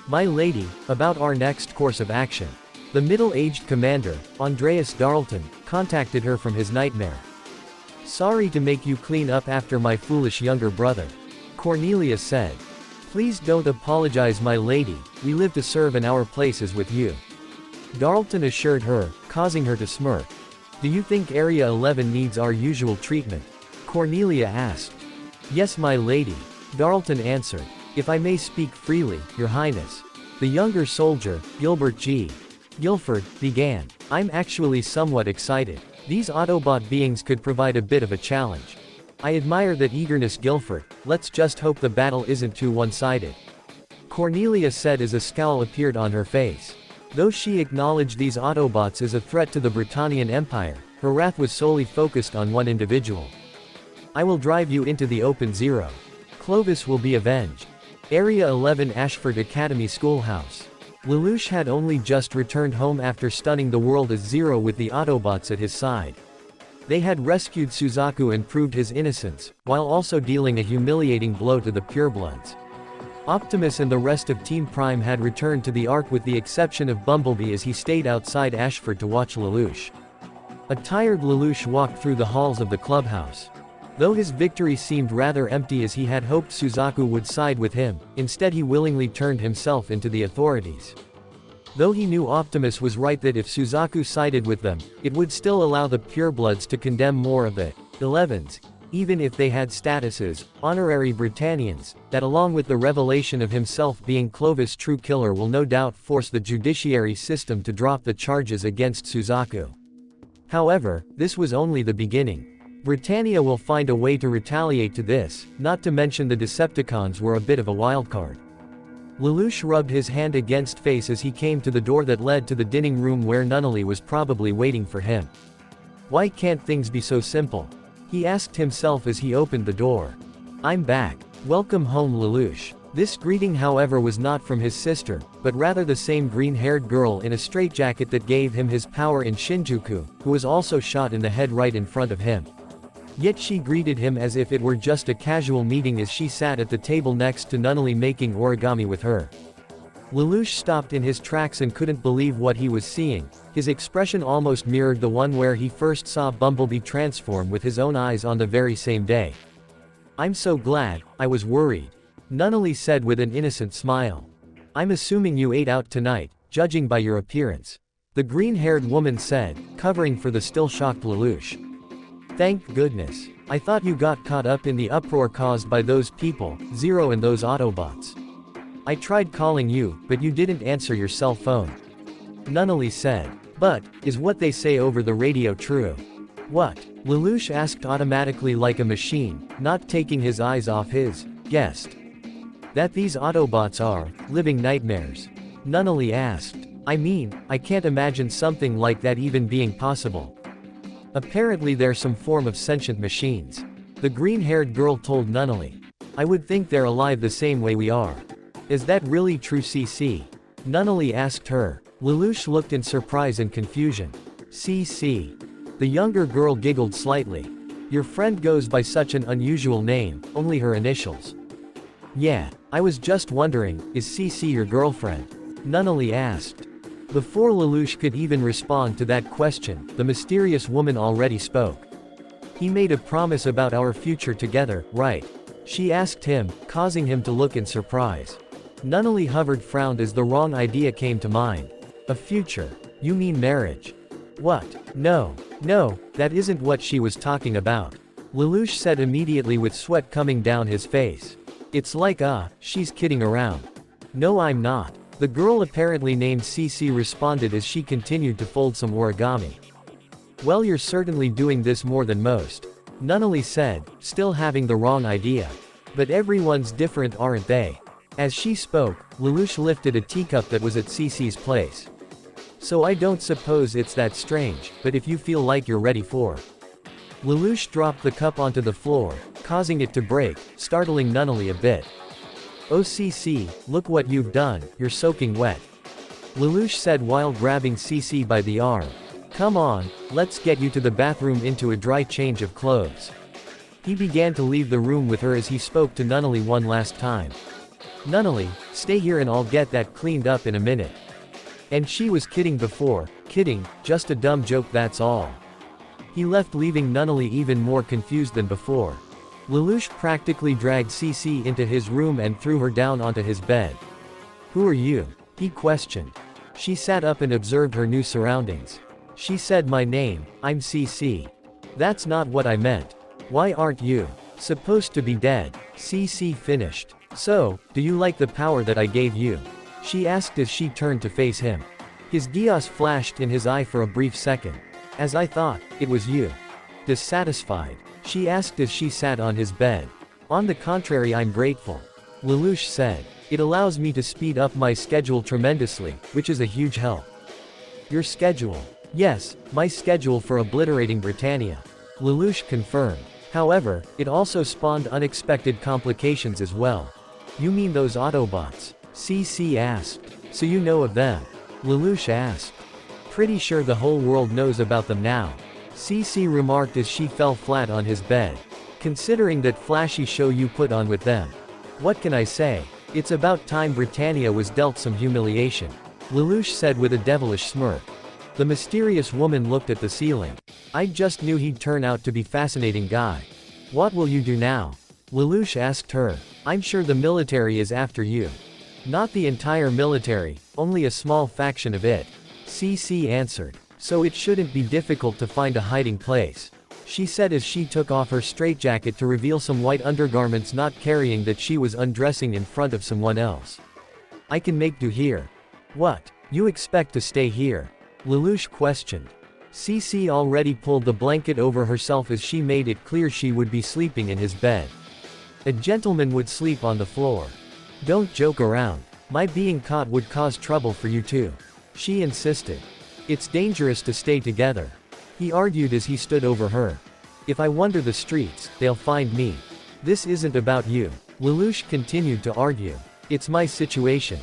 My lady, about our next course of action. The middle-aged commander, Andreas Darlton, contacted her from his nightmare. Sorry to make you clean up after my foolish younger brother. Cornelia said. Please don't apologize, my lady, we live to serve and our place is with you. Darlton assured her, causing her to smirk. Do you think Area 11 needs our usual treatment? Cornelia asked. Yes, my lady. Darlton answered. If I may speak freely, your highness. The younger soldier, Gilbert G. Guilford, began. I'm actually somewhat excited. These Autobot beings could provide a bit of a challenge. I admire that eagerness, Guilford. Let's just hope the battle isn't too one-sided. Cornelia said as a scowl appeared on her face. Though she acknowledged these Autobots as a threat to the Britannian Empire, her wrath was solely focused on one individual. I will drive you into the open zero. Clovis will be avenged. Area 11 Ashford Academy Schoolhouse. Lelouch had only just returned home after stunning the world as Zero with the Autobots at his side. They had rescued Suzaku and proved his innocence, while also dealing a humiliating blow to the purebloods. Optimus and the rest of Team Prime had returned to the Ark with the exception of Bumblebee as he stayed outside Ashford to watch Lelouch. A tired Lelouch walked through the halls of the clubhouse. Though his victory seemed rather empty as he had hoped Suzaku would side with him, instead he willingly turned himself into the authorities. Though he knew Optimus was right that if Suzaku sided with them, it would still allow the purebloods to condemn more of the 11s, even if they had statuses, honorary Britannians, that along with the revelation of himself being Clovis' true killer will no doubt force the judiciary system to drop the charges against Suzaku. However, this was only the beginning. Britannia will find a way to retaliate to this, not to mention the Decepticons were a bit of a wildcard. Lelouch rubbed his hand against face as he came to the door that led to the dining room where Nunnally was probably waiting for him. Why can't things be so simple? He asked himself as he opened the door. I'm back. Welcome home, Lelouch. This greeting, however, was not from his sister, but rather the same green-haired girl in a straitjacket that gave him his power in Shinjuku, who was also shot in the head right in front of him. Yet she greeted him as if it were just a casual meeting as she sat at the table next to Nunnally making origami with her. Lelouch stopped in his tracks and couldn't believe what he was seeing. His expression almost mirrored the one where he first saw Bumblebee transform with his own eyes on the very same day. I'm so glad, I was worried. Nunnally said with an innocent smile. I'm assuming you ate out tonight, judging by your appearance. The green-haired woman said, covering for the still shocked Lelouch. Thank goodness. I thought you got caught up in the uproar caused by those people, Zero and those Autobots. I tried calling you, but you didn't answer your cell phone. Nunnally said. But, is what they say over the radio true? What? Lelouch asked automatically like a machine, not taking his eyes off his guest. That these Autobots are living nightmares. Nunnally asked. I mean, I can't imagine something like that even being possible. Apparently they're some form of sentient machines. The green-haired girl told Nunnally. I would think they're alive the same way we are. Is that really true, CC? Nunnally asked her. Lelouch looked in surprise and confusion. CC. The younger girl giggled slightly. Your friend goes by such an unusual name, only her initials. Yeah, I was just wondering, is CC your girlfriend? Nunnally asked. Before Lelouch could even respond to that question, the mysterious woman already spoke. He made a promise about our future together, right? She asked him, causing him to look in surprise. Nunnally frowned as the wrong idea came to mind. A future? You mean marriage? What? No, that isn't what she was talking about. Lelouch said immediately with sweat coming down his face. It's like she's kidding around. No, I'm not. The girl apparently named CC responded as she continued to fold some origami. Well, you're certainly doing this more than most. Nunnally said, still having the wrong idea. But everyone's different, aren't they? As she spoke, Lelouch lifted a teacup that was at CC's place. So I don't suppose it's that strange, but if you feel like you're ready for. Lelouch dropped the cup onto the floor, causing it to break, startling Nunnally a bit. Oh CC, look what you've done, you're soaking wet. Lelouch said while grabbing CC by the arm. Come on, let's get you to the bathroom into a dry change of clothes. He began to leave the room with her as he spoke to Nunnally one last time. Nunnally, stay here and I'll get that cleaned up in a minute. And she was kidding before, just a dumb joke, that's all. He left, leaving Nunnally even more confused than before. Lelouch practically dragged CC into his room and threw her down onto his bed. Who are you? He questioned. She sat up and observed her new surroundings. She said, my name, I'm CC. That's not what I meant. Why aren't you supposed to be dead? CC finished. So, do you like the power that I gave you? She asked as she turned to face him. His Geass flashed in his eye for a brief second. As I thought, it was you. Dissatisfied? She asked as she sat on his bed. On the contrary, I'm grateful. Lelouch said. It allows me to speed up my schedule tremendously, which is a huge help. Your schedule? Yes, my schedule for obliterating Britannia. Lelouch confirmed. However, it also spawned unexpected complications as well. You mean those Autobots? CC asked. So you know of them? Lelouch asked. Pretty sure the whole world knows about them now. CC remarked as she fell flat on his bed. Considering that flashy show you put on with them. What can I say? It's about time Britannia was dealt some humiliation. Lelouch said with a devilish smirk. The mysterious woman looked at the ceiling. I just knew he'd turn out to be a fascinating guy. What will you do now? Lelouch asked her. I'm sure the military is after you. Not the entire military, only a small faction of it. CC answered. So it shouldn't be difficult to find a hiding place. She said as she took off her straitjacket to reveal some white undergarments, not carrying that she was undressing in front of someone else. I can make do here. What? You expect to stay here? Lelouch questioned. CC already pulled the blanket over herself as she made it clear she would be sleeping in his bed. A gentleman would sleep on the floor. Don't joke around. My being caught would cause trouble for you too. She insisted. It's dangerous to stay together. He argued as he stood over her. If I wander the streets, they'll find me. This isn't about you. Lelouch continued to argue. It's my situation.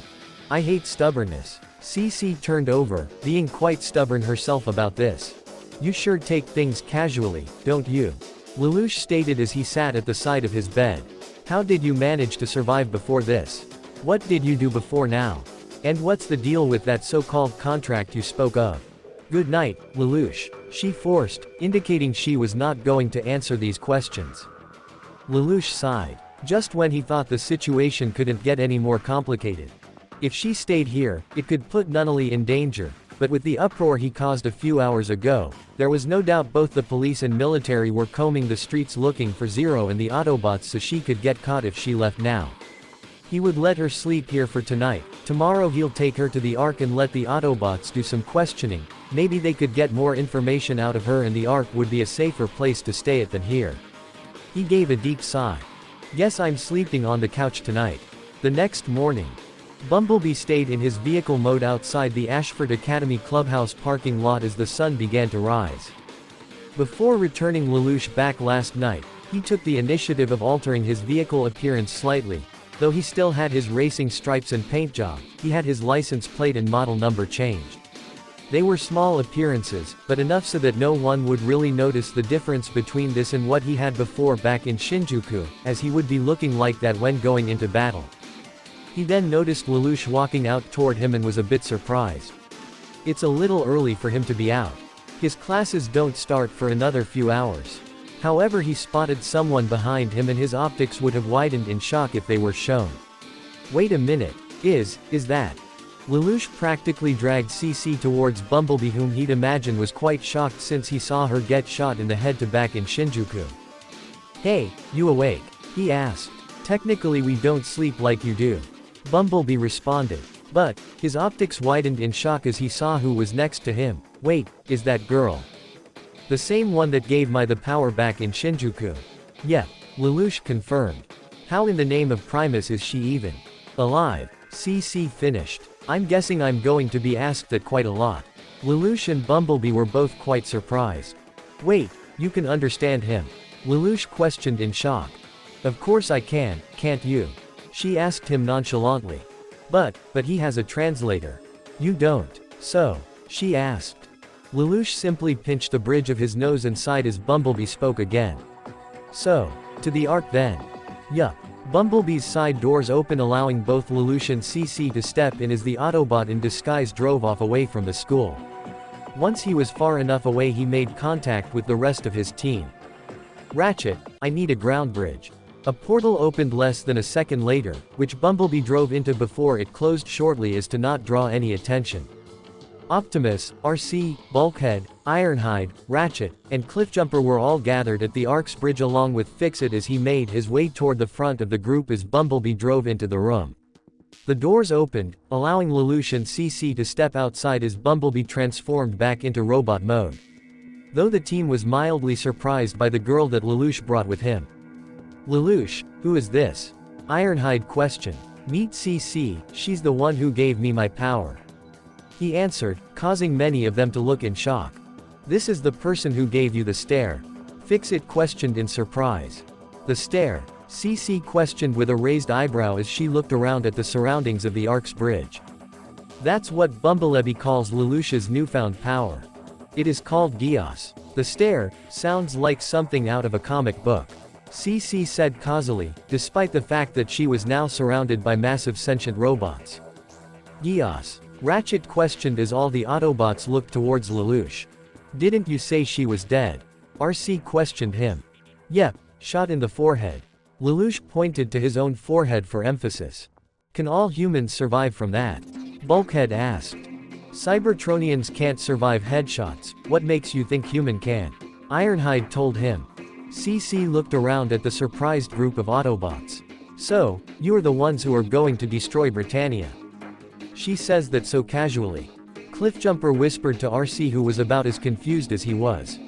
I hate stubbornness. CC turned over, being quite stubborn herself about this. You sure take things casually, don't you? Lelouch stated as he sat at the side of his bed. How did you manage to survive before this? What did you do before now? And what's the deal with that so-called contract you spoke of? Good night, Lelouch, she forced, indicating she was not going to answer these questions. Lelouch sighed. Just when he thought the situation couldn't get any more complicated. If she stayed here, it could put Nunnally in danger, but with the uproar he caused a few hours ago, there was no doubt both the police and military were combing the streets looking for Zero and the Autobots so she could get caught if she left now. He would let her sleep here for tonight. Tomorrow he'll take her to the Ark and let the Autobots do some questioning. Maybe they could get more information out of her and the Ark would be a safer place to stay at than here. He gave a deep sigh. Guess I'm sleeping on the couch tonight. The next morning, Bumblebee stayed in his vehicle mode outside the Ashford Academy clubhouse parking lot as the sun began to rise. Before returning Lelouch back last night, he took the initiative of altering his vehicle appearance slightly. Though he still had his racing stripes and paint job, he had his license plate and model number changed. They were small appearances, but enough so that no one would really notice the difference between this and what he had before back in Shinjuku, as he would be looking like that when going into battle. He then noticed Lelouch walking out toward him and was a bit surprised. It's a little early for him to be out. His classes don't start for another few hours. However, he spotted someone behind him and his optics would have widened in shock if they were shown. Wait a minute, is that? Lelouch practically dragged CC towards Bumblebee, whom he'd imagine was quite shocked since he saw her get shot in the head back in Shinjuku. Hey, you awake? He asked. Technically we don't sleep like you do. Bumblebee responded. But, his optics widened in shock as he saw who was next to him. Wait, is that girl? The same one that gave me the power back in Shinjuku. Yep, Lelouch confirmed. How in the name of Primus is she even alive? CC finished. I'm guessing I'm going to be asked that quite a lot. Lelouch and Bumblebee were both quite surprised. Wait, you can understand him? Lelouch questioned in shock. Of course I can, can't you? She asked him nonchalantly. But he has a translator. You don't. So? She asked. Lelouch simply pinched the bridge of his nose and sighed as Bumblebee spoke again. So, to the Ark then. Yup. Bumblebee's side doors open, allowing both Lelouch and CC to step in as the Autobot in disguise drove off away from the school. Once he was far enough away, he made contact with the rest of his team. Ratchet, I need a ground bridge. A portal opened less than a second later, which Bumblebee drove into before it closed shortly as to not draw any attention. Optimus, RC, Bulkhead, Ironhide, Ratchet, and Cliffjumper were all gathered at the Ark's bridge along with Fix-It as he made his way toward the front of the group as Bumblebee drove into the room. The doors opened, allowing Lelouch and CC to step outside as Bumblebee transformed back into robot mode. Though the team was mildly surprised by the girl that Lelouch brought with him. Lelouch, who is this? Ironhide questioned. Meet CC, she's the one who gave me my power. He answered, causing many of them to look in shock. This is the person who gave you the stare. Fix-It questioned in surprise. The stare? CC questioned with a raised eyebrow as she looked around at the surroundings of the Ark's bridge. That's what Bumblebee calls Lelouch's newfound power. It is called Geass. The stare sounds like something out of a comic book. CC said causally, despite the fact that she was now surrounded by massive sentient robots. Geass. Ratchet questioned as all the Autobots looked towards Lelouch. Didn't you say she was dead? RC questioned him. Yep, shot in the forehead. Lelouch pointed to his own forehead for emphasis. Can all humans survive from that? Bulkhead asked. Cybertronians can't survive headshots, what makes you think human can? Ironhide told him. CC looked around at the surprised group of Autobots. So, you're the ones who are going to destroy Britannia. She says that so casually. Cliffjumper whispered to RC, who was about as confused as he was.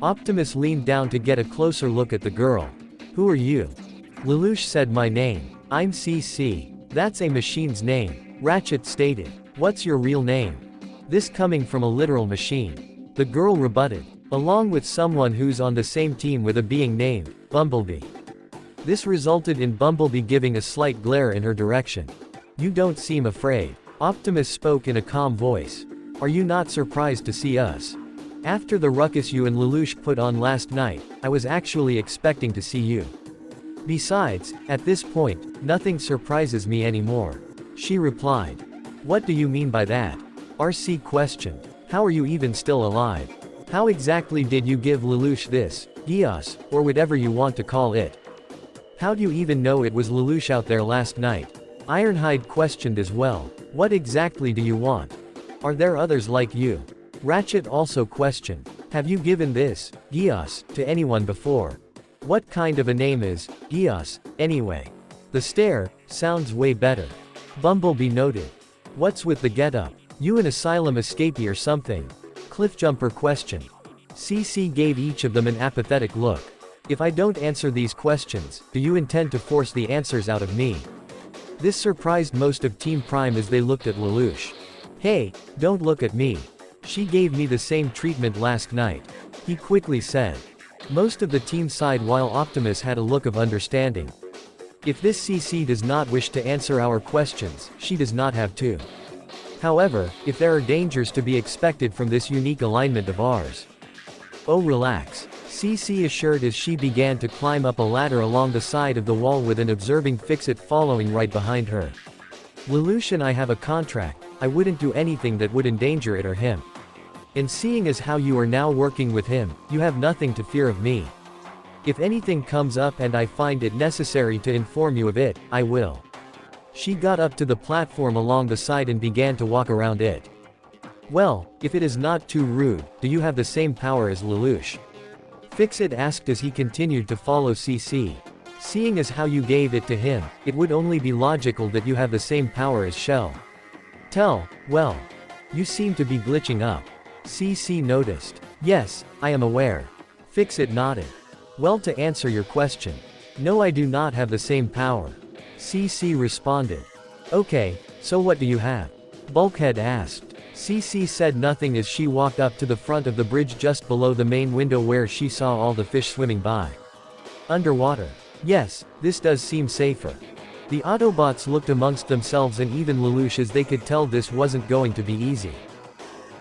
Optimus leaned down to get a closer look at the girl. Who are you? Lelouch said my name. I'm CC. That's a machine's name, Ratchet stated. What's your real name? This coming from a literal machine. The girl rebutted. Along with someone who's on the same team with a being named Bumblebee. This resulted in Bumblebee giving a slight glare in her direction. You don't seem afraid. Optimus spoke in a calm voice. Are you not surprised to see us? After the ruckus you and Lelouch put on last night, I was actually expecting to see you. Besides, at this point, nothing surprises me anymore. She replied. What do you mean by that? RC questioned. How are you even still alive? How exactly did you give Lelouch this, Geass, or whatever you want to call it? How do you even know it was Lelouch out there last night? Ironhide questioned as well. What exactly do you want? Are there others like you? Ratchet also questioned. Have you given this, Geass, to anyone before? What kind of a name is, Geass, anyway? The stare, sounds way better. Bumblebee noted. What's with the getup? You an asylum escapee or something? Cliffjumper questioned. CC gave each of them an apathetic look. If I don't answer these questions, do you intend to force the answers out of me? This surprised most of Team Prime as they looked at Lelouch. Hey, don't look at me. She gave me the same treatment last night. He quickly said. Most of the team sighed while Optimus had a look of understanding. If this CC does not wish to answer our questions, she does not have to. However, if there are dangers to be expected from this unique alignment of ours. Oh relax. CC assured as she began to climb up a ladder along the side of the wall with an observing Fix-It following right behind her. Lelouch and I have a contract, I wouldn't do anything that would endanger it or him. And seeing as how you are now working with him, you have nothing to fear of me. If anything comes up and I find it necessary to inform you of it, I will. She got up to the platform along the side and began to walk around it. Well, if it is not too rude, do you have the same power as Lelouch? Fix-It asked as he continued to follow CC. Seeing as how you gave it to him, it would only be logical that you have the same power as Shell. Well. You seem to be glitching up. CC noticed. Yes, I am aware. Fix-It nodded. Well, to answer your question. No, I do not have the same power. CC responded. Okay, so what do you have? Bulkhead asked. CC said nothing as she walked up to the front of the bridge just below the main window where she saw all the fish swimming by. Underwater. Yes, this does seem safer. The Autobots looked amongst themselves and even Lelouch as they could tell this wasn't going to be easy.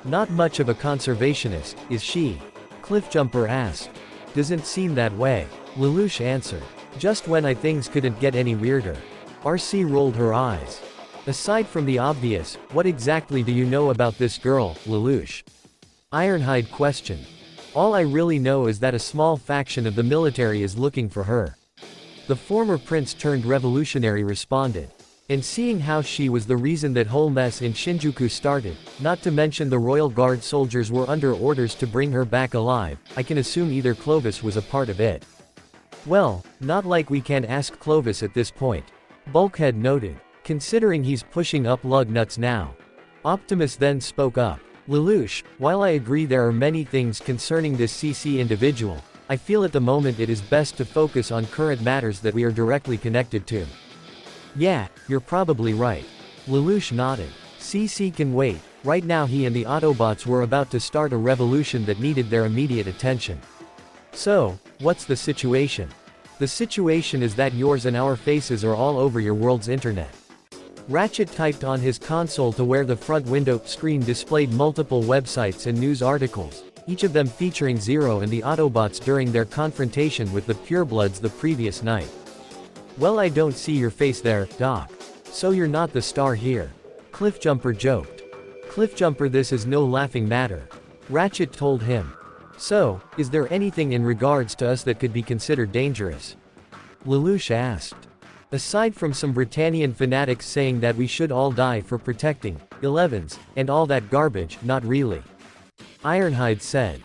Not much of a conservationist, is she? Cliffjumper asked. Doesn't seem that way. Lelouch answered. Just when I things couldn't get any weirder. RC rolled her eyes. Aside from the obvious, what exactly do you know about this girl, Lelouch? Ironhide questioned. All I really know is that a small faction of the military is looking for her. The former prince turned revolutionary responded. And seeing how she was the reason that whole mess in Shinjuku started, not to mention the Royal Guard soldiers were under orders to bring her back alive, I can assume either Clovis was a part of it. Well, not like we can ask Clovis at this point. Bulkhead noted. Considering he's pushing up lug nuts now. Optimus then spoke up. Lelouch, while I agree there are many things concerning this CC individual, I feel at the moment it is best to focus on current matters that we are directly connected to. Yeah, you're probably right. Lelouch nodded. CC can wait, right now he and the Autobots were about to start a revolution that needed their immediate attention. So, what's the situation? The situation is that yours and our faces are all over your world's internet. Ratchet typed on his console to where the front window screen displayed multiple websites and news articles, each of them featuring Zero and the Autobots during their confrontation with the Purebloods the previous night. Well, I don't see your face there, Doc. So you're not the star here. Cliffjumper joked. Cliffjumper, this is no laughing matter. Ratchet told him. So, is there anything in regards to us that could be considered dangerous? Lelouch asked. Aside from some Britannian fanatics saying that we should all die for protecting 11s, and all that garbage, not really. Ironhide said.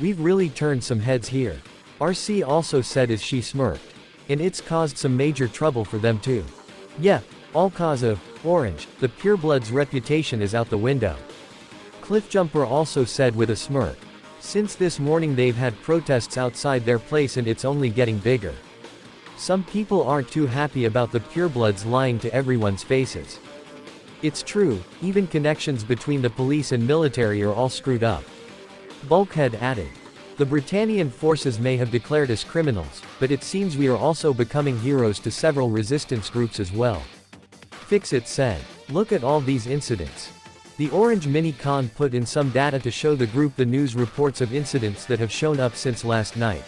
We've really turned some heads here. RC also said as she smirked. And it's caused some major trouble for them too. Yep, all cause of Orange, the Purebloods' reputation is out the window. Cliffjumper also said with a smirk. Since this morning they've had protests outside their place and it's only getting bigger. Some people aren't too happy about the Purebloods lying to everyone's faces. It's true, even connections between the police and military are all screwed up. Bulkhead added. The Britannian forces may have declared us criminals, but it seems we are also becoming heroes to several resistance groups as well. Fix-It said. Look at all these incidents. The Orange Mini-Con put in some data to show the group the news reports of incidents that have shown up since last night.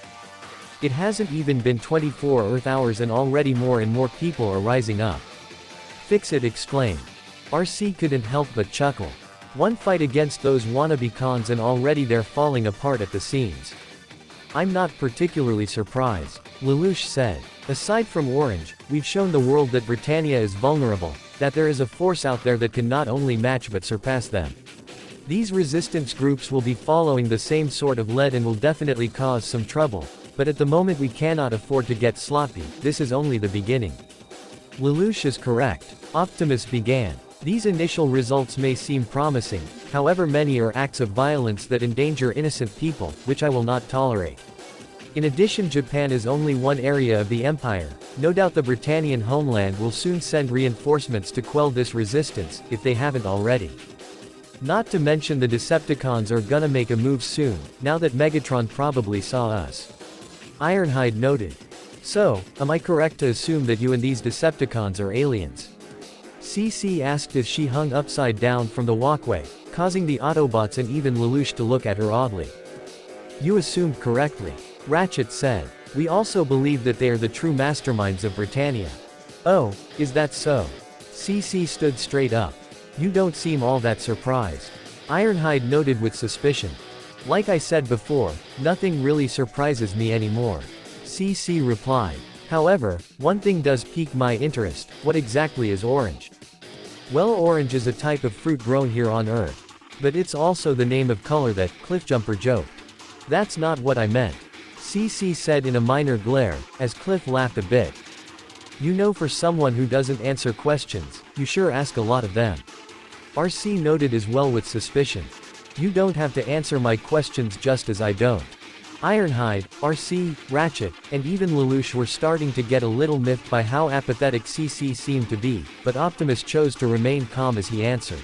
It hasn't even been 24 Earth hours and already more and more people are rising up. Fix-It exclaimed. RC couldn't help but chuckle. One fight against those wannabe cons and already they're falling apart at the seams. I'm not particularly surprised, Lelouch said. Aside from Orange, we've shown the world that Britannia is vulnerable, that there is a force out there that can not only match but surpass them. These resistance groups will be following the same sort of lead and will definitely cause some trouble, but at the moment we cannot afford to get sloppy. This is only the beginning. Lelouch is correct, Optimus began. These initial results may seem promising, however many are acts of violence that endanger innocent people, which I will not tolerate. In addition, Japan is only one area of the empire. No doubt the Britannian homeland will soon send reinforcements to quell this resistance, if they haven't already. Not to mention the Decepticons are gonna make a move soon, now that Megatron probably saw us. Ironhide noted. So, am I correct to assume that you and these Decepticons are aliens? CC asked as she hung upside down from the walkway, causing the Autobots and even Lelouch to look at her oddly. You assumed correctly, Ratchet said. We also believe that they are the true masterminds of Britannia. Oh, is that so? CC stood straight up. You don't seem all that surprised. Ironhide noted with suspicion. Like I said before, nothing really surprises me anymore. CC replied. However, one thing does pique my interest. What exactly is orange? Well, orange is a type of fruit grown here on Earth. But it's also the name of color that Cliffjumper joked. That's not what I meant, CC said in a minor glare, as Cliff laughed a bit. You know, for someone who doesn't answer questions, you sure ask a lot of them. RC noted as well with suspicion. You don't have to answer my questions, just as I don't. Ironhide, RC, Ratchet, and even Lelouch were starting to get a little miffed by how apathetic CC seemed to be, but Optimus chose to remain calm as he answered.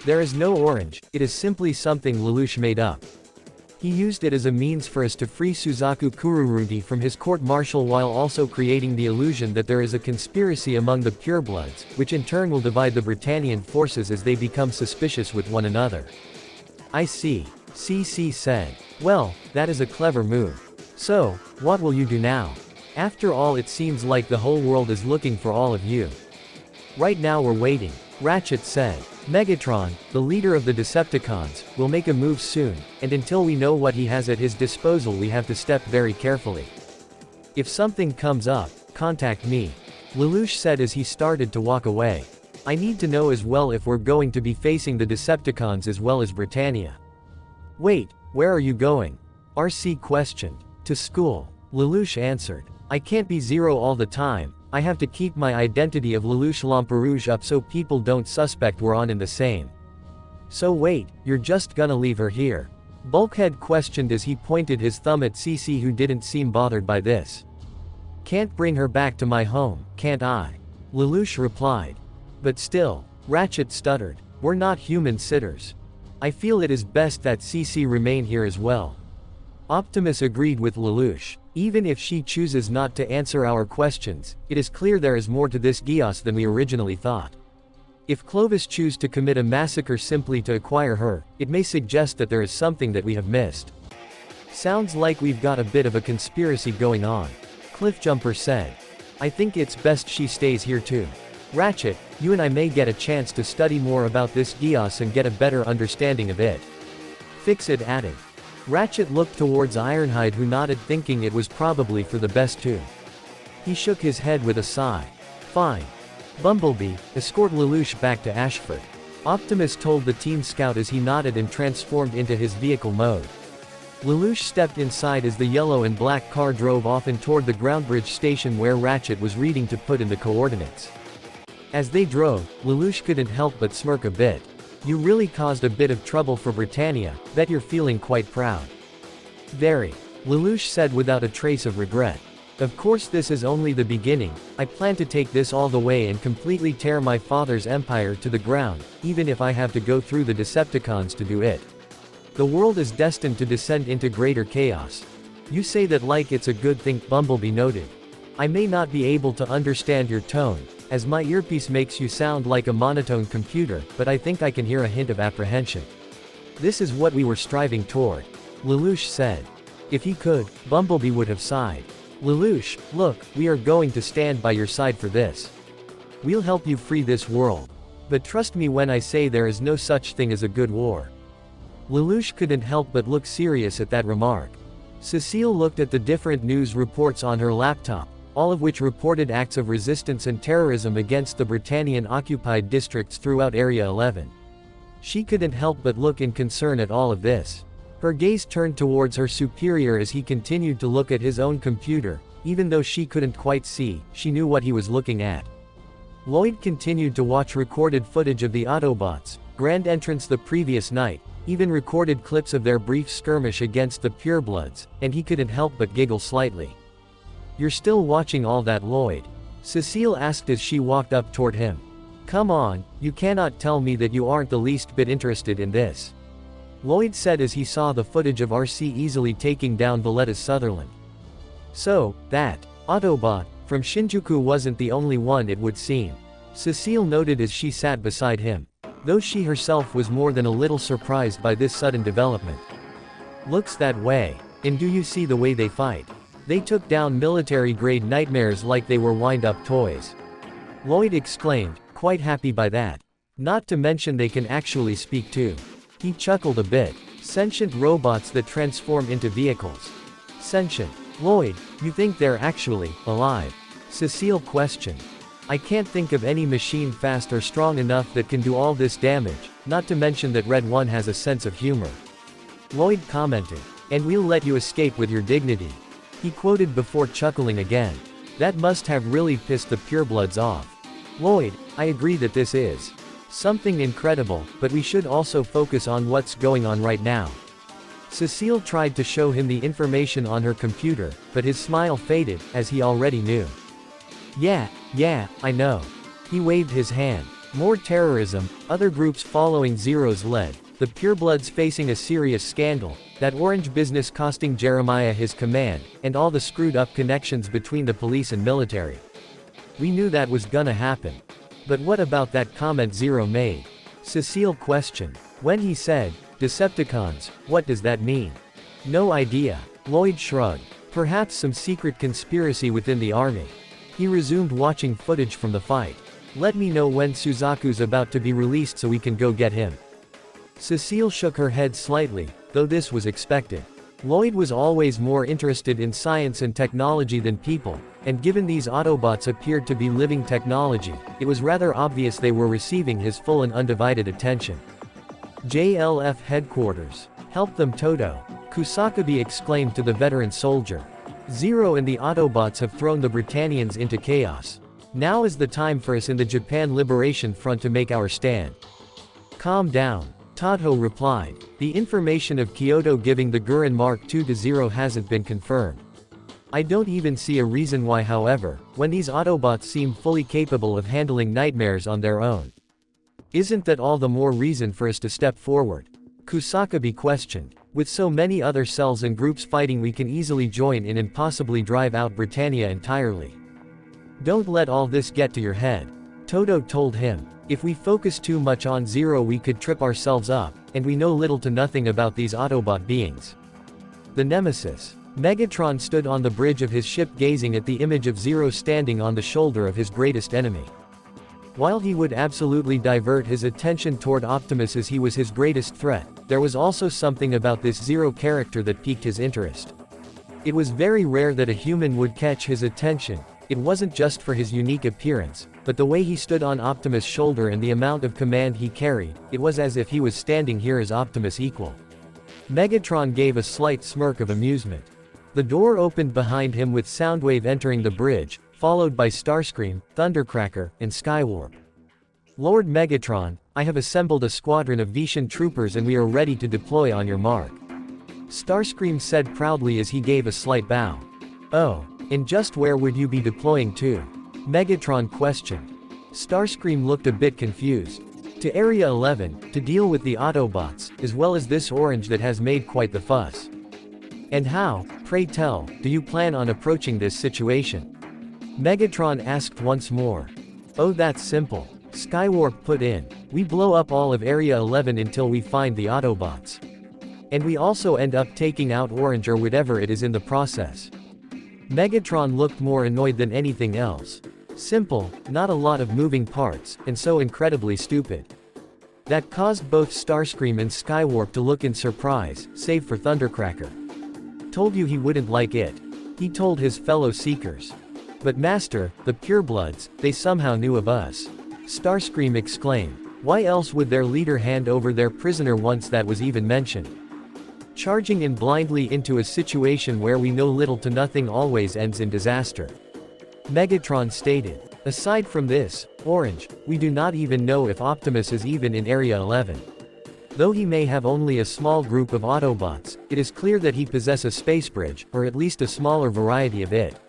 There is no orange, it is simply something Lelouch made up. He used it as a means for us to free Suzaku Kururugi from his court-martial while also creating the illusion that there is a conspiracy among the purebloods, which in turn will divide the Britannian forces as they become suspicious with one another. I see, CC said. Well, that is a clever move. So, what will you do now? After all, it seems like the whole world is looking for all of you. Right now we're waiting, Ratchet said. Megatron, the leader of the Decepticons, will make a move soon, and until we know what he has at his disposal we have to step very carefully. If something comes up, contact me, Lelouch said as he started to walk away. I need to know as well if we're going to be facing the Decepticons as well as Britannia. Wait, where are you going? RC questioned. To school, Lelouch answered. I can't be Zero all the time. I have to keep my identity of Lelouch Lamperouge up so people don't suspect we're on in the same. So wait, you're just gonna leave her here? Bulkhead questioned as he pointed his thumb at CC, who didn't seem bothered by this. Can't bring her back to my home, can't I? Lelouch replied. But still, Ratchet stuttered, we're not human sitters. I feel it is best that CC remain here as well. Optimus agreed with Lelouch. Even if she chooses not to answer our questions, it is clear there is more to this Geass than we originally thought. If Clovis choose to commit a massacre simply to acquire her, it may suggest that there is something that we have missed. Sounds like we've got a bit of a conspiracy going on, Cliffjumper said. I think it's best she stays here too. Ratchet, you and I may get a chance to study more about this Geass and get a better understanding of it. Fixit added. Ratchet looked towards Ironhide, who nodded, thinking it was probably for the best too. He shook his head with a sigh. Fine. Bumblebee, escort Lelouch back to Ashford, Optimus told the team scout as he nodded and transformed into his vehicle mode. Lelouch stepped inside as the yellow and black car drove off and toward the groundbridge station where Ratchet was reading to put in the coordinates. As they drove, Lelouch couldn't help but smirk a bit. You really caused a bit of trouble for Britannia, bet you're feeling quite proud. Very, Lelouch said without a trace of regret. Of course, this is only the beginning. I plan to take this all the way and completely tear my father's empire to the ground, even if I have to go through the Decepticons to do it. The world is destined to descend into greater chaos. You say that like it's a good thing, Bumblebee noted. I may not be able to understand your tone, as my earpiece makes you sound like a monotone computer, but I think I can hear a hint of apprehension. This is what we were striving toward, Lelouch said. If he could, Bumblebee would have sighed. Lelouch, look, we are going to stand by your side for this. We'll help you free this world. But trust me when I say there is no such thing as a good war. Lelouch couldn't help but look serious at that remark. Cecile looked at the different news reports on her laptop, all of which reported acts of resistance and terrorism against the Britannian-occupied districts throughout Area 11. She couldn't help but look in concern at all of this. Her gaze turned towards her superior as he continued to look at his own computer. Even though she couldn't quite see, she knew what he was looking at. Lloyd continued to watch recorded footage of the Autobots' grand entrance the previous night, even recorded clips of their brief skirmish against the Purebloods, and he couldn't help but giggle slightly. "You're still watching all that, Lloyd?" Cecile asked as she walked up toward him. "Come on, you cannot tell me that you aren't the least bit interested in this," Lloyd said as he saw the footage of RC easily taking down Valletta Sutherland. So, that Autobot from Shinjuku wasn't the only one, it would seem, Cecile noted as she sat beside him, though she herself was more than a little surprised by this sudden development. "Looks that way. And do you see the way they fight? They took down military-grade nightmares like they were wind-up toys," Lloyd exclaimed, quite happy by that. "Not to mention they can actually speak too." He chuckled a bit. "Sentient robots that transform into vehicles." "Sentient? Lloyd, you think they're actually alive?" Cecile questioned. "I can't think of any machine fast or strong enough that can do all this damage, not to mention that Red One has a sense of humor," Lloyd commented. "And we'll let you escape with your dignity," he quoted before chuckling again. "That must have really pissed the Purebloods off." "Lloyd, I agree that this is something incredible, but we should also focus on what's going on right now." Cecile tried to show him the information on her computer, but his smile faded, as he already knew. Yeah, I know." He waved his hand. "More terrorism, other groups following Zero's lead, the Purebloods facing a serious scandal, that orange business costing Jeremiah his command, and all the screwed-up connections between the police and military. We knew that was gonna happen." "But what about that comment Zero made?" Cecile questioned. "When he said, Decepticons, what does that mean?" "No idea," Lloyd shrugged. "Perhaps some secret conspiracy within the army." He resumed watching footage from the fight. "Let me know when Suzaku's about to be released so we can go get him." Cecile shook her head slightly, though this was expected. Lloyd was always more interested in science and technology than people, and given these Autobots appeared to be living technology, it was rather obvious they were receiving his full and undivided attention. "JLF headquarters. Help them, Toto," Kusakabe exclaimed to the veteran soldier. "Zero and the Autobots have thrown the Britannians into chaos. Now is the time for us in the Japan Liberation Front to make our stand." "Calm down," Tadho replied. "The information of Kyoto giving the Gurren Mark II to Zero hasn't been confirmed. I don't even see a reason why, however, when these Autobots seem fully capable of handling nightmares on their own. Isn't that all the more reason for us to step forward?" Kusakabe questioned. "With so many other cells and groups fighting, we can easily join in and possibly drive out Britannia entirely." "Don't let all this get to your head," Toto told him. "If we focus too much on Zero, we could trip ourselves up, and we know little to nothing about these Autobot beings." The Nemesis. Megatron stood on the bridge of his ship gazing at the image of Zero standing on the shoulder of his greatest enemy. While he would absolutely divert his attention toward Optimus as he was his greatest threat, there was also something about this Zero character that piqued his interest. It was very rare that a human would catch his attention. It wasn't just for his unique appearance, but the way he stood on Optimus' shoulder and the amount of command he carried. It was as if he was standing here as Optimus' equal. Megatron gave a slight smirk of amusement. The door opened behind him with Soundwave entering the bridge, followed by Starscream, Thundercracker, and Skywarp. "Lord Megatron, I have assembled a squadron of Vishan troopers and we are ready to deploy on your mark," Starscream said proudly as he gave a slight bow. "Oh, and just where would you be deploying to?" Megatron questioned. Starscream looked a bit confused. "To Area 11, to deal with the Autobots, as well as this orange that has made quite the fuss." "And how, pray tell, do you plan on approaching this situation?" Megatron asked once more. "Oh, that's simple," Skywarp put in. "We blow up all of Area 11 until we find the Autobots. And we also end up taking out Orange or whatever it is in the process." Megatron looked more annoyed than anything else. Simple, not a lot of moving parts, and so incredibly stupid. That caused both Starscream and Skywarp to look in surprise, save for Thundercracker. Told you he wouldn't like it. He told his fellow Seekers. But Master, the purebloods, they somehow knew of us. Starscream exclaimed. Why else would their leader hand over their prisoner once that was even mentioned? Charging in blindly into a situation where we know little to nothing always ends in disaster. Megatron stated. Aside from this, Orange, we do not even know if Optimus is even in Area 11. Though he may have only a small group of Autobots, it is clear that he possesses a space bridge, or at least a smaller variety of it.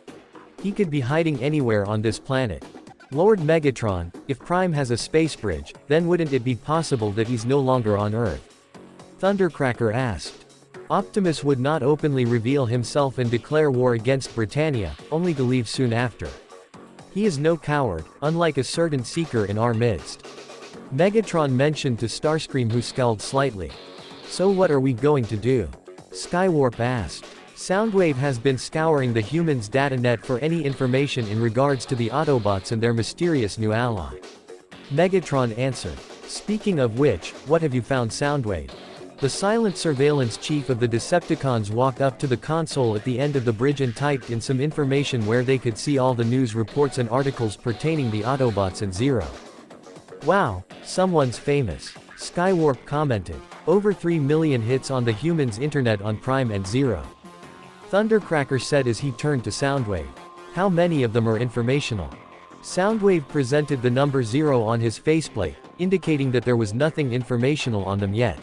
He could be hiding anywhere on this planet. Lord Megatron, if Prime has a space bridge, then wouldn't it be possible that he's no longer on Earth? Thundercracker asked. Optimus would not openly reveal himself and declare war against Britannia, only to leave soon after. He is no coward, unlike a certain Seeker in our midst. Megatron mentioned to Starscream, who scowled slightly. So what are we going to do? Skywarp asked. Soundwave has been scouring the humans' datanet for any information in regards to the Autobots and their mysterious new ally. Megatron answered. Speaking of which, what have you found, Soundwave? The silent surveillance chief of the Decepticons walked up to the console at the end of the bridge and typed in some information where they could see all the news reports and articles pertaining the Autobots and Zero. Wow, someone's famous. Skywarp commented. Over 3 million hits on the humans' internet on Prime and Zero. Thundercracker said as he turned to Soundwave. How many of them are informational? Soundwave presented the number 0 on his faceplate, indicating that there was nothing informational on them yet.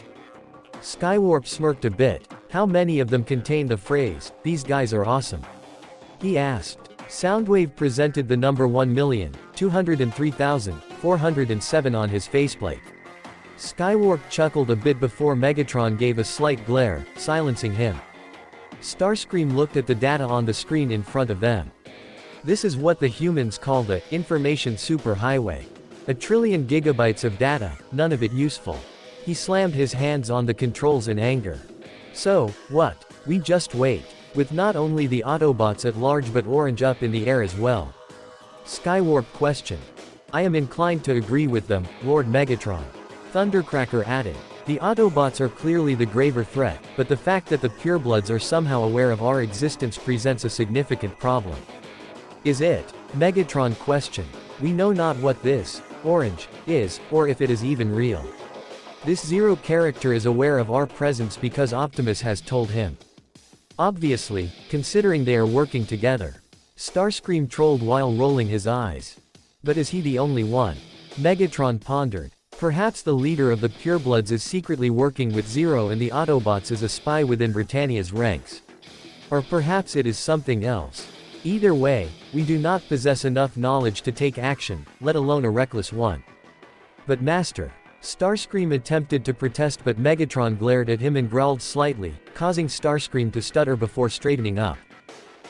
Skywarp smirked a bit. How many of them contain the phrase, "These guys are awesome"? He asked. Soundwave presented the number 1,203,407 on his faceplate. Skywarp chuckled a bit before Megatron gave a slight glare, silencing him. Starscream looked at the data on the screen in front of them. This is what the humans call the information superhighway. 1 trillion gigabytes of data, none of it useful. He slammed his hands on the controls in anger. So, what? We just wait. With not only the Autobots at large but Orange up in the air as well. Skywarp questioned. I am inclined to agree with them, Lord Megatron. Thundercracker added. The Autobots are clearly the graver threat, but the fact that the purebloods are somehow aware of our existence presents a significant problem. Is it? Megatron questioned. We know not what this, Orange, is, or if it is even real. This Zero character is aware of our presence because Optimus has told him. Obviously, considering they are working together. Starscream trolled while rolling his eyes. But is he the only one? Megatron pondered. Perhaps the leader of the purebloods is secretly working with Zero and the Autobots as a spy within Britannia's ranks. Or perhaps it is something else. Either way, we do not possess enough knowledge to take action, let alone a reckless one. But Master. Starscream attempted to protest, but Megatron glared at him and growled slightly, causing Starscream to stutter before straightening up.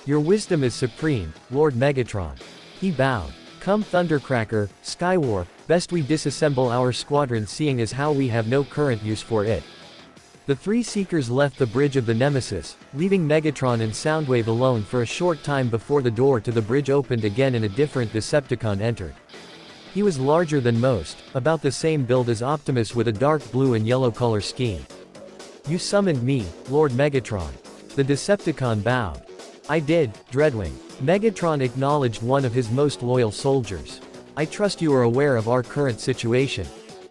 Your wisdom is supreme, Lord Megatron. He bowed. Come Thundercracker, Skywarp, best we disassemble our squadron, seeing as how we have no current use for it. The three Seekers left the bridge of the Nemesis, leaving Megatron and Soundwave alone for a short time before the door to the bridge opened again and a different Decepticon entered. He was larger than most, about the same build as Optimus with a dark blue and yellow color scheme. You summoned me, Lord Megatron. The Decepticon bowed. I did, Dreadwing. Megatron acknowledged one of his most loyal soldiers. I trust you are aware of our current situation.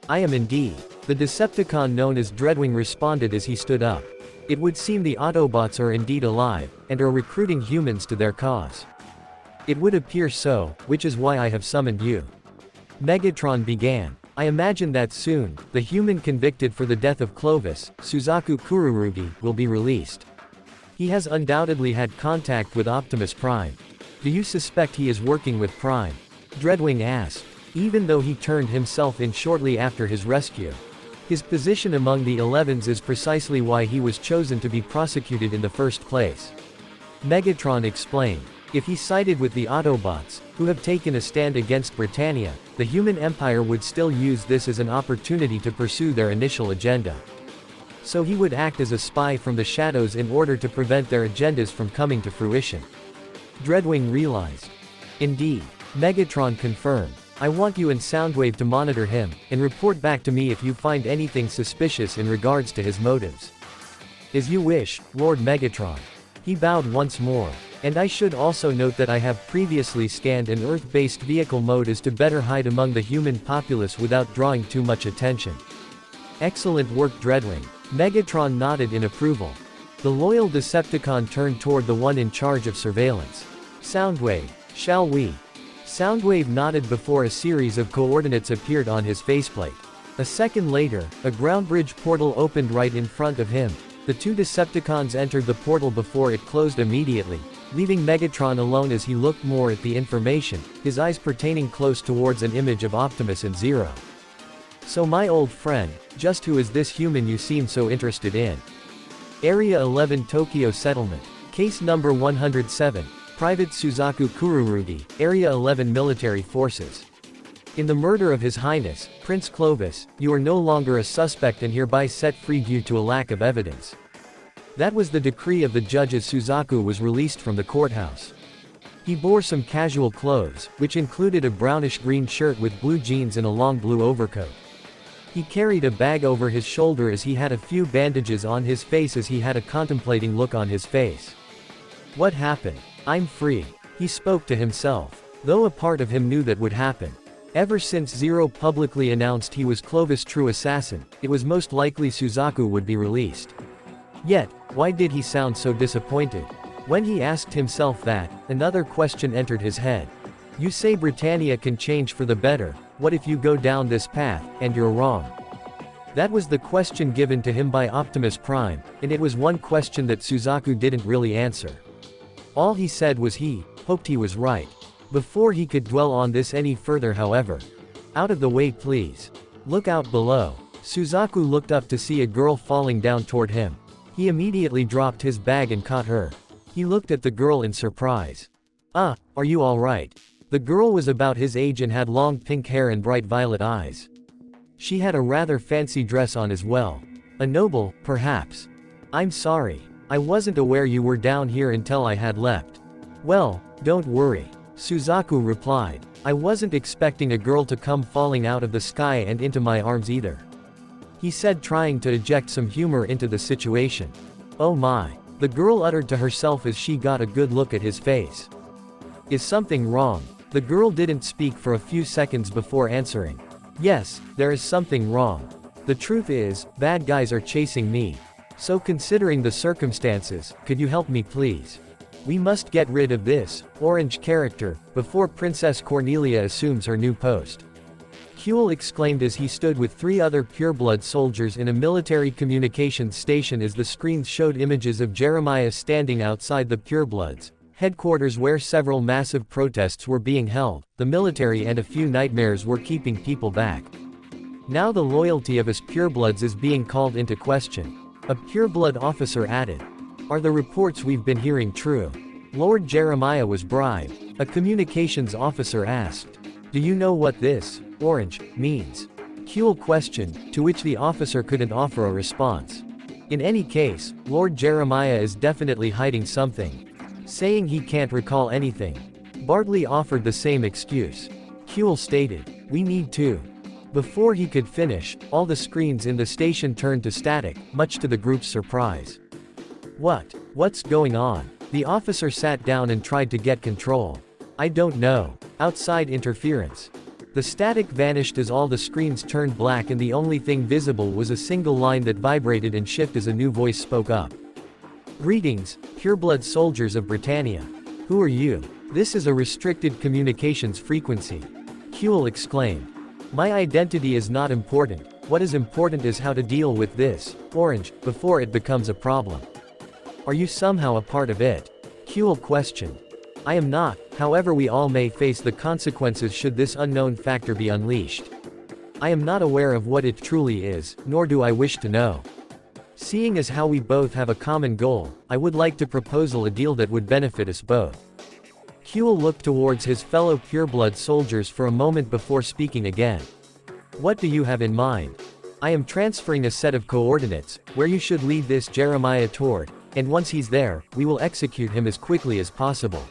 I am indeed. The Decepticon known as Dreadwing responded as he stood up. It would seem the Autobots are indeed alive, and are recruiting humans to their cause. It would appear so, which is why I have summoned you. Megatron began. I imagine that soon, the human convicted for the death of Clovis, Suzaku Kururugi, will be released. He has undoubtedly had contact with Optimus Prime. Do you suspect he is working with Prime? Dreadwing asked. Even though he turned himself in shortly after his rescue. His position among the 11s is precisely why he was chosen to be prosecuted in the first place. Megatron explained. If he sided with the Autobots, who have taken a stand against Britannia, the human empire would still use this as an opportunity to pursue their initial agenda. So he would act as a spy from the shadows in order to prevent their agendas from coming to fruition. Dreadwing realized. Indeed. Megatron confirmed. I want you and Soundwave to monitor him, and report back to me if you find anything suspicious in regards to his motives. As you wish, Lord Megatron. He bowed once more. And I should also note that I have previously scanned an Earth-based vehicle mode as to better hide among the human populace without drawing too much attention. Excellent work, Dreadwing. Megatron nodded in approval. The loyal Decepticon turned toward the one in charge of surveillance. Soundwave, shall we? Soundwave nodded before a series of coordinates appeared on his faceplate. A second later, a ground bridge portal opened right in front of him. The two Decepticons entered the portal before it closed immediately, leaving Megatron alone as he looked more at the information, his eyes pertaining close towards an image of Optimus and Zero. So my old friend, just who is this human you seem so interested in? Area 11 Tokyo Settlement. Case number 107. Private Suzaku Kururugi, Area 11 Military Forces. In the murder of His Highness, Prince Clovis, you are no longer a suspect and hereby set free due to a lack of evidence. That was the decree of the judge as Suzaku was released from the courthouse. He bore some casual clothes, which included a brownish-green shirt with blue jeans and a long blue overcoat. He carried a bag over his shoulder as he had a few bandages on his face as he had a contemplating look on his face. What happened? I'm free. He spoke to himself. Though a part of him knew that would happen. Ever since Zero publicly announced he was Clovis' true assassin, it was most likely Suzaku would be released. Yet, why did he sound so disappointed? When he asked himself that, another question entered his head. You say Britannia can change for the better, what if you go down this path, and you're wrong? That was the question given to him by Optimus Prime, and it was one question that Suzaku didn't really answer. All he said was he hoped he was right. Before he could dwell on this any further, however. Out of the way, please. Look out below. Suzaku looked up to see a girl falling down toward him. He immediately dropped his bag and caught her. He looked at the girl in surprise. Are you alright? The girl was about his age and had long pink hair and bright violet eyes. She had a rather fancy dress on as well. A noble, perhaps. I'm sorry. I wasn't aware you were down here until I had left. Well, don't worry. Suzaku replied. I wasn't expecting a girl to come falling out of the sky and into my arms either. He said, trying to eject some humor into the situation. Oh my. The girl uttered to herself as she got a good look at his face. Is something wrong? The girl didn't speak for a few seconds before answering. Yes, there is something wrong. The truth is, bad guys are chasing me. So considering the circumstances, could you help me please? We must get rid of this orange character before Princess Cornelia assumes her new post. Huel exclaimed as he stood with 3 other pureblood soldiers in a military communications station as the screens showed images of Jeremiah standing outside the purebloods headquarters where several massive protests were being held. The military and a few nightmares were keeping people back. Now the loyalty of us purebloods is being called into question. A pureblood officer added. Are the reports we've been hearing true? Lord Jeremiah was bribed. A communications officer asked. Do you know what this orange means? Huel questioned, to which the officer couldn't offer a response. In any case, Lord Jeremiah is definitely hiding something. Saying he can't recall anything. Bartley offered the same excuse. Huel stated, we need to. Before he could finish, all the screens in the station turned to static, much to the group's surprise. What's going on? The officer sat down and tried to get control. I don't know. Outside interference. The static vanished as all the screens turned black and the only thing visible was a single line that vibrated and shifted as a new voice spoke up. Greetings, pureblood soldiers of Britannia. Who are you? This is a restricted communications frequency. Huel exclaimed. My identity is not important. What is important is how to deal with this orange before it becomes a problem. Are you somehow a part of it? Huel questioned. I am not, however we all may face the consequences should this unknown factor be unleashed. I am not aware of what it truly is, nor do I wish to know. Seeing as how we both have a common goal, I would like to propose a deal that would benefit us both. Huel looked towards his fellow pureblood soldiers for a moment before speaking again. What do you have in mind? I am transferring a set of coordinates, where you should lead this Jeremiah toward, and once he's there, we will execute him as quickly as possible.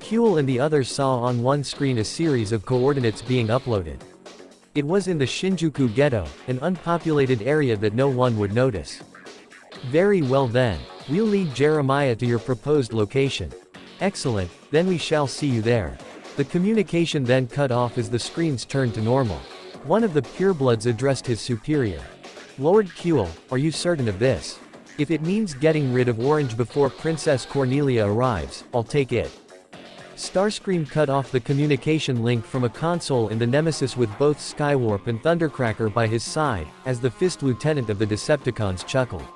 Huel and the others saw on one screen a series of coordinates being uploaded. It was in the Shinjuku ghetto, an unpopulated area that no one would notice. Very well then, We'll lead Jeremiah to your proposed location. Excellent, then we shall see you there. The communication then cut off as the screens turned to normal. One of the purebloods addressed his superior. Lord Kuel, are you certain of this? If it means getting rid of Orange before Princess Cornelia arrives, I'll take it. Starscream cut off the communication link from a console in the Nemesis with both Skywarp and Thundercracker by his side, as the Fist Lieutenant of the Decepticons chuckled.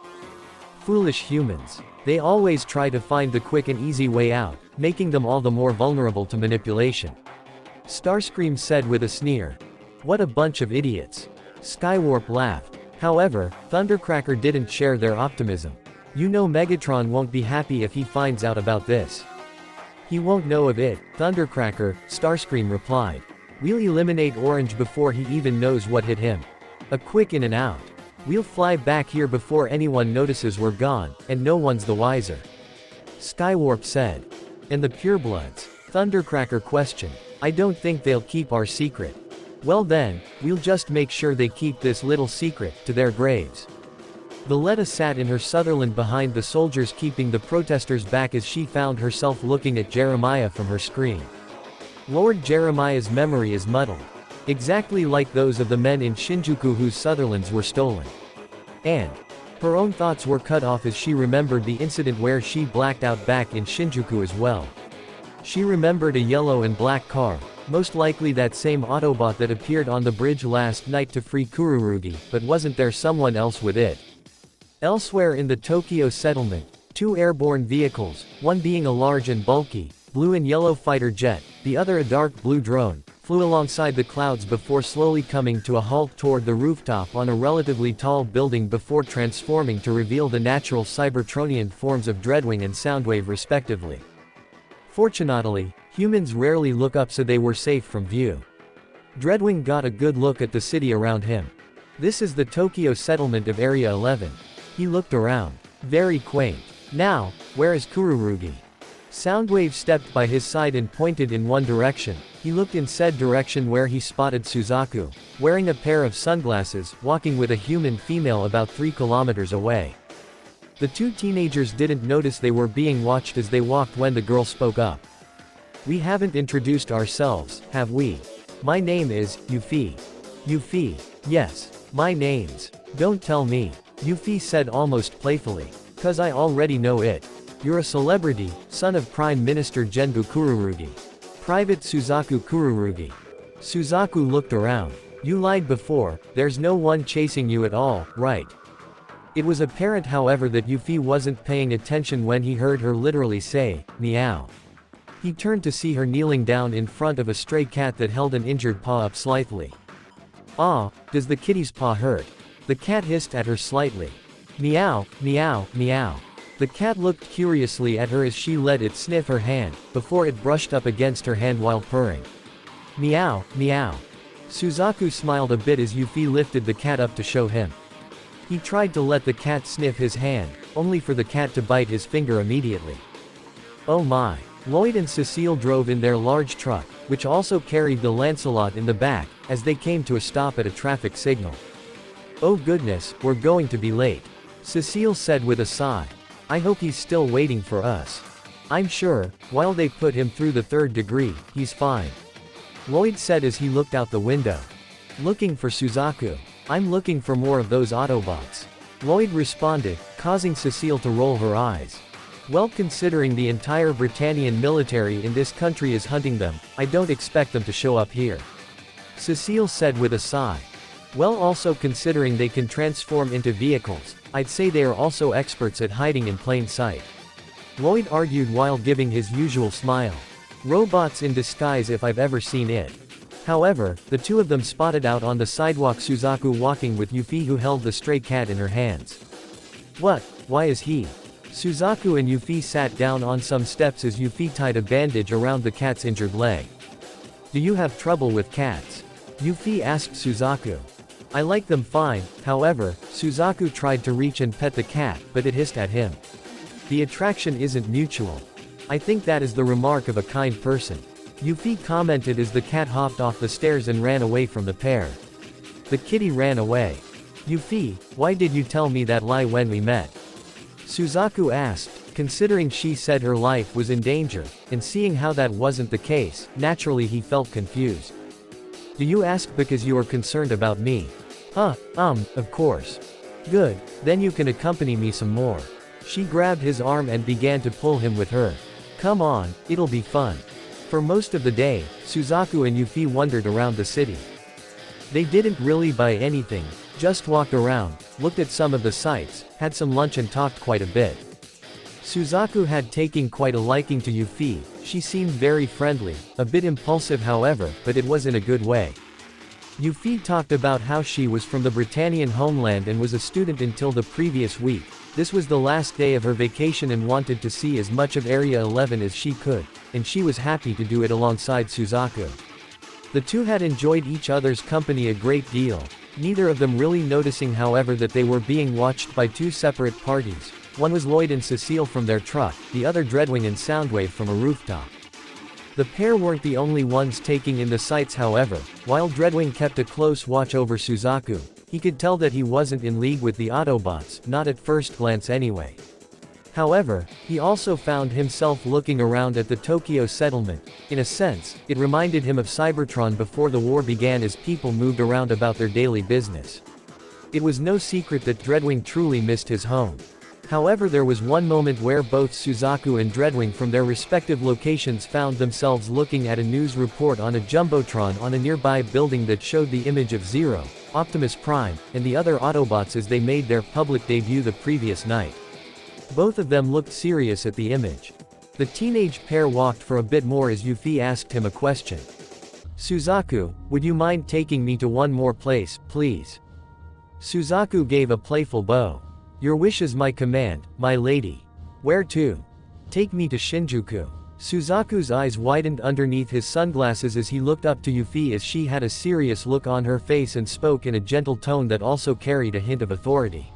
Foolish humans. They always try to find the quick and easy way out, making them all the more vulnerable to manipulation. Starscream said with a sneer. What a bunch of idiots. Skywarp laughed. However, Thundercracker didn't share their optimism. You know Megatron won't be happy if he finds out about this. He won't know of it, Thundercracker, Starscream replied. We'll eliminate Orange before he even knows what hit him. A quick in and out. We'll fly back here before anyone notices we're gone, and no one's the wiser. Skywarp said. And the purebloods? Thundercracker questioned. I don't think they'll keep our secret. Well then, we'll just make sure they keep this little secret to their graves. Valletta sat in her Sutherland behind the soldiers, keeping the protesters back as she found herself looking at Jeremiah from her screen. Lord Jeremiah's memory is muddled. Exactly like those of the men in Shinjuku whose Sutherlands were stolen. And her own thoughts were cut off as she remembered the incident where she blacked out back in Shinjuku as well. She remembered a yellow and black car, most likely that same Autobot that appeared on the bridge last night to free Kururugi, but wasn't there someone else with it? Elsewhere in the Tokyo settlement, two airborne vehicles, one being a large and bulky, blue and yellow fighter jet, the other a dark blue drone, flew alongside the clouds before slowly coming to a halt toward the rooftop on a relatively tall building before transforming to reveal the natural Cybertronian forms of Dreadwing and Soundwave respectively. Fortunately, humans rarely look up, so they were safe from view. Dreadwing got a good look at the city around him. This is the Tokyo settlement of Area 11. He looked around. Very quaint. Now, where is Kururugi? Soundwave stepped by his side and pointed in one direction. He looked in said direction where he spotted Suzaku, wearing a pair of sunglasses, walking with a human female about 3 kilometers away. The two teenagers didn't notice they were being watched as they walked when the girl spoke up. We haven't introduced ourselves, have we? My name is Yuffie. Yuffie. Yes. My name's. Don't tell me. Yuffie said almost playfully. 'Cause I already know it. You're a celebrity, son of Prime Minister Genbu Kururugi. Private Suzaku Kururugi. Suzaku looked around. You lied before, there's no one chasing you at all, right? It was apparent however that Yuffie wasn't paying attention when he heard her literally say, meow. He turned to see her kneeling down in front of a stray cat that held an injured paw up slightly. Ah, does the kitty's paw hurt? The cat hissed at her slightly. Meow, meow, meow. The cat looked curiously at her as she let it sniff her hand, before it brushed up against her hand while purring. Meow, meow. Suzaku smiled a bit as Yuffie lifted the cat up to show him. He tried to let the cat sniff his hand, only for the cat to bite his finger immediately. Oh my. Lloyd and Cecile drove in their large truck, which also carried the Lancelot in the back, as they came to a stop at a traffic signal. Oh goodness, we're going to be late. Cecile said with a sigh. I hope he's still waiting for us. I'm sure, while they put him through the 3rd degree, he's fine. Lloyd said as he looked out the window. Looking for Suzaku. I'm looking for more of those Autobots. Lloyd responded, causing Cecile to roll her eyes. Well, considering the entire Britannian military in this country is hunting them, I don't expect them to show up here. Cecile said with a sigh. Well, also considering they can transform into vehicles, I'd say they are also experts at hiding in plain sight. Lloyd argued while giving his usual smile. Robots in disguise if I've ever seen it. However, the two of them spotted out on the sidewalk Suzaku walking with Yuffie, who held the stray cat in her hands. What? Why is he? Suzaku and Yuffie sat down on some steps as Yuffie tied a bandage around the cat's injured leg. Do you have trouble with cats? Yuffie asked Suzaku. I like them fine, however, Suzaku tried to reach and pet the cat, but it hissed at him. The attraction isn't mutual. I think that is the remark of a kind person. Yuffie commented as the cat hopped off the stairs and ran away from the pair. The kitty ran away. Yuffie, why did you tell me that lie when we met? Suzaku asked, considering she said her life was in danger, and seeing how that wasn't the case, naturally he felt confused. Do you ask because you are concerned about me? Of course. Good, then you can accompany me some more. She grabbed his arm and began to pull him with her. Come on, it'll be fun. For most of the day, Suzaku and Yuffie wandered around the city. They didn't really buy anything, just walked around, looked at some of the sights, had some lunch and talked quite a bit. Suzaku had taken quite a liking to Yuffie. She seemed very friendly, a bit impulsive however, but it was in a good way. Yuffie talked about how she was from the Britannian homeland and was a student until the previous week. This was the last day of her vacation and wanted to see as much of Area 11 as she could, and she was happy to do it alongside Suzaku. The two had enjoyed each other's company a great deal, neither of them really noticing however that they were being watched by two separate parties. One was Lloyd and Cecile from their truck, the other Dreadwing and Soundwave from a rooftop. The pair weren't the only ones taking in the sights however. While Dreadwing kept a close watch over Suzaku, he could tell that he wasn't in league with the Autobots, not at first glance anyway. However, he also found himself looking around at the Tokyo settlement. In a sense, it reminded him of Cybertron before the war began as people moved around about their daily business. It was no secret that Dreadwing truly missed his home. However, there was one moment where both Suzaku and Dreadwing from their respective locations found themselves looking at a news report on a Jumbotron on a nearby building that showed the image of Zero, Optimus Prime, and the other Autobots as they made their public debut the previous night. Both of them looked serious at the image. The teenage pair walked for a bit more as Yuffie asked him a question. Suzaku, would you mind taking me to one more place, please? Suzaku gave a playful bow. Your wish is my command, my lady. Where to? Take me to Shinjuku. Suzaku's eyes widened underneath his sunglasses as he looked up to Yuffie as she had a serious look on her face and spoke in a gentle tone that also carried a hint of authority.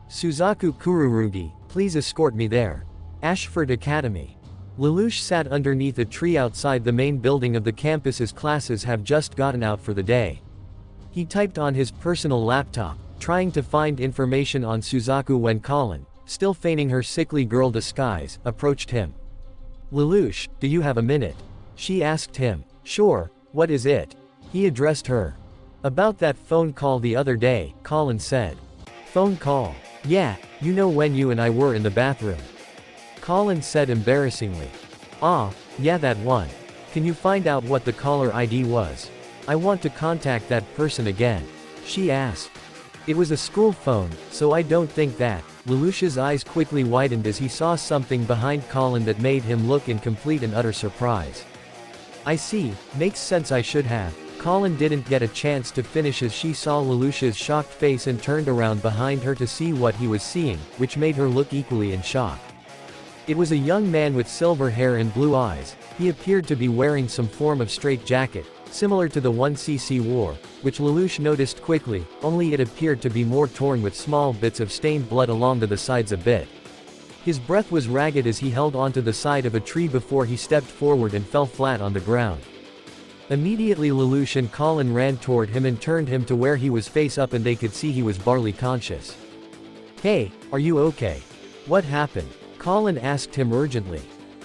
Suzaku Kururugi, please escort me there. Ashford Academy. Lelouch sat underneath a tree outside the main building of the campus as classes have just gotten out for the day. He typed on his personal laptop, trying to find information on Suzaku when Colin, still feigning her sickly girl disguise, approached him. Lelouch, do you have a minute? She asked him. Sure, what is it? He addressed her. About that phone call the other day, Colin said. Phone call? Yeah, you know when you and I were in the bathroom. Colin said embarrassingly. Ah, yeah that one. Can you find out what the caller ID was? I want to contact that person again. She asked. It was a school phone, so I don't think that. Lelouch's eyes quickly widened as he saw something behind Colin that made him look in complete and utter surprise. I see, makes sense I should have. Colin didn't get a chance to finish as she saw Lelouch's shocked face and turned around behind her to see what he was seeing, which made her look equally in shock. It was a young man with silver hair and blue eyes. He appeared to be wearing some form of straitjacket, similar to the one CC wore, which Lelouch noticed quickly, only it appeared to be more torn with small bits of stained blood along the sides a bit. His breath was ragged as he held onto the side of a tree before he stepped forward and fell flat on the ground. Immediately Lelouch and Colin ran toward him and turned him to where he was face up and they could see he was barely conscious. Hey, are you okay? What happened? Colin asked him urgently.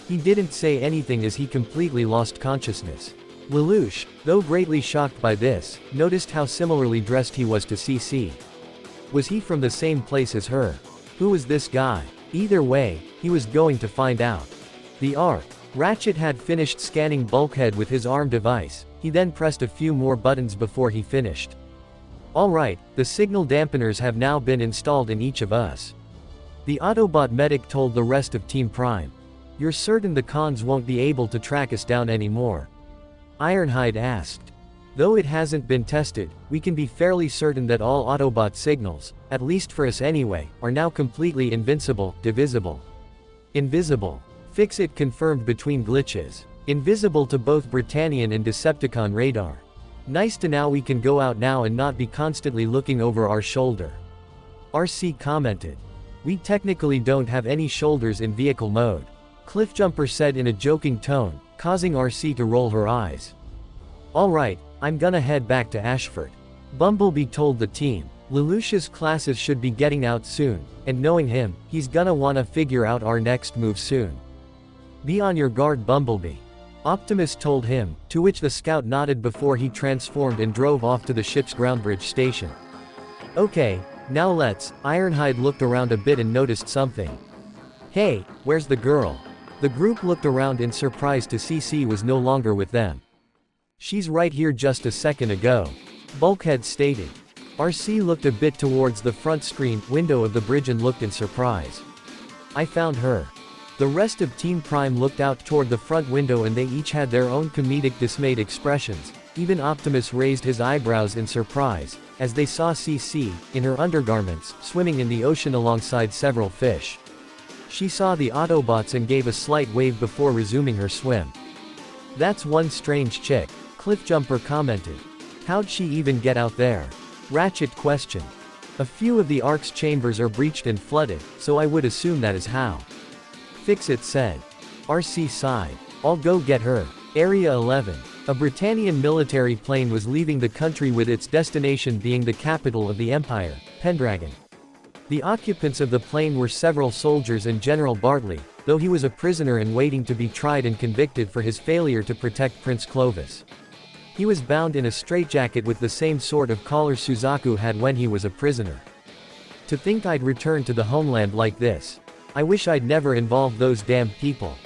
He didn't say anything as he completely lost consciousness. Lelouch, though greatly shocked by this, noticed how similarly dressed he was to CC. Was he from the same place as her? Who was this guy? Either way, he was going to find out. The Arc. Ratchet had finished scanning Bulkhead with his arm device. He then pressed a few more buttons before he finished. Alright, the signal dampeners have now been installed in each of us. The Autobot medic told the rest of Team Prime. You're certain the cons won't be able to track us down anymore? Ironhide asked. Though it hasn't been tested, we can be fairly certain that all Autobot signals, at least for us anyway, are now completely invincible, divisible. Invisible. Fix-It confirmed between glitches. Invisible to both Britannian and Decepticon radar. Nice to know we can go out now and not be constantly looking over our shoulder. RC commented. We technically don't have any shoulders in vehicle mode. Cliffjumper said in a joking tone, causing RC to roll her eyes. Alright, I'm gonna head back to Ashford. Bumblebee told the team. Lelouch's classes should be getting out soon, and knowing him, he's gonna wanna figure out our next move soon. Be on your guard, Bumblebee. Optimus told him, to which the scout nodded before he transformed and drove off to the ship's groundbridge station. Okay, now let's. Ironhide looked around a bit and noticed something. Hey, where's the girl? The group looked around in surprise to see C was no longer with them. She's right here just a second ago. Bulkhead stated. RC looked a bit towards the front screen window of the bridge and looked in surprise. I found her. The rest of Team Prime looked out toward the front window and they each had their own comedic dismayed expressions. Even Optimus raised his eyebrows in surprise, as they saw CC, in her undergarments, swimming in the ocean alongside several fish. She saw the Autobots and gave a slight wave before resuming her swim. That's one strange chick, Cliffjumper commented. How'd she even get out there? Ratchet questioned. A few of the Ark's chambers are breached and flooded, so I would assume that is how. Fix-It said. RC sighed. I'll go get her. Area 11. A Britannian military plane was leaving the country with its destination being the capital of the Empire, Pendragon. The occupants of the plane were several soldiers and General Bartley, though he was a prisoner and waiting to be tried and convicted for his failure to protect Prince Clovis. He was bound in a straitjacket with the same sort of collar Suzaku had when he was a prisoner. To think I'd return to the homeland like this. I wish I'd never involved those damn people.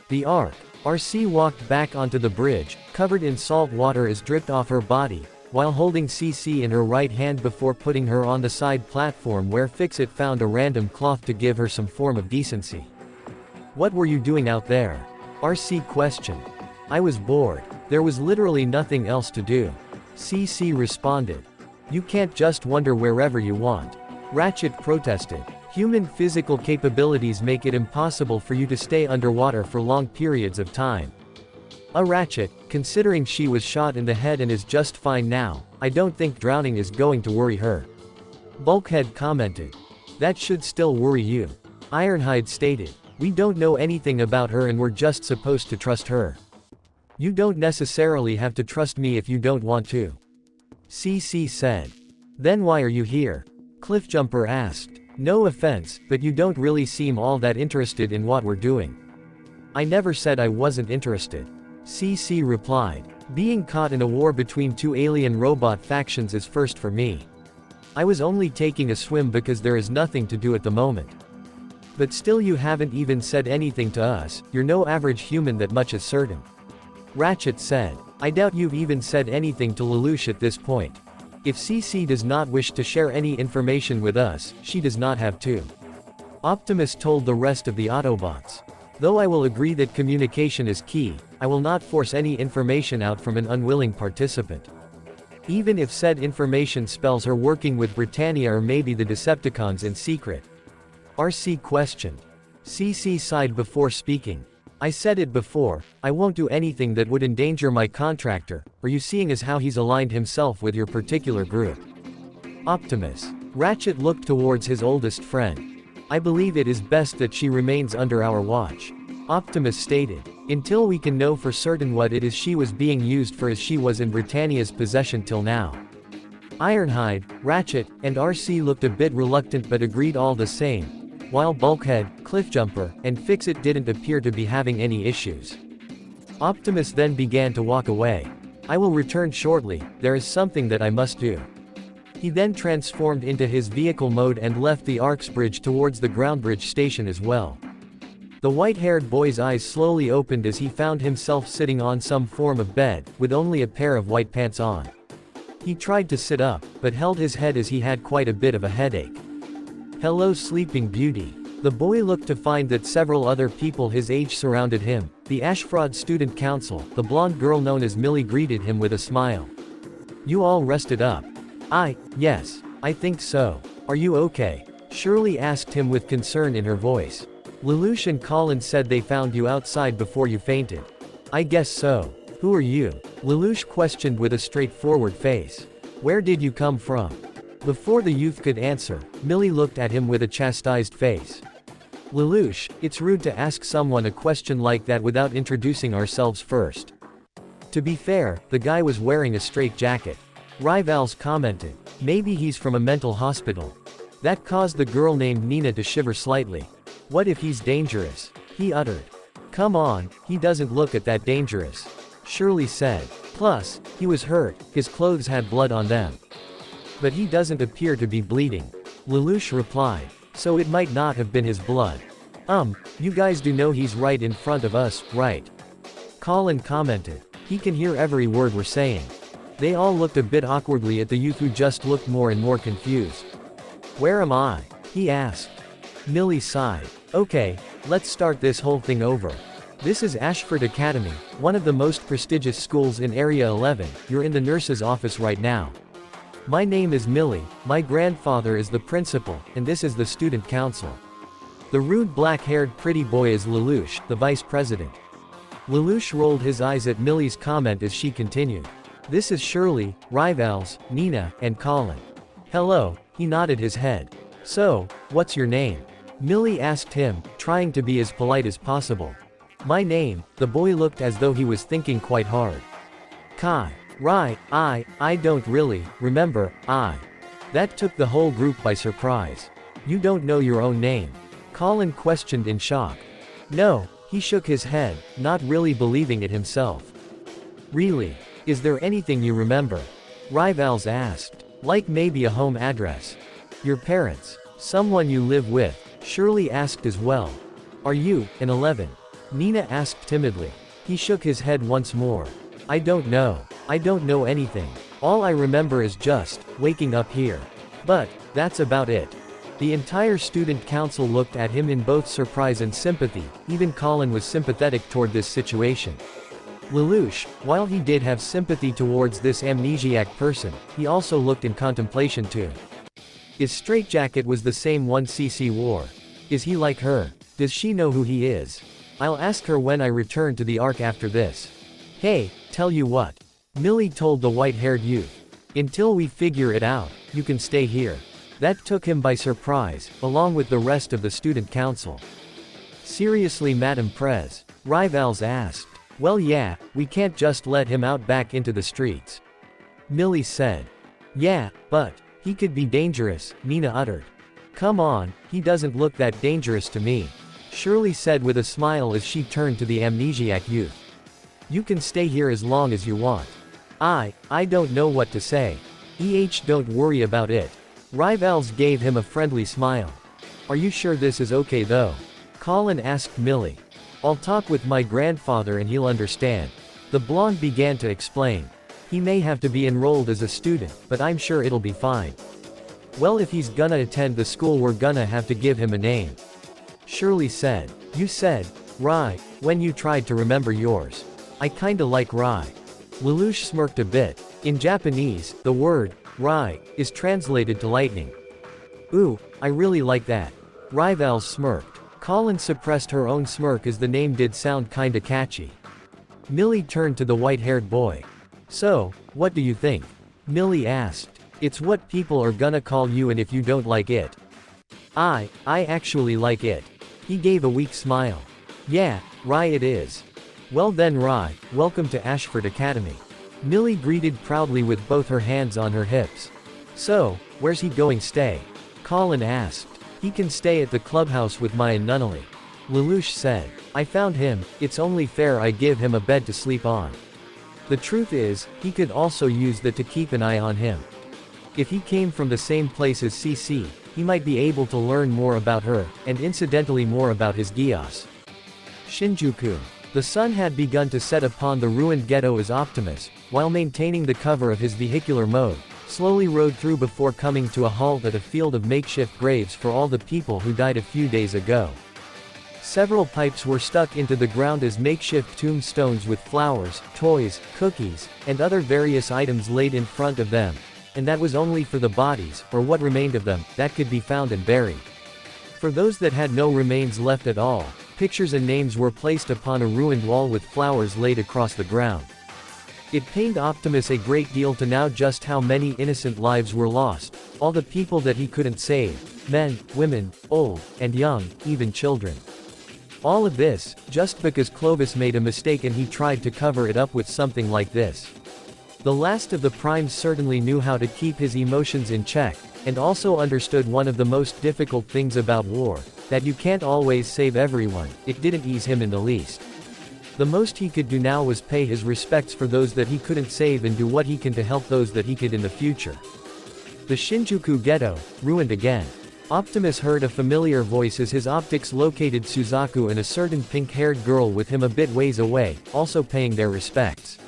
The Ark. RC walked back onto the bridge, covered in salt water as dripped off her body, while holding CC in her right hand before putting her on the side platform where Fix-It found a random cloth to give her some form of decency. What were you doing out there? RC questioned. I was bored. There was literally nothing else to do. CC responded. You can't just wander wherever you want. Ratchet protested. Human physical capabilities make it impossible for you to stay underwater for long periods of time. Ratchet, considering she was shot in the head and is just fine now, I don't think drowning is going to worry her. Bulkhead commented. That should still worry you. Ironhide stated. We don't know anything about her and we're just supposed to trust her. You don't necessarily have to trust me if you don't want to. CC said. Then why are you here? Cliffjumper asked. No offense, but you don't really seem all that interested in what we're doing. I never said I wasn't interested. CC replied. Being caught in a war between two alien robot factions is first for me. I was only taking a swim because there is nothing to do at the moment. But still you haven't even said anything to us, you're no average human, that much is certain. Ratchet said. I doubt you've even said anything to Lelouch at this point. If CC does not wish to share any information with us, she does not have to. Optimus told the rest of the Autobots. Though I will agree that communication is key, I will not force any information out from an unwilling participant. Even if said information spells her working with Britannia or maybe the Decepticons in secret. RC questioned. CC sighed before speaking. I said it before, I won't do anything that would endanger my contractor, are you seeing as how he's aligned himself with your particular group? Optimus. Ratchet looked towards his oldest friend. I believe it is best that she remains under our watch. Optimus stated. Until we can know for certain what it is she was being used for, as she was in Britannia's possession till now. Ironhide, Ratchet, and RC looked a bit reluctant but agreed all the same. While Bulkhead, Cliffjumper, and Fix-It didn't appear to be having any issues. Optimus then began to walk away. I will return shortly, there is something that I must do. He then transformed into his vehicle mode and left the Ark's bridge towards the groundbridge station as well. The white-haired boy's eyes slowly opened as he found himself sitting on some form of bed, with only a pair of white pants on. He tried to sit up, but held his head as he had quite a bit of a headache. Hello, Sleeping Beauty. The boy looked to find that several other people his age surrounded him. The Ashfrod Student Council, the blonde girl known as Millie, greeted him with a smile. You all rested up? Yes, I think so. Are you okay? Shirley asked him with concern in her voice. Lelouch and Colin said they found you outside before you fainted. I guess so. Who are you? Lelouch questioned with a straightforward face. Where did you come from? Before the youth could answer, Millie looked at him with a chastised face. Lelouch, it's rude to ask someone a question like that without introducing ourselves first. To be fair, the guy was wearing a straitjacket. Rivals commented. Maybe he's from a mental hospital. That caused the girl named Nina to shiver slightly. What if he's dangerous? He uttered. Come on, he doesn't look at that dangerous. Shirley said. Plus, he was hurt, his clothes had blood on them. But he doesn't appear to be bleeding. Lelouch replied. So it might not have been his blood. You guys do know he's right in front of us, right? Colin commented. He can hear every word we're saying. They all looked a bit awkwardly at the youth who just looked more and more confused. Where am I? He asked. Millie sighed. Okay, let's start this whole thing over. This is Ashford Academy, one of the most prestigious schools in Area 11, you're in the nurse's office right now. My name is Millie, my grandfather is the principal, and this is the student council. The rude black-haired pretty boy is Lelouch, the vice president. Lelouch rolled his eyes at Millie's comment as she continued. This is Shirley, Rivals, Nina, and Colin. Hello, he nodded his head. So, what's your name? Millie asked him, trying to be as polite as possible. My name, the boy looked as though he was thinking quite hard. Kai. Right, I don't really, remember, That took the whole group by surprise. You don't know your own name? Colin questioned in shock. No, he shook his head, not really believing it himself. Really? Is there anything you remember? Rivals asked. Like maybe a home address. Your parents? Someone you live with? Shirley asked as well. Are you, an 11? Nina asked timidly. He shook his head once more. I don't know. I don't know anything. All I remember is just waking up here. But that's about it. The entire student council looked at him in both surprise and sympathy, even Colin was sympathetic toward this situation. Lelouch, while he did have sympathy towards this amnesiac person, he also looked in contemplation too. His straitjacket was the same one Cece wore. Is he like her? Does she know who he is? I'll ask her when I return to the Ark after this. Hey, tell you what. Millie told the white-haired youth. Until we figure it out, you can stay here. That took him by surprise, along with the rest of the student council. Seriously, Madame Prez? Rivals asked. Well yeah, we can't just let him out back into the streets. Millie said. Yeah, but he could be dangerous, Nina uttered. Come on, he doesn't look that dangerous to me. Shirley said with a smile as she turned to the amnesiac youth. You can stay here as long as you want. I don't know what to say. Don't worry about it. Rivals gave him a friendly smile. Are you sure this is okay though? Colin asked Millie. I'll talk with my grandfather and he'll understand. The blonde began to explain. He may have to be enrolled as a student, but I'm sure it'll be fine. Well, if he's gonna attend the school, we're gonna have to give him a name. Shirley said. You said, Rai, when you tried to remember yours. I kinda like Rai. Lelouch smirked a bit. In Japanese, the word, Rai, is translated to lightning. Ooh, I really like that. Rivals smirked. Colin suppressed her own smirk as the name did sound kinda catchy. Millie turned to the white-haired boy. So, what do you think? Millie asked. It's what people are gonna call you, and if you don't like it. I actually like it. He gave a weak smile. Yeah, Rai it is. Well then Rai, welcome to Ashford Academy. Millie greeted proudly with both her hands on her hips. So, where's he going stay? Colin asked. He can stay at the clubhouse with Maya Nunnally. Lelouch said. I found him, it's only fair I give him a bed to sleep on. The truth is, he could also use that to keep an eye on him. If he came from the same place as Cece, he might be able to learn more about her, and incidentally more about his Geass. Shinjuku. The sun had begun to set upon the ruined ghetto as Optimus, while maintaining the cover of his vehicular mode, slowly rode through before coming to a halt at a field of makeshift graves for all the people who died a few days ago. Several pipes were stuck into the ground as makeshift tombstones with flowers, toys, cookies, and other various items laid in front of them, and that was only for the bodies, or what remained of them, that could be found and buried. For those that had no remains left at all, pictures and names were placed upon a ruined wall with flowers laid across the ground. It pained Optimus a great deal to know just how many innocent lives were lost, all the people that he couldn't save, men, women, old, and young, even children. All of this, just because Clovis made a mistake and he tried to cover it up with something like this. The last of the primes certainly knew how to keep his emotions in check, and also understood one of the most difficult things about war, that you can't always save everyone. It didn't ease him in the least. The most he could do now was pay his respects for those that he couldn't save and do what he can to help those that he could in the future. The Shinjuku ghetto, ruined again. Optimus heard a familiar voice as his optics located Suzaku and a certain pink-haired girl with him a bit ways away, also paying their respects.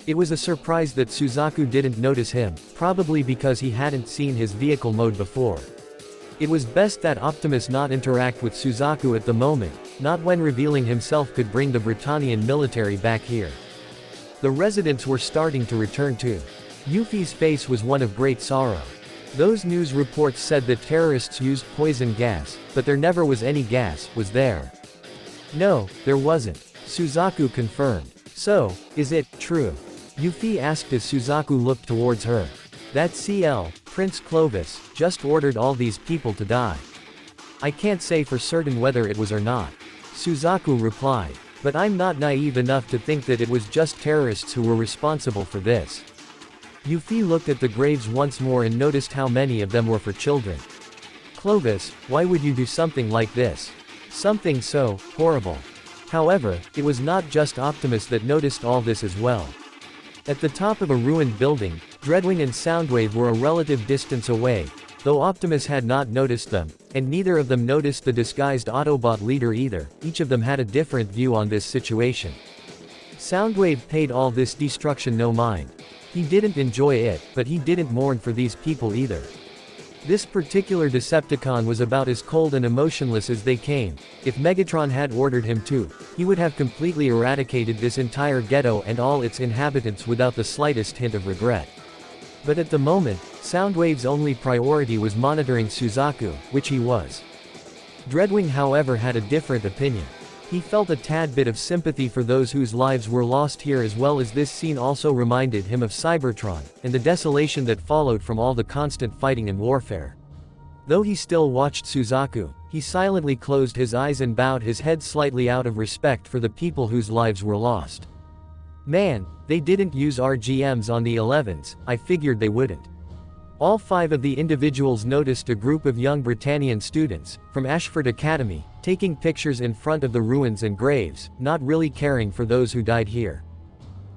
It was a surprise that Suzaku didn't notice him, probably because he hadn't seen his vehicle mode before. It was best that Optimus not interact with Suzaku at the moment, not when revealing himself could bring the Britannian military back here. The residents were starting to return too. Yuffie's face was one of great sorrow. Those news reports said that terrorists used poison gas, but there never was any gas, was there? No, there wasn't. Suzaku confirmed. So, is it true? Yuffie asked as Suzaku looked towards her. That CL, Prince Clovis, just ordered all these people to die. I can't say for certain whether it was or not. Suzaku replied. But I'm not naive enough to think that it was just terrorists who were responsible for this. Yuffie looked at the graves once more and noticed how many of them were for children. Clovis, why would you do something like this? Something so horrible. However, it was not just Optimus that noticed all this as well. At the top of a ruined building, Dreadwing and Soundwave were a relative distance away, though Optimus had not noticed them, and neither of them noticed the disguised Autobot leader either. Each of them had a different view on this situation. Soundwave paid all this destruction no mind. He didn't enjoy it, but he didn't mourn for these people either. This particular Decepticon was about as cold and emotionless as they came. If Megatron had ordered him to, he would have completely eradicated this entire ghetto and all its inhabitants without the slightest hint of regret. But at the moment, Soundwave's only priority was monitoring Suzaku, which he was. Dreadwing however had a different opinion. He felt a tad bit of sympathy for those whose lives were lost here, as well as this scene also reminded him of Cybertron, and the desolation that followed from all the constant fighting and warfare. Though he still watched Suzaku, he silently closed his eyes and bowed his head slightly out of respect for the people whose lives were lost. Man, they didn't use RGMs on the 11s, I figured they wouldn't. All 5 of the individuals noticed a group of young Britannian students, from Ashford Academy, taking pictures in front of the ruins and graves, not really caring for those who died here.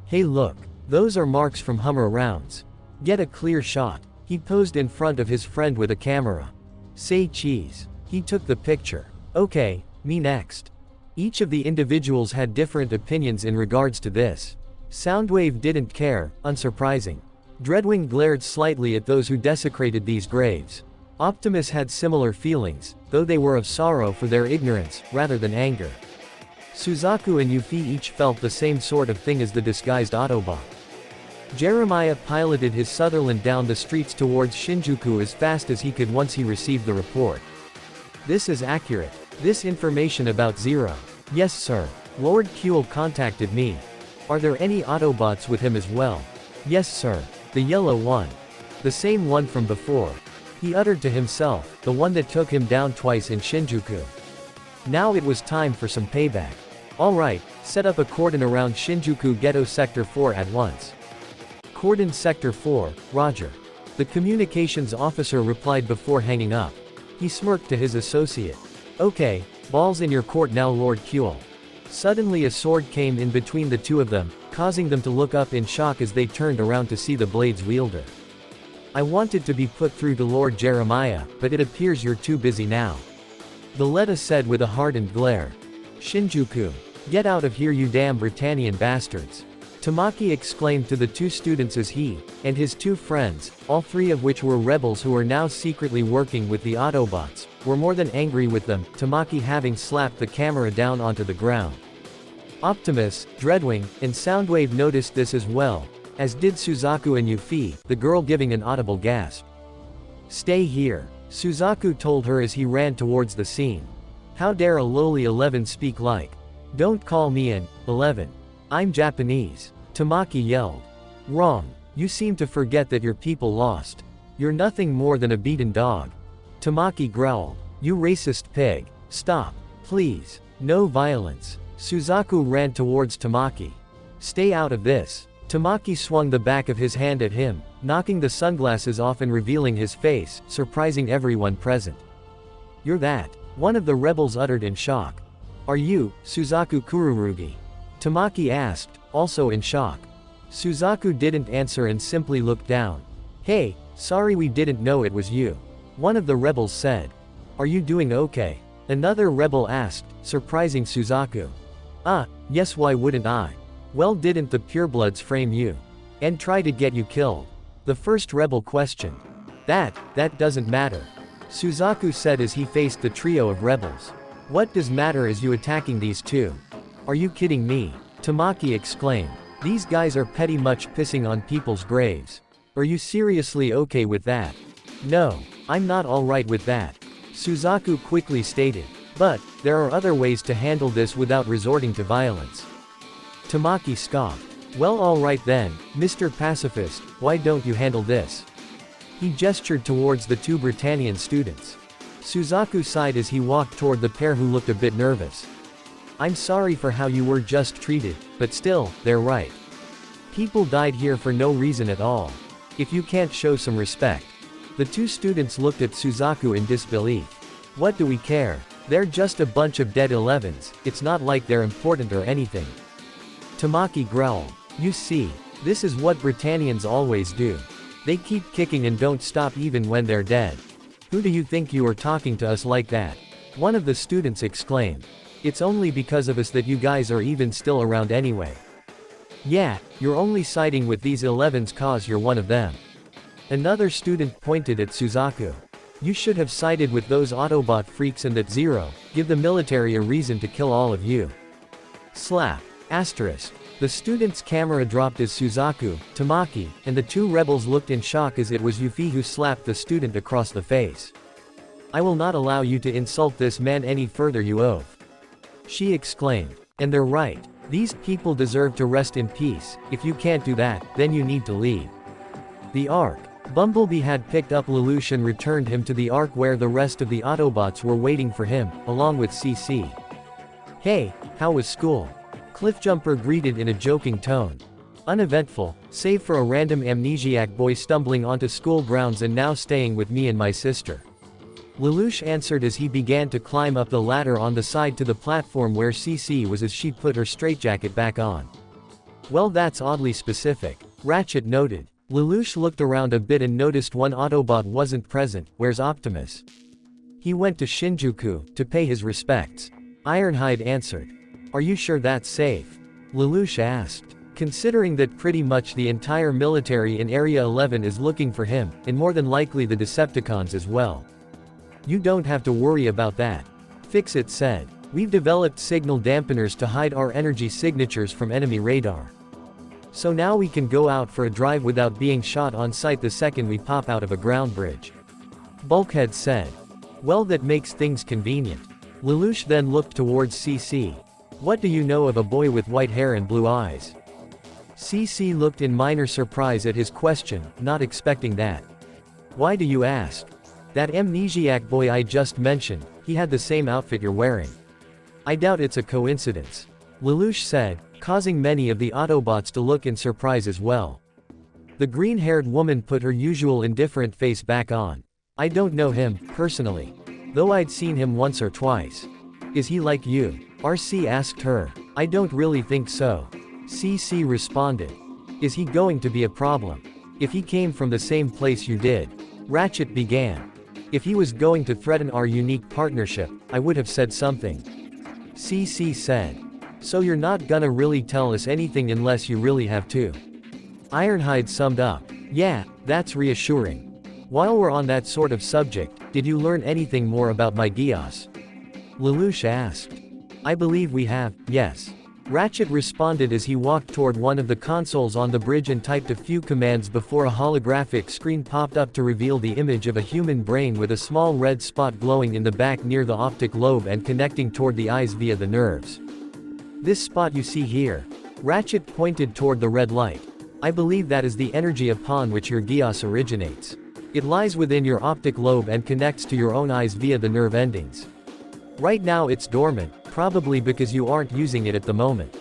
Hey look, those are marks from Hummer rounds. Get a clear shot. He posed in front of his friend with a camera. Say cheese. He took the picture. Okay, me next. Each of the individuals had different opinions in regards to this. Soundwave didn't care, unsurprising. Dreadwing glared slightly at those who desecrated these graves. Optimus had similar feelings, though they were of sorrow for their ignorance, rather than anger. Suzaku and Yuffie each felt the same sort of thing as the disguised Autobot. Jeremiah piloted his Sutherland down the streets towards Shinjuku as fast as he could once he received the report. This is accurate. This information about Zero. Yes sir. Lord Kuehl contacted me. Are there any Autobots with him as well? Yes sir. The yellow one. The same one from before. He uttered to himself, the one that took him down twice in Shinjuku. Now it was time for some payback. Alright, set up a cordon around Shinjuku Ghetto Sector 4 at once. Cordon Sector 4, Roger. The communications officer replied before hanging up. He smirked to his associate. Okay, balls in your court now Lord Kuehl. Suddenly a sword came in between the two of them, causing them to look up in shock as they turned around to see the blade's wielder. I wanted to be put through to Lord Jeremiah, but it appears you're too busy now. Valletta said with a hardened glare. Shinjuku. Get out of here you damn Britannian bastards. Tamaki exclaimed to the 2 students as he, and his 2 friends, all 3 of which were rebels who were now secretly working with the Autobots, were more than angry with them, Tamaki having slapped the camera down onto the ground. Optimus, Dreadwing, and Soundwave noticed this as well, as did Suzaku and Yuffie, the girl giving an audible gasp. Stay here, Suzaku told her as he ran towards the scene. How dare a lowly 11 speak like. Don't call me an 11. I'm Japanese. Tamaki yelled. Wrong. You seem to forget that your people lost. You're nothing more than a beaten dog. Tamaki growled. You racist pig. Stop. Please. No violence. Suzaku ran towards Tamaki. Stay out of this. Tamaki swung the back of his hand at him, knocking the sunglasses off and revealing his face, surprising everyone present. "You're that," one of the rebels uttered in shock. "Are you, Suzaku Kururugi?" Tamaki asked, also in shock. Suzaku didn't answer and simply looked down. "Hey, sorry we didn't know it was you," one of the rebels said. "Are you doing okay?" Another rebel asked, surprising Suzaku. Yes, why wouldn't I? Well, didn't the purebloods frame you and try to get you killed?" The first rebel questioned. That doesn't matter," Suzaku said as he faced the trio of rebels. "What does matter is you attacking these two." "Are you kidding me?" Tamaki exclaimed. "These guys are pretty much pissing on people's graves. Are you seriously okay with that?" "No, I'm not alright with that," Suzaku quickly stated. "But, there are other ways to handle this without resorting to violence." Tamaki scoffed. "Well, alright then, Mr. Pacifist, why don't you handle this?" He gestured towards the two Britannian students. Suzaku sighed as he walked toward the pair who looked a bit nervous. "I'm sorry for how you were just treated, but still, they're right. People died here for no reason at all. If you can't show some respect." The two students looked at Suzaku in disbelief. "What do we care? They're just a bunch of dead 11s, it's not like they're important or anything." Tamaki growled. "You see, this is what Britannians always do. They keep kicking and don't stop even when they're dead. Who do you think you are talking to us like that?" One of the students exclaimed. "It's only because of us that you guys are even still around anyway. Yeah, you're only siding with these 11s cause you're one of them." Another student pointed at Suzaku. "You should have sided with those Autobot freaks and that Zero, give the military a reason to kill all of you." Slap. Asterisk. The student's camera dropped as Suzaku, Tamaki, and the two rebels looked in shock as it was Yuffie who slapped the student across the face. "I will not allow you to insult this man any further, you oaf," she exclaimed. "And they're right. These people deserve to rest in peace. If you can't do that, then you need to leave." The Ark. Bumblebee had picked up Lelouch and returned him to the Ark where the rest of the Autobots were waiting for him, along with CC. "Hey, how was school?" Cliffjumper greeted in a joking tone. "Uneventful, save for a random amnesiac boy stumbling onto school grounds and now staying with me and my sister." Lelouch answered as he began to climb up the ladder on the side to the platform where CC was as she put her straitjacket back on. "Well, that's oddly specific," Ratchet noted. Lelouch looked around a bit and noticed one Autobot wasn't present. "Where's Optimus?" "He went to Shinjuku, to pay his respects," Ironhide answered. "Are you sure that's safe?" Lelouch asked. "Considering that pretty much the entire military in Area 11 is looking for him, and more than likely the Decepticons as well. You don't have to worry about that," Fixit said. "We've developed signal dampeners to hide our energy signatures from enemy radar. So now we can go out for a drive without being shot on sight the second we pop out of a ground bridge," Bulkhead said. "Well, that makes things convenient." Lelouch then looked towards CC. "What do you know of a boy with white hair and blue eyes?" CC looked in minor surprise at his question, not expecting that. "Why do you ask?" "That amnesiac boy I just mentioned, he had the same outfit you're wearing." "I doubt it's a coincidence," Lelouch said, causing many of the Autobots to look in surprise as well. The green-haired woman put her usual indifferent face back on. "I don't know him, personally. Though I'd seen him once or twice." "Is he like you?" RC asked her. "I don't really think so," CC responded. "Is he going to be a problem? If he came from the same place you did?" Ratchet began. "If he was going to threaten our unique partnership, I would have said something," CC said. "So you're not gonna really tell us anything unless you really have to?" Ironhide summed up. "Yeah, that's reassuring. While we're on that sort of subject, did you learn anything more about my Geass?" Lelouch asked. "I believe we have, yes," Ratchet responded as he walked toward one of the consoles on the bridge and typed a few commands before a holographic screen popped up to reveal the image of a human brain with a small red spot glowing in the back near the optic lobe and connecting toward the eyes via the nerves. "This spot you see here," Ratchet pointed toward the red light. "I believe that is the energy upon which your Geass originates. It lies within your optic lobe and connects to your own eyes via the nerve endings. Right now it's dormant, probably because you aren't using it at the moment."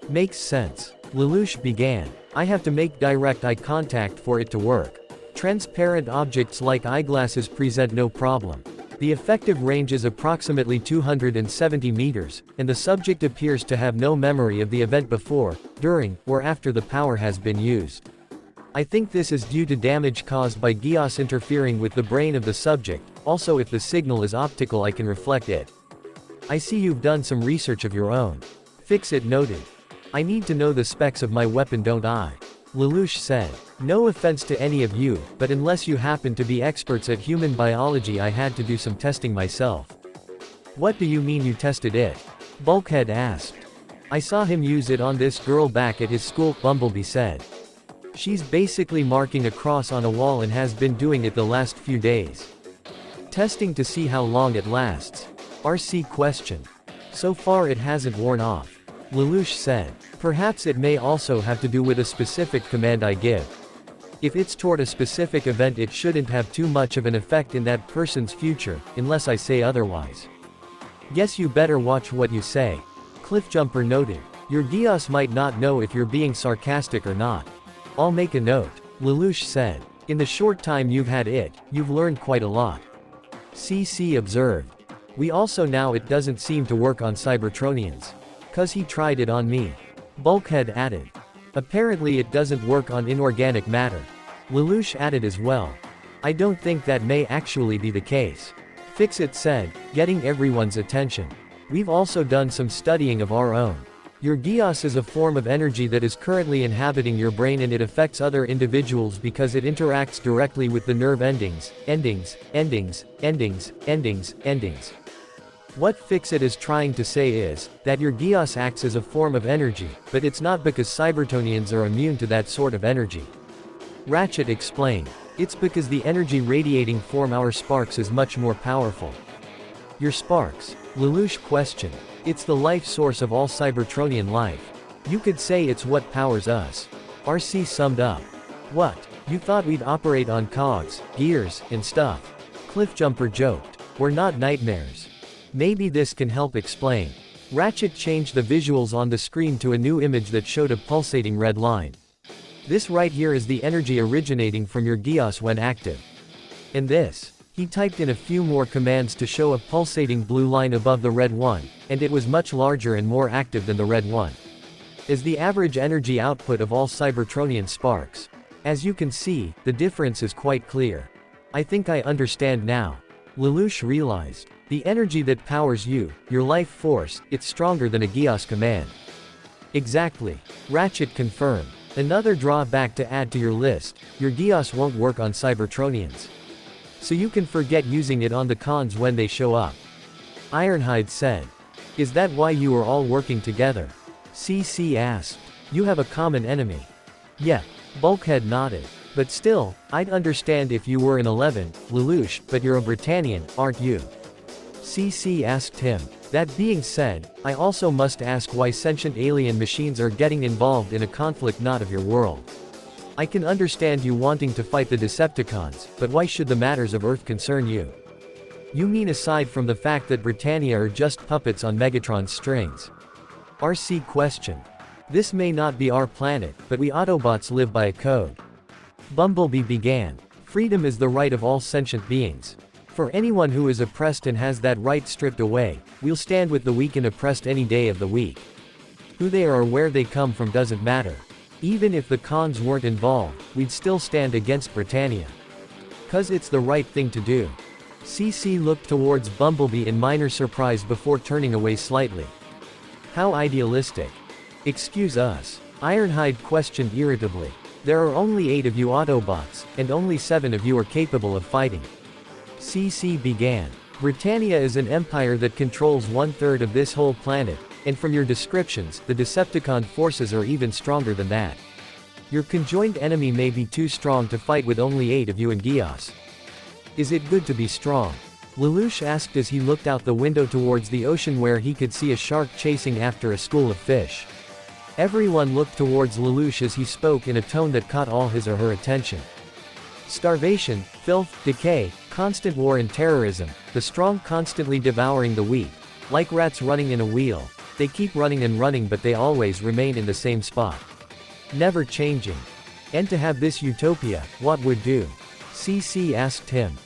"Makes sense," Lelouch began. I have to make direct eye contact for it to work. Transparent objects like eyeglasses present no problem. The effective range is approximately 270 meters, and the subject appears to have no memory of the event before, during, or after the power has been used. I think this is due to damage caused by Geass interfering with the brain of the subject. Also, if the signal is optical, I can reflect it. I see you've done some research of your own. Fix-It noted. I need to know the specs of my weapon, don't I? Lelouch said. No offense to any of you, but unless you happen to be experts at human biology, I had to do some testing myself. What do you mean you tested it? Bulkhead asked. I saw him use it on this girl back at his school, Bumblebee said. She's basically marking a cross on a wall and has been doing it the last few days. Testing to see how long it lasts. RC questioned. So far it hasn't worn off. Lelouch said. Perhaps it may also have to do with a specific command I give. If it's toward a specific event, it shouldn't have too much of an effect in that person's future, unless I say otherwise. Guess you better watch what you say. Cliffjumper noted. Your Geass might not know if you're being sarcastic or not. I'll make a note. Lelouch said. In the short time you've had it, you've learned quite a lot. CC observed. We also know it doesn't seem to work on Cybertronians. 'Cause he tried it on me. Bulkhead added. Apparently it doesn't work on inorganic matter. Lelouch added as well. I don't think that may actually be the case. Fix-It said, getting everyone's attention. We've also done some studying of our own. Your Geass is a form of energy that is currently inhabiting your brain, and it affects other individuals because it interacts directly with the nerve endings. What Fix-It is trying to say is, that your Geass acts as a form of energy, but it's not because Cybertronians are immune to that sort of energy. Ratchet explained. It's because the energy radiating from our sparks is much more powerful. Your sparks? Lelouch questioned. It's the life source of all Cybertronian life. You could say it's what powers us. RC summed up. What? You thought we'd operate on cogs, gears, and stuff? Cliffjumper joked. We're not nightmares. Maybe this can help explain. Ratchet changed the visuals on the screen to a new image that showed a pulsating red line. This right here is the energy originating from your Geass when active. And this. He typed in a few more commands to show a pulsating blue line above the red one, and it was much larger and more active than the red one. Is the average energy output of all Cybertronian sparks. As you can see, the difference is quite clear. I think I understand now. Lelouch realized. The energy that powers you, your life force, it's stronger than a Geass command. Exactly. Ratchet confirmed. Another drawback to add to your list, your Geass won't work on Cybertronians. So you can forget using it on the cons when they show up. Ironhide said. Is that why you are all working together? CC asked. You have a common enemy. Yeah. Bulkhead nodded. But still, I'd understand if you were an 11, Lelouch, but you're a Britannian, aren't you? CC asked him. That being said, I also must ask why sentient alien machines are getting involved in a conflict not of your world. I can understand you wanting to fight the Decepticons, but why should the matters of Earth concern you? You mean aside from the fact that Britannia are just puppets on Megatron's strings? RC questioned. This may not be our planet, but we Autobots live by a code. Bumblebee began. Freedom is the right of all sentient beings. For anyone who is oppressed and has that right stripped away, we'll stand with the weak and oppressed any day of the week. Who they are or where they come from doesn't matter. Even if the cons weren't involved, we'd still stand against Britannia. 'Cause it's the right thing to do. CC looked towards Bumblebee in minor surprise before turning away slightly. How idealistic. Excuse us. Ironhide questioned irritably. There are only 8 of you Autobots, and only 7 of you are capable of fighting. CC began. Britannia is an empire that controls 1/3 of this whole planet, and from your descriptions, the Decepticon forces are even stronger than that. Your conjoined enemy may be too strong to fight with only 8 of you in Geass. Is it good to be strong? Lelouch asked as he looked out the window towards the ocean where he could see a shark chasing after a school of fish. Everyone looked towards Lelouch as he spoke in a tone that caught all his or her attention. Starvation, filth, decay, constant war and terrorism, the strong constantly devouring the weak. Like rats running in a wheel, they keep running and running but they always remain in the same spot. never changing. And to have this utopia, what would do? CC asked him.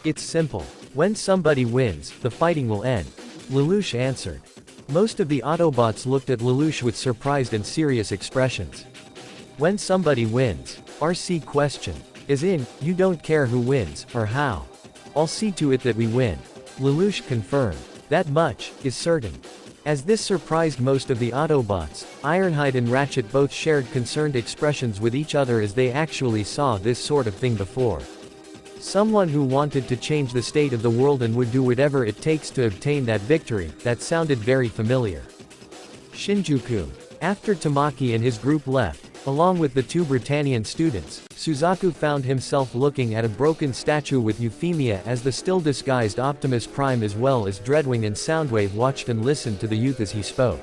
It's simple. When somebody wins, the fighting will end. Lelouch answered. Most of the Autobots looked at Lelouch with surprised and serious expressions. When somebody wins, RC questioned. As in, you don't care who wins, or how. I'll see to it that we win. Lelouch confirmed. That much is certain. As this surprised most of the Autobots, Ironhide and Ratchet both shared concerned expressions with each other as they actually saw this sort of thing before. Someone who wanted to change the state of the world and would do whatever it takes to obtain that victory, that sounded very familiar. Shinjuku. After Tamaki and his group left, along with the two Britannian students, Suzaku found himself looking at a broken statue with Euphemia as the still disguised Optimus Prime as well as Dreadwing and Soundwave watched and listened to the youth as he spoke.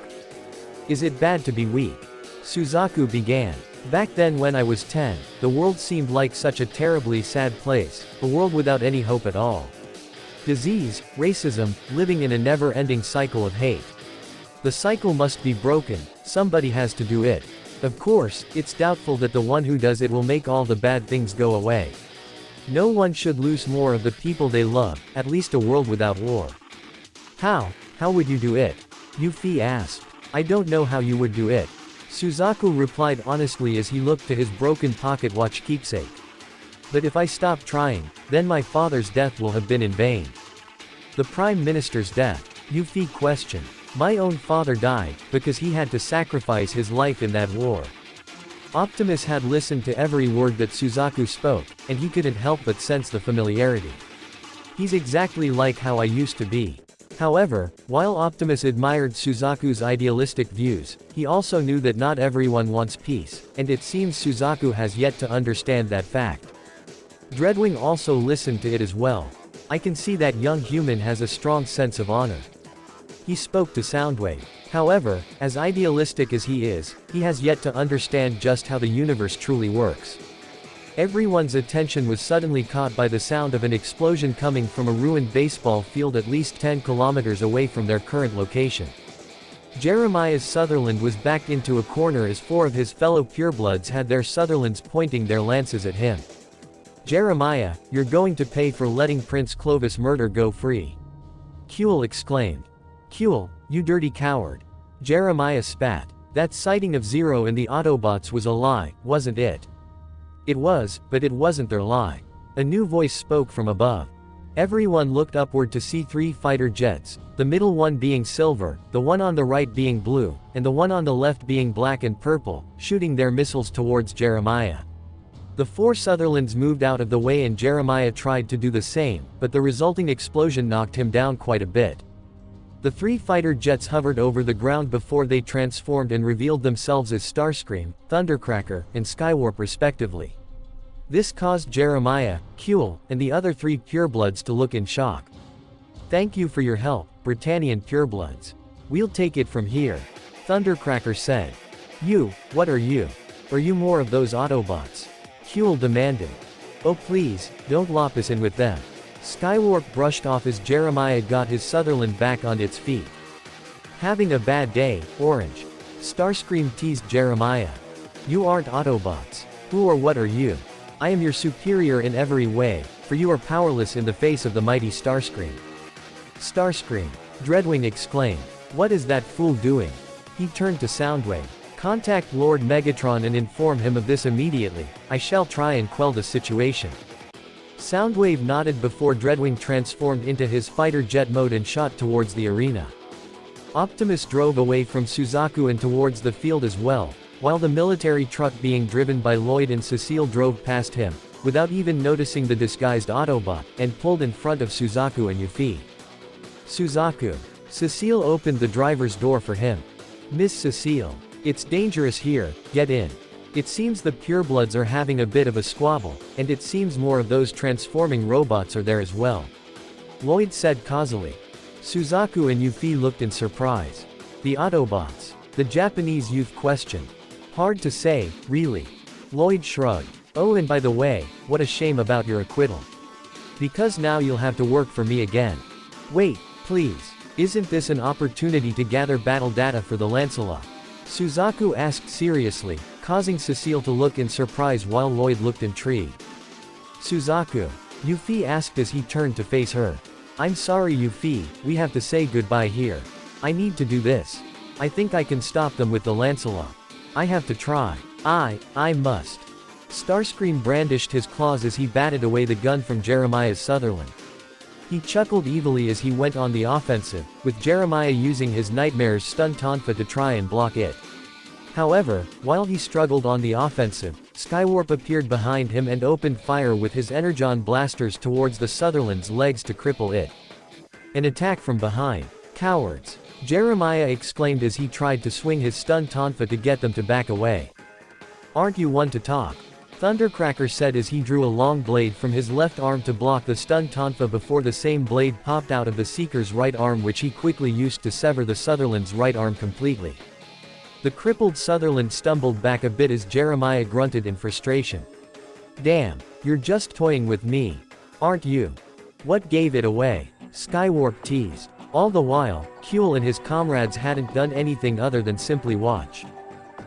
Is it bad to be weak? Suzaku began. Back then when I was 10, the world seemed like such a terribly sad place, a world without any hope at all. Disease, racism, living in a never-ending cycle of hate. The cycle must be broken, somebody has to do it. Of course, it's doubtful that the one who does it will make all the bad things go away. No one should lose more of the people they love, at least a world without war. How would you do it? Yuffie asked. I don't know how you would do it. Suzaku replied honestly as he looked to his broken pocket watch keepsake. But if I stop trying, then my father's death will have been in vain. The Prime Minister's death? Yuffie questioned. My own father died, because he had to sacrifice his life in that war. Optimus had listened to every word that Suzaku spoke, and he couldn't help but sense the familiarity. He's exactly like how I used to be. However, while Optimus admired Suzaku's idealistic views, he also knew that not everyone wants peace, and it seems Suzaku has yet to understand that fact. Dreadwing also listened to it as well. I can see that young human has a strong sense of honor. He spoke to Soundwave. However, as idealistic as he is, he has yet to understand just how the universe truly works. Everyone's attention was suddenly caught by the sound of an explosion coming from a ruined baseball field at least 10 kilometers away from their current location. Jeremiah Sutherland was backed into a corner as 4 of his fellow purebloods had their Sutherlands pointing their lances at him. Jeremiah, you're going to pay for letting Prince Clovis murder go free. Kuehl exclaimed. Kuehl, you dirty coward. Jeremiah spat. That sighting of Zero and the Autobots was a lie, wasn't it? It was, but it wasn't their lie. A new voice spoke from above. Everyone looked upward to see 3 fighter jets, the middle one being silver, the one on the right being blue, and the one on the left being black and purple, shooting their missiles towards Jeremiah. The 4 Sutherlands moved out of the way and Jeremiah tried to do the same, but the resulting explosion knocked him down quite a bit. The 3 fighter jets hovered over the ground before they transformed and revealed themselves as Starscream, Thundercracker, and Skywarp respectively. This caused Jeremiah, Kuehl, and the other 3 purebloods to look in shock. Thank you for your help, Britannian purebloods. We'll take it from here. Thundercracker said. You, what are you? Are you more of those Autobots? Kuehl demanded. Oh please, don't lop us in with them. Skywarp brushed off as Jeremiah got his Sutherland back on its feet. Having a bad day, Orange. Starscream teased Jeremiah. You aren't Autobots. Who or what are you? I am your superior in every way, for you are powerless in the face of the mighty Starscream. Starscream. Dreadwing exclaimed. What is that fool doing? He turned to Soundwave. Contact Lord Megatron and inform him of this immediately. I shall try and quell the situation. Soundwave nodded before Dreadwing transformed into his fighter jet mode and shot towards the arena. Optimus drove away from Suzaku and towards the field as well, while the military truck being driven by Lloyd and Cecile drove past him, without even noticing the disguised Autobot, and pulled in front of Suzaku and Yuffie. Suzaku. Cecile opened the driver's door for him. Miss Cecile. It's dangerous here, get in. It seems the purebloods are having a bit of a squabble, and it seems more of those transforming robots are there as well. Lloyd said causally. Suzaku and Yuffie looked in surprise. The Autobots. The Japanese youth questioned. Hard to say, really. Lloyd shrugged. Oh, and by the way, what a shame about your acquittal. Because now you'll have to work for me again. Wait, please. Isn't this an opportunity to gather battle data for the Lancelot? Suzaku asked seriously, causing Cecile to look in surprise while Lloyd looked intrigued. Suzaku, Yuffie asked as he turned to face her. I'm sorry Yuffie, we have to say goodbye here. I need to do this. I think I can stop them with the Lancelot. I have to try. I must. Starscream brandished his claws as he batted away the gun from Jeremiah Sutherland. He chuckled evilly as he went on the offensive, with Jeremiah using his Nightmare's stun tonfa to try and block it. However, while he struggled on the offensive, Skywarp appeared behind him and opened fire with his Energon blasters towards the Sutherland's legs to cripple it. An attack from behind. Cowards! Jeremiah exclaimed as he tried to swing his stun tonfa to get them to back away. Aren't you one to talk? Thundercracker said as he drew a long blade from his left arm to block the stun tonfa before the same blade popped out of the Seeker's right arm, which he quickly used to sever the Sutherland's right arm completely. The crippled Sutherland stumbled back a bit as Jeremiah grunted in frustration. Damn, you're just toying with me, aren't you? What gave it away? Skywarp teased. All the while, Kuehl and his comrades hadn't done anything other than simply watch.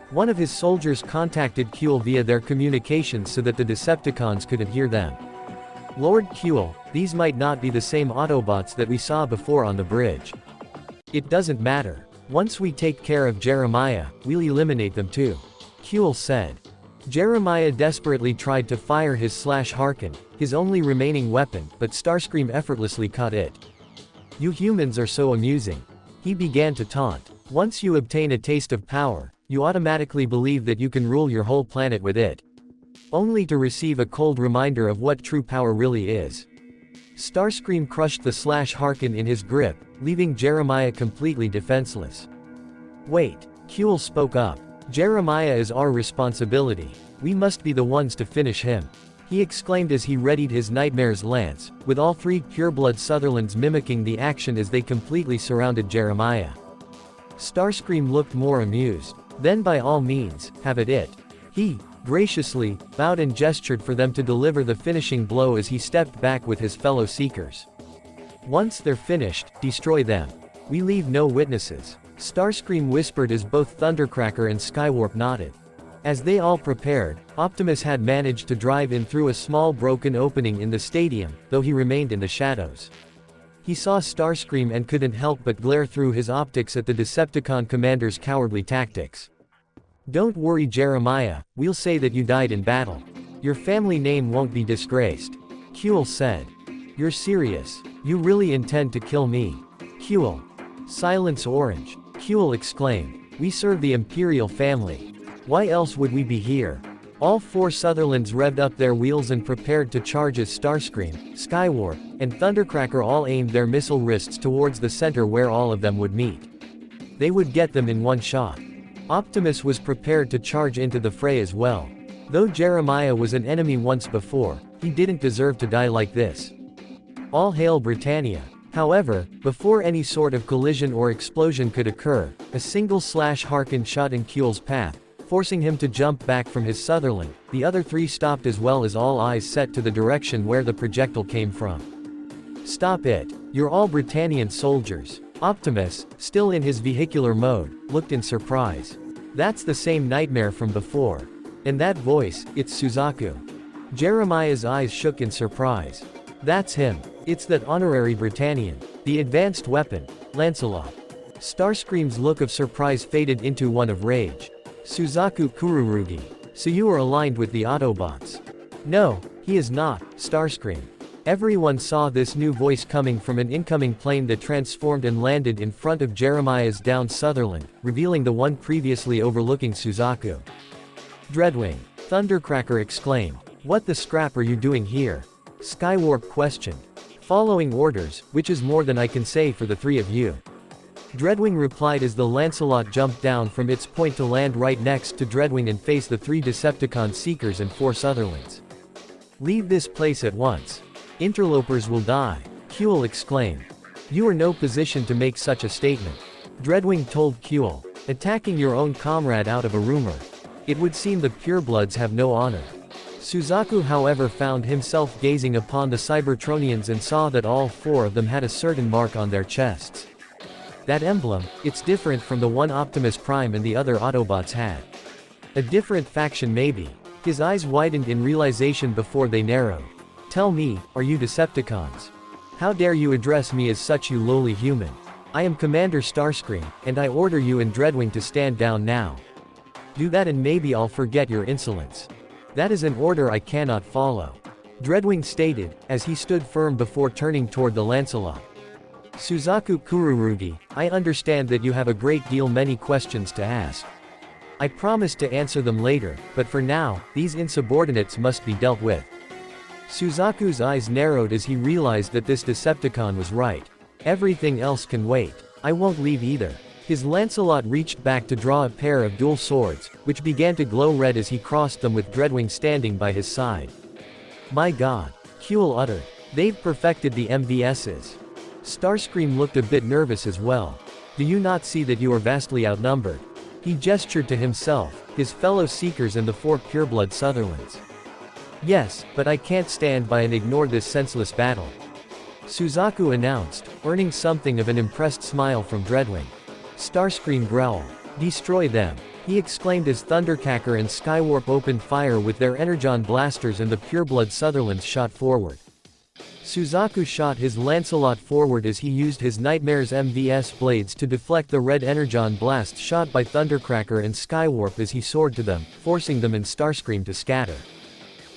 One of his soldiers contacted Kuehl via their communications so that the Decepticons couldn't hear them. Lord Kuehl, these might not be the same Autobots that we saw before on the bridge. It doesn't matter. Once we take care of Jeremiah, we'll eliminate them too. Kuehl said. Jeremiah desperately tried to fire his Slash-Harken, his only remaining weapon, but Starscream effortlessly caught it. You humans are so amusing. He began to taunt. Once you obtain a taste of power, you automatically believe that you can rule your whole planet with it. Only to receive a cold reminder of what true power really is. Starscream crushed the Slash-Harken in his grip, leaving Jeremiah completely defenseless. Wait, Kuehl spoke up. Jeremiah is our responsibility. We must be the ones to finish him. He exclaimed as he readied his Nightmare's lance, with all three pureblood Sutherlands mimicking the action as they completely surrounded Jeremiah. Starscream looked more amused. Then by all means, have at it. He, graciously, bowed and gestured for them to deliver the finishing blow as he stepped back with his fellow Seekers. Once they're finished, destroy them. We leave no witnesses. Starscream whispered as both Thundercracker and Skywarp nodded. As they all prepared, Optimus had managed to drive in through a small broken opening in the stadium, though he remained in the shadows. He saw Starscream and couldn't help but glare through his optics at the Decepticon commander's cowardly tactics. Don't worry Jeremiah, we'll say that you died in battle. Your family name won't be disgraced. Kuehl said. You're serious? You really intend to kill me? Kuehl. Silence Orange. Kuehl exclaimed. We serve the Imperial family. Why else would we be here? All four Sutherlands revved up their wheels and prepared to charge as Starscream, Skywarp, and Thundercracker all aimed their missile wrists towards the center where all of them would meet. They would get them in one shot. Optimus was prepared to charge into the fray as well. Though Jeremiah was an enemy once before, he didn't deserve to die like this. All hail Britannia. However, before any sort of collision or explosion could occur, a single Slash-Harken shot in Kuehl's path, forcing him to jump back from his Sutherland. The other three stopped as well as all eyes set to the direction where the projectile came from. Stop it. You're all Britannian soldiers. Optimus, still in his vehicular mode, looked in surprise. That's the same Nightmare from before. And that voice, it's Suzaku. Jeremiah's eyes shook in surprise. That's him. It's that honorary Britannian. The advanced weapon, Lancelot. Starscream's look of surprise faded into one of rage. Suzaku Kururugi. So you are aligned with the Autobots? No, he is not, Starscream. Everyone saw this new voice coming from an incoming plane that transformed and landed in front of Jeremiah's downed Sutherland, revealing the one previously overlooking Suzaku. Dreadwing. Thundercracker exclaimed. What the scrap are you doing here? Skywarp questioned. Following orders, which is more than I can say for the three of you. Dreadwing replied as the Lancelot jumped down from its point to land right next to Dreadwing and face the three Decepticon Seekers and four Sutherlands. Leave this place at once. Interlopers will die, Kuehl exclaimed. You are no position to make such a statement. Dreadwing told Kuehl. Attacking your own comrade out of a rumor. It would seem the purebloods have no honor. Suzaku however found himself gazing upon the Cybertronians and saw that all four of them had a certain mark on their chests. That emblem, it's different from the one Optimus Prime and the other Autobots had. A different faction maybe. His eyes widened in realization before they narrowed. Tell me, are you Decepticons? How dare you address me as such, you lowly human? I am Commander Starscream, and I order you and Dreadwing to stand down now. Do that and maybe I'll forget your insolence. That is an order I cannot follow. Dreadwing stated, as he stood firm before turning toward the Lancelot. Suzaku Kururugi, I understand that you have a great deal many questions to ask. I promise to answer them later, but for now, these insubordinates must be dealt with. Suzaku's eyes narrowed as he realized that this Decepticon was right. Everything else can wait. I won't leave either. His Lancelot reached back to draw a pair of dual swords, which began to glow red as he crossed them with Dreadwing standing by his side. My god. Kuehl uttered. They've perfected the MVSs. Starscream looked a bit nervous as well. Do you not see that you are vastly outnumbered? He gestured to himself, his fellow Seekers and the 4 pureblood Sutherlands. Yes, but I can't stand by and ignore this senseless battle. Suzaku announced, earning something of an impressed smile from Dreadwing. Starscream growled. Destroy them, he exclaimed as Thundercracker and Skywarp opened fire with their Energon blasters and the pureblood Sutherlands shot forward. Suzaku shot his Lancelot forward as he used his Nightmare's MVS blades to deflect the red Energon blast shot by Thundercracker and Skywarp as he soared to them, forcing them and Starscream to scatter.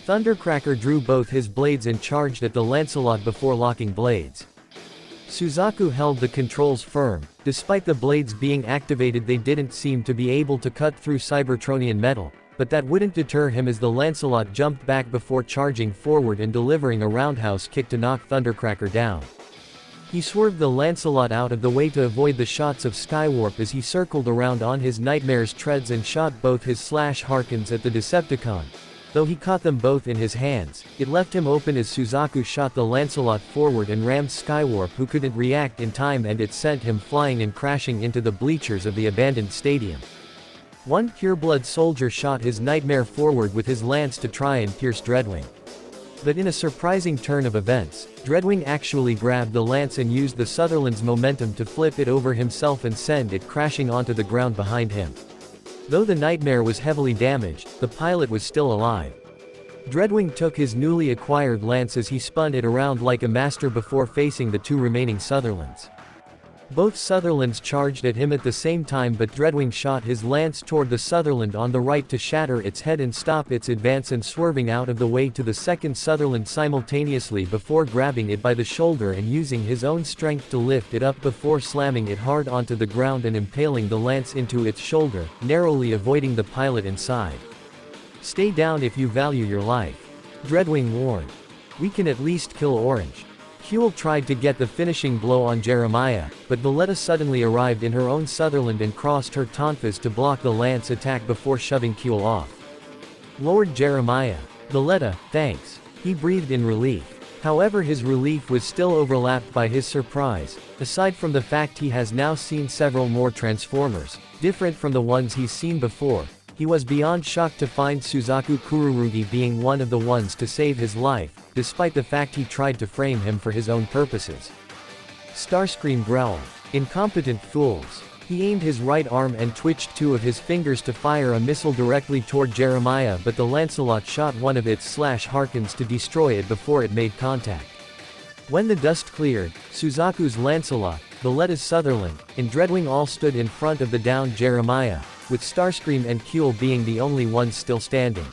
Thundercracker drew both his blades and charged at the Lancelot before locking blades. Suzaku held the controls firm. Despite the blades being activated, they didn't seem to be able to cut through Cybertronian metal, but that wouldn't deter him as the Lancelot jumped back before charging forward and delivering a roundhouse kick to knock Thundercracker down. He swerved the Lancelot out of the way to avoid the shots of Skywarp as he circled around on his Nightmare's treads and shot both his Harkins at the Decepticon. Though he caught them both in his hands, it left him open as Suzaku shot the Lancelot forward and rammed Skywarp, who couldn't react in time, and it sent him flying and crashing into the bleachers of the abandoned stadium. One pureblood soldier shot his Nightmare forward with his lance to try and pierce Dreadwing. But in a surprising turn of events, Dreadwing actually grabbed the lance and used the Sutherland's momentum to flip it over himself and send it crashing onto the ground behind him. Though the Nightmare was heavily damaged, the pilot was still alive. Dreadwing took his newly acquired lance as he spun it around like a master before facing the 2 remaining Sutherlands. Both Sutherlands charged at him at the same time, but Dreadwing shot his lance toward the Sutherland on the right to shatter its head and stop its advance, and swerving out of the way to the second Sutherland simultaneously before grabbing it by the shoulder and using his own strength to lift it up before slamming it hard onto the ground and impaling the lance into its shoulder, narrowly avoiding the pilot inside. Stay down if you value your life, Dreadwing warned. We can at least kill Orange. Kuehl tried to get the finishing blow on Jeremiah, but Valletta suddenly arrived in her own Sutherland and crossed her tonfas to block the lance attack before shoving Kuehl off. Lord Jeremiah. Valletta, thanks. He breathed in relief. However, his relief was still overlapped by his surprise. Aside from the fact he has now seen several more Transformers, different from the ones he's seen before, he was beyond shocked to find Suzaku Kururugi being one of the ones to save his life, despite the fact he tried to frame him for his own purposes. Starscream growled. Incompetent fools. He aimed his right arm and twitched 2 of his fingers to fire a missile directly toward Jeremiah, but the Lancelot shot one of its Harkins to destroy it before it made contact. When the dust cleared, Suzaku's Lancelot, Valletta's Sutherland, and Dreadwing all stood in front of the downed Jeremiah, with Starscream and Kuehl being the only ones still standing.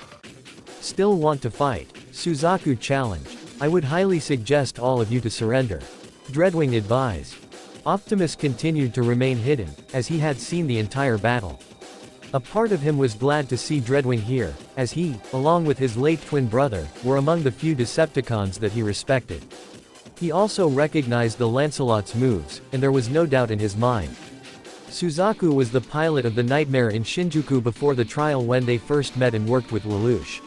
Still want to fight? Suzaku challenged. I would highly suggest all of you to surrender, Dreadwing advised. Optimus continued to remain hidden, as he had seen the entire battle. A part of him was glad to see Dreadwing here, as he, along with his late twin brother, were among the few Decepticons that he respected. He also recognized the Lancelot's moves, and there was no doubt in his mind. Suzaku was the pilot of the Nightmare in Shinjuku before the trial when they first met and worked with Lelouch.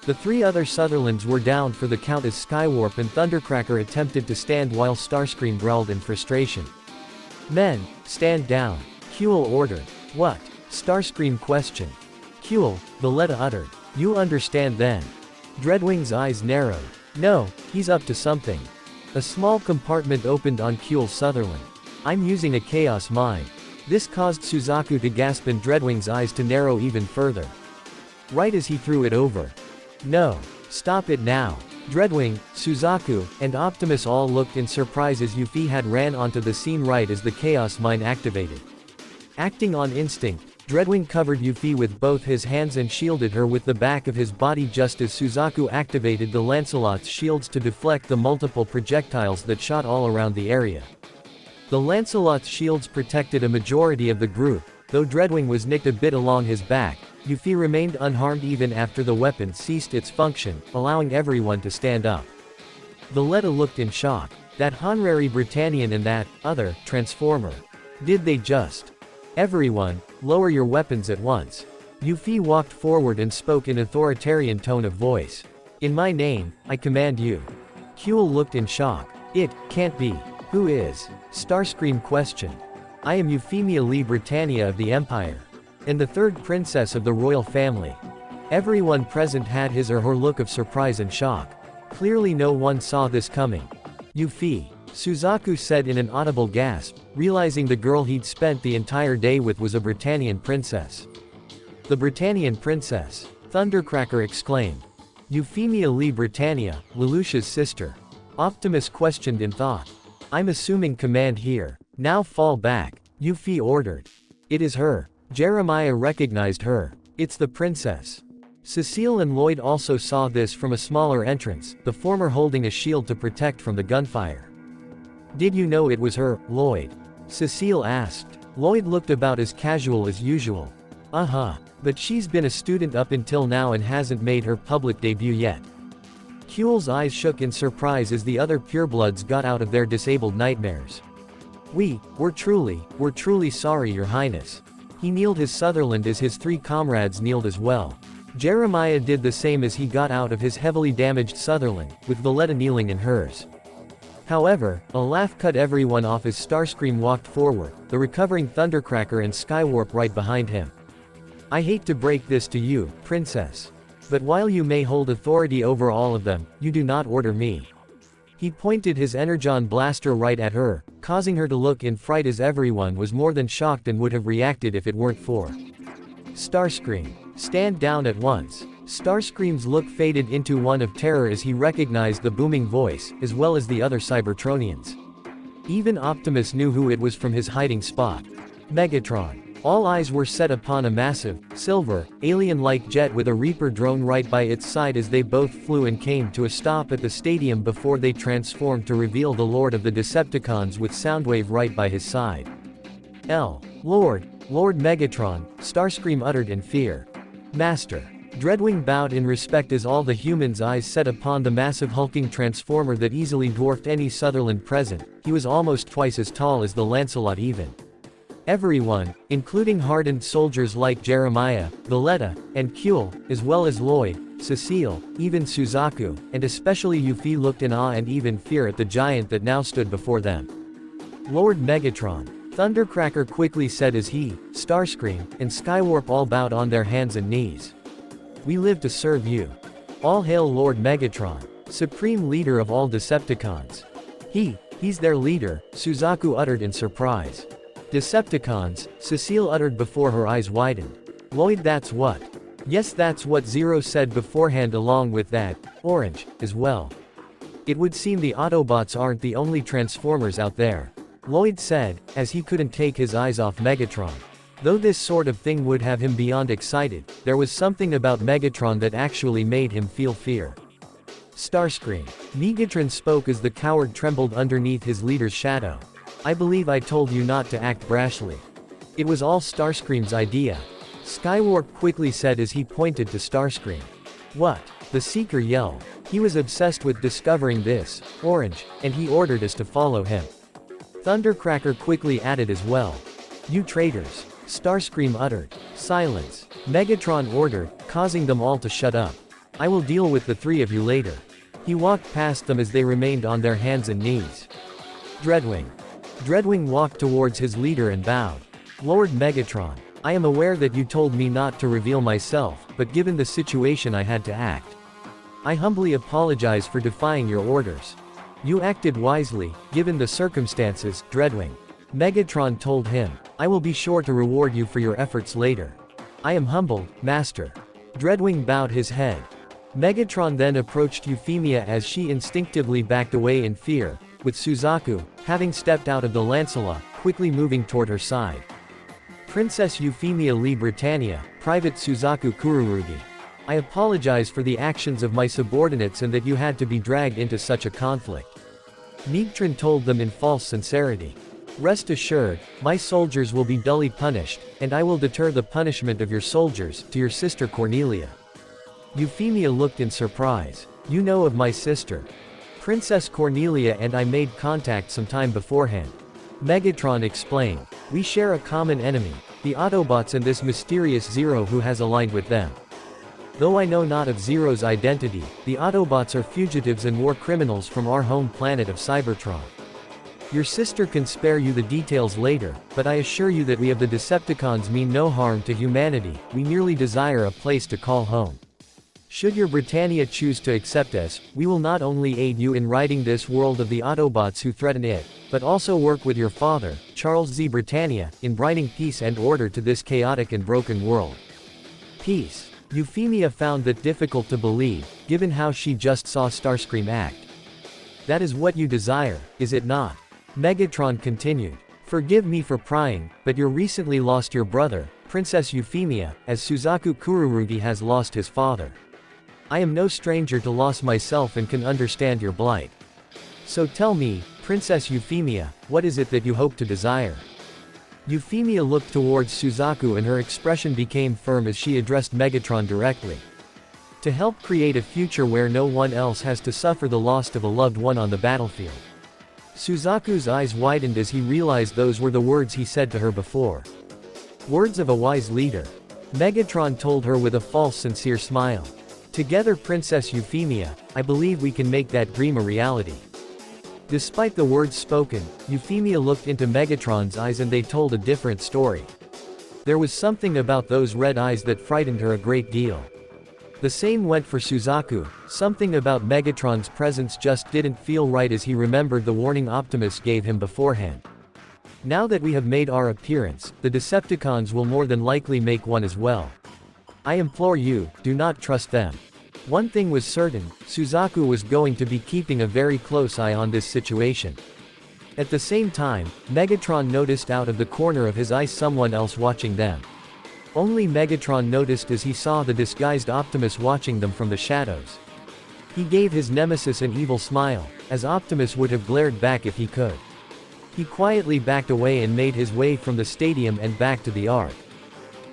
The 3 other Sutherlands were down for the count as Skywarp and Thundercracker attempted to stand while Starscream growled in frustration. Men, stand down, Kuehl ordered. What? Starscream questioned. Kuehl, Valletta uttered. You understand then? Dreadwing's eyes narrowed. No, he's up to something. A small compartment opened on Kuehl's Sutherland. I'm using a Chaos Mine. This caused Suzaku to gasp and Dreadwing's eyes to narrow even further. right as he threw it over. No. Stop it now. Dreadwing, Suzaku, and Optimus all looked in surprise as Yuffie had ran onto the scene right as the Chaos Mine activated. Acting on instinct, Dreadwing covered Yuffie with both his hands and shielded her with the back of his body just as Suzaku activated the Lancelot's shields to deflect the multiple projectiles that shot all around the area. The Lancelot's shields protected a majority of the group, though Dreadwing was nicked a bit along his back. Yuffie remained unharmed even after the weapon ceased its function, allowing everyone to stand up. Valletta looked in shock. That honorary Britannian and that other Transformer. Did they just? Everyone, lower your weapons at once. Yuffie walked forward and spoke in authoritarian tone of voice. In my name, I command you. Kuehl looked in shock. It can't be. Who is? Starscream questioned. I am Euphemia Lee Britannia of the Empire. And the third princess of the royal family. Everyone present had his or her look of surprise and shock. Clearly no one saw this coming. Yuffie, Suzaku said in an audible gasp, realizing the girl he'd spent the entire day with was a Britannian princess. The Britannian princess, Thundercracker exclaimed. Euphemia Lee Britannia, Lelouch's sister. Optimus questioned in thought. I'm assuming command here. Now fall back, Yuffie ordered. It is her. Jeremiah recognized her. It's the princess. Cecile and Lloyd also saw this from a smaller entrance, the former holding a shield to protect from the gunfire. Did you know it was her, Lloyd? Cecile asked. Lloyd looked about as casual as usual. But she's been a student up until now and hasn't made her public debut yet. Kuehl's eyes shook in surprise as the other purebloods got out of their disabled nightmares. We're truly sorry, Your Highness. He kneeled his Sutherland as his three comrades kneeled as well. Jeremiah did the same as he got out of his heavily damaged Sutherland, with Valletta kneeling in hers. However, a laugh cut everyone off as Starscream walked forward, the recovering Thundercracker and Skywarp right behind him. I hate to break this to you, Princess. But while you may hold authority over all of them, you do not order me. He pointed his Energon blaster right at her, causing her to look in fright as everyone was more than shocked and would have reacted if it weren't for Starscream. Stand down at once. Starscream's look faded into one of terror as he recognized the booming voice, as well as the other Cybertronians. Even Optimus knew who it was from his hiding spot. Megatron. All eyes were set upon a massive, silver, alien-like jet with a Reaper drone right by its side as they both flew and came to a stop at the stadium before they transformed to reveal the Lord of the Decepticons with Soundwave right by his side. Lord Megatron, Starscream uttered in fear. Master. Dreadwing bowed in respect as all the humans' eyes set upon the massive hulking transformer that easily dwarfed any Sutherland present. He was almost twice as tall as the Lancelot even. Everyone, including hardened soldiers like Jeremiah, Valletta, and Kuehl, as well as Lloyd, Cecile, even Suzaku, and especially Yuffie looked in awe and even fear at the giant that now stood before them. Lord Megatron. Thundercracker quickly said as he, Starscream, and Skywarp all bowed on their hands and knees. We live to serve you. All hail Lord Megatron, supreme leader of all Decepticons. He's their leader, Suzaku uttered in surprise. Decepticons, Cecile uttered before her eyes widened. Lloyd, that's what? Yes, that's what Zero said beforehand along with that, Orange, as well. It would seem the Autobots aren't the only Transformers out there. Lloyd said, as he couldn't take his eyes off Megatron. Though this sort of thing would have him beyond excited, there was something about Megatron that actually made him feel fear. Starscream. Megatron spoke as the coward trembled underneath his leader's shadow. I believe I told you not to act brashly. It was all Starscream's idea. Skywarp quickly said as he pointed to Starscream. What? The Seeker yelled. He was obsessed with discovering this, Orange, and he ordered us to follow him. Thundercracker quickly added as well. You traitors. Starscream uttered. Silence. Megatron ordered, causing them all to shut up. I will deal with the three of you later. He walked past them as they remained on their hands and knees. Dreadwing. Dreadwing walked towards his leader and bowed. Lord Megatron, I am aware that you told me not to reveal myself, but given the situation I had to act. I humbly apologize for defying your orders. You acted wisely, given the circumstances, Dreadwing. Megatron told him. I will be sure to reward you for your efforts later. I am humbled, Master. Dreadwing bowed his head. Megatron then approached Euphemia as she instinctively backed away in fear, with Suzaku, having stepped out of the Lancela, quickly moving toward her side. Princess Euphemia Lee Britannia, Private Suzaku Kururugi. I apologize for the actions of my subordinates and that you had to be dragged into such a conflict. Meegtron told them in false sincerity. Rest assured, my soldiers will be duly punished, and I will deter the punishment of your soldiers, to your sister Cornelia. Euphemia looked in surprise. You know of my sister. Princess Cornelia and I made contact some time beforehand. Megatron explained. We share a common enemy, the Autobots and this mysterious Zero who has aligned with them. Though I know not of Zero's identity, the Autobots are fugitives and war criminals from our home planet of Cybertron. Your sister can spare you the details later, but I assure you that we of the Decepticons mean no harm to humanity, we merely desire a place to call home. Should your Britannia choose to accept us, we will not only aid you in righting this world of the Autobots who threaten it, but also work with your father, Charles Z. Britannia, in bringing peace and order to this chaotic and broken world. Peace. Euphemia found that difficult to believe, given how she just saw Starscream act. That is what you desire, is it not? Megatron continued. Forgive me for prying, but you recently lost your brother, Princess Euphemia, as Suzaku Kururugi has lost his father. I am no stranger to loss myself and can understand your plight. So tell me, Princess Euphemia, what is it that you hope to desire? Euphemia looked towards Suzaku and her expression became firm as she addressed Megatron directly. To help create a future where no one else has to suffer the loss of a loved one on the battlefield. Suzaku's eyes widened as he realized those were the words he said to her before. Words of a wise leader. Megatron told her with a false sincere smile. Together Princess Euphemia, I believe we can make that dream a reality. Despite the words spoken, Euphemia looked into Megatron's eyes and they told a different story. There was something about those red eyes that frightened her a great deal. The same went for Suzaku, something about Megatron's presence just didn't feel right as he remembered the warning Optimus gave him beforehand. Now that we have made our appearance, the Decepticons will more than likely make one as well. I implore you, do not trust them. One thing was certain, Suzaku was going to be keeping a very close eye on this situation. At the same time, Megatron noticed out of the corner of his eye someone else watching them. Only Megatron noticed as he saw the disguised Optimus watching them from the shadows. He gave his nemesis an evil smile, as Optimus would have glared back if he could. He quietly backed away and made his way from the stadium and back to the Ark.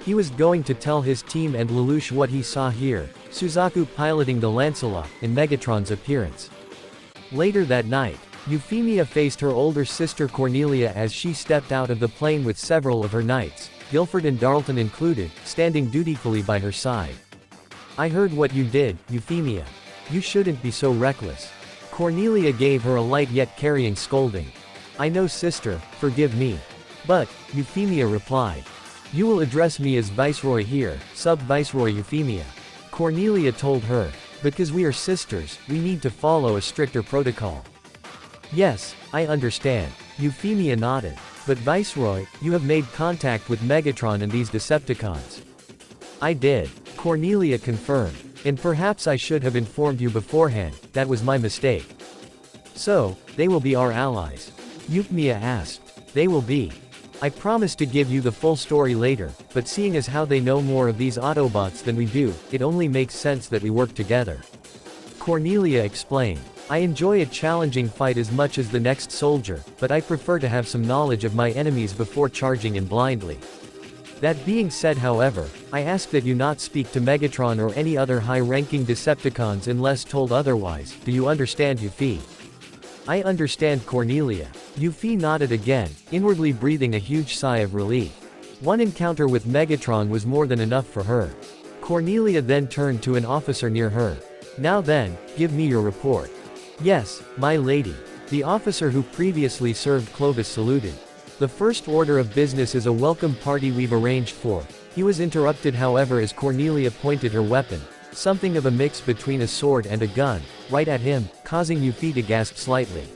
He was going to tell his team and Lelouch what he saw here, Suzaku piloting the Lancela, and Megatron's appearance. Later that night, Euphemia faced her older sister Cornelia as she stepped out of the plane with several of her knights, Guilford and Darlton included, standing dutifully by her side. I heard what you did, Euphemia. You shouldn't be so reckless. Cornelia gave her a light yet carrying scolding. I know sister, forgive me. But, Euphemia replied. You will address me as Viceroy here, Sub-Viceroy Euphemia. Cornelia told her. Because we are sisters, we need to follow a stricter protocol. Yes, I understand. Euphemia nodded. But Viceroy, you have made contact with Megatron and these Decepticons. I did. Cornelia confirmed. And perhaps I should have informed you beforehand, that was my mistake. So, they will be our allies? Euphemia asked. They will be. I promise to give you the full story later, but seeing as how they know more of these Autobots than we do, it only makes sense that we work together. Cornelia explained. I enjoy a challenging fight as much as the next soldier, but I prefer to have some knowledge of my enemies before charging in blindly. That being said however, I ask that you not speak to Megatron or any other high-ranking Decepticons unless told otherwise, do you understand Euphy? I understand Cornelia. Euphy nodded again, inwardly breathing a huge sigh of relief. One encounter with Megatron was more than enough for her. Cornelia then turned to an officer near her. Now then, give me your report. Yes, my lady. The officer who previously served Clovis saluted. The first order of business is a welcome party we've arranged for. He was interrupted however as Cornelia pointed her weapon, something of a mix between a sword and a gun, right at him, causing Euphy to gasp slightly.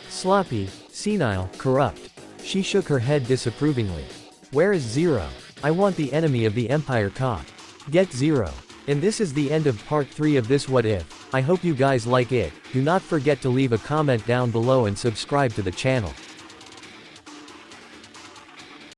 Sloppy, senile, corrupt. She shook her head disapprovingly. Where is Zero? I want the enemy of the Empire caught. Get Zero. And this is the end of part 3 of this what if. I hope you guys like it. Do not forget to leave a comment down below and subscribe to the channel.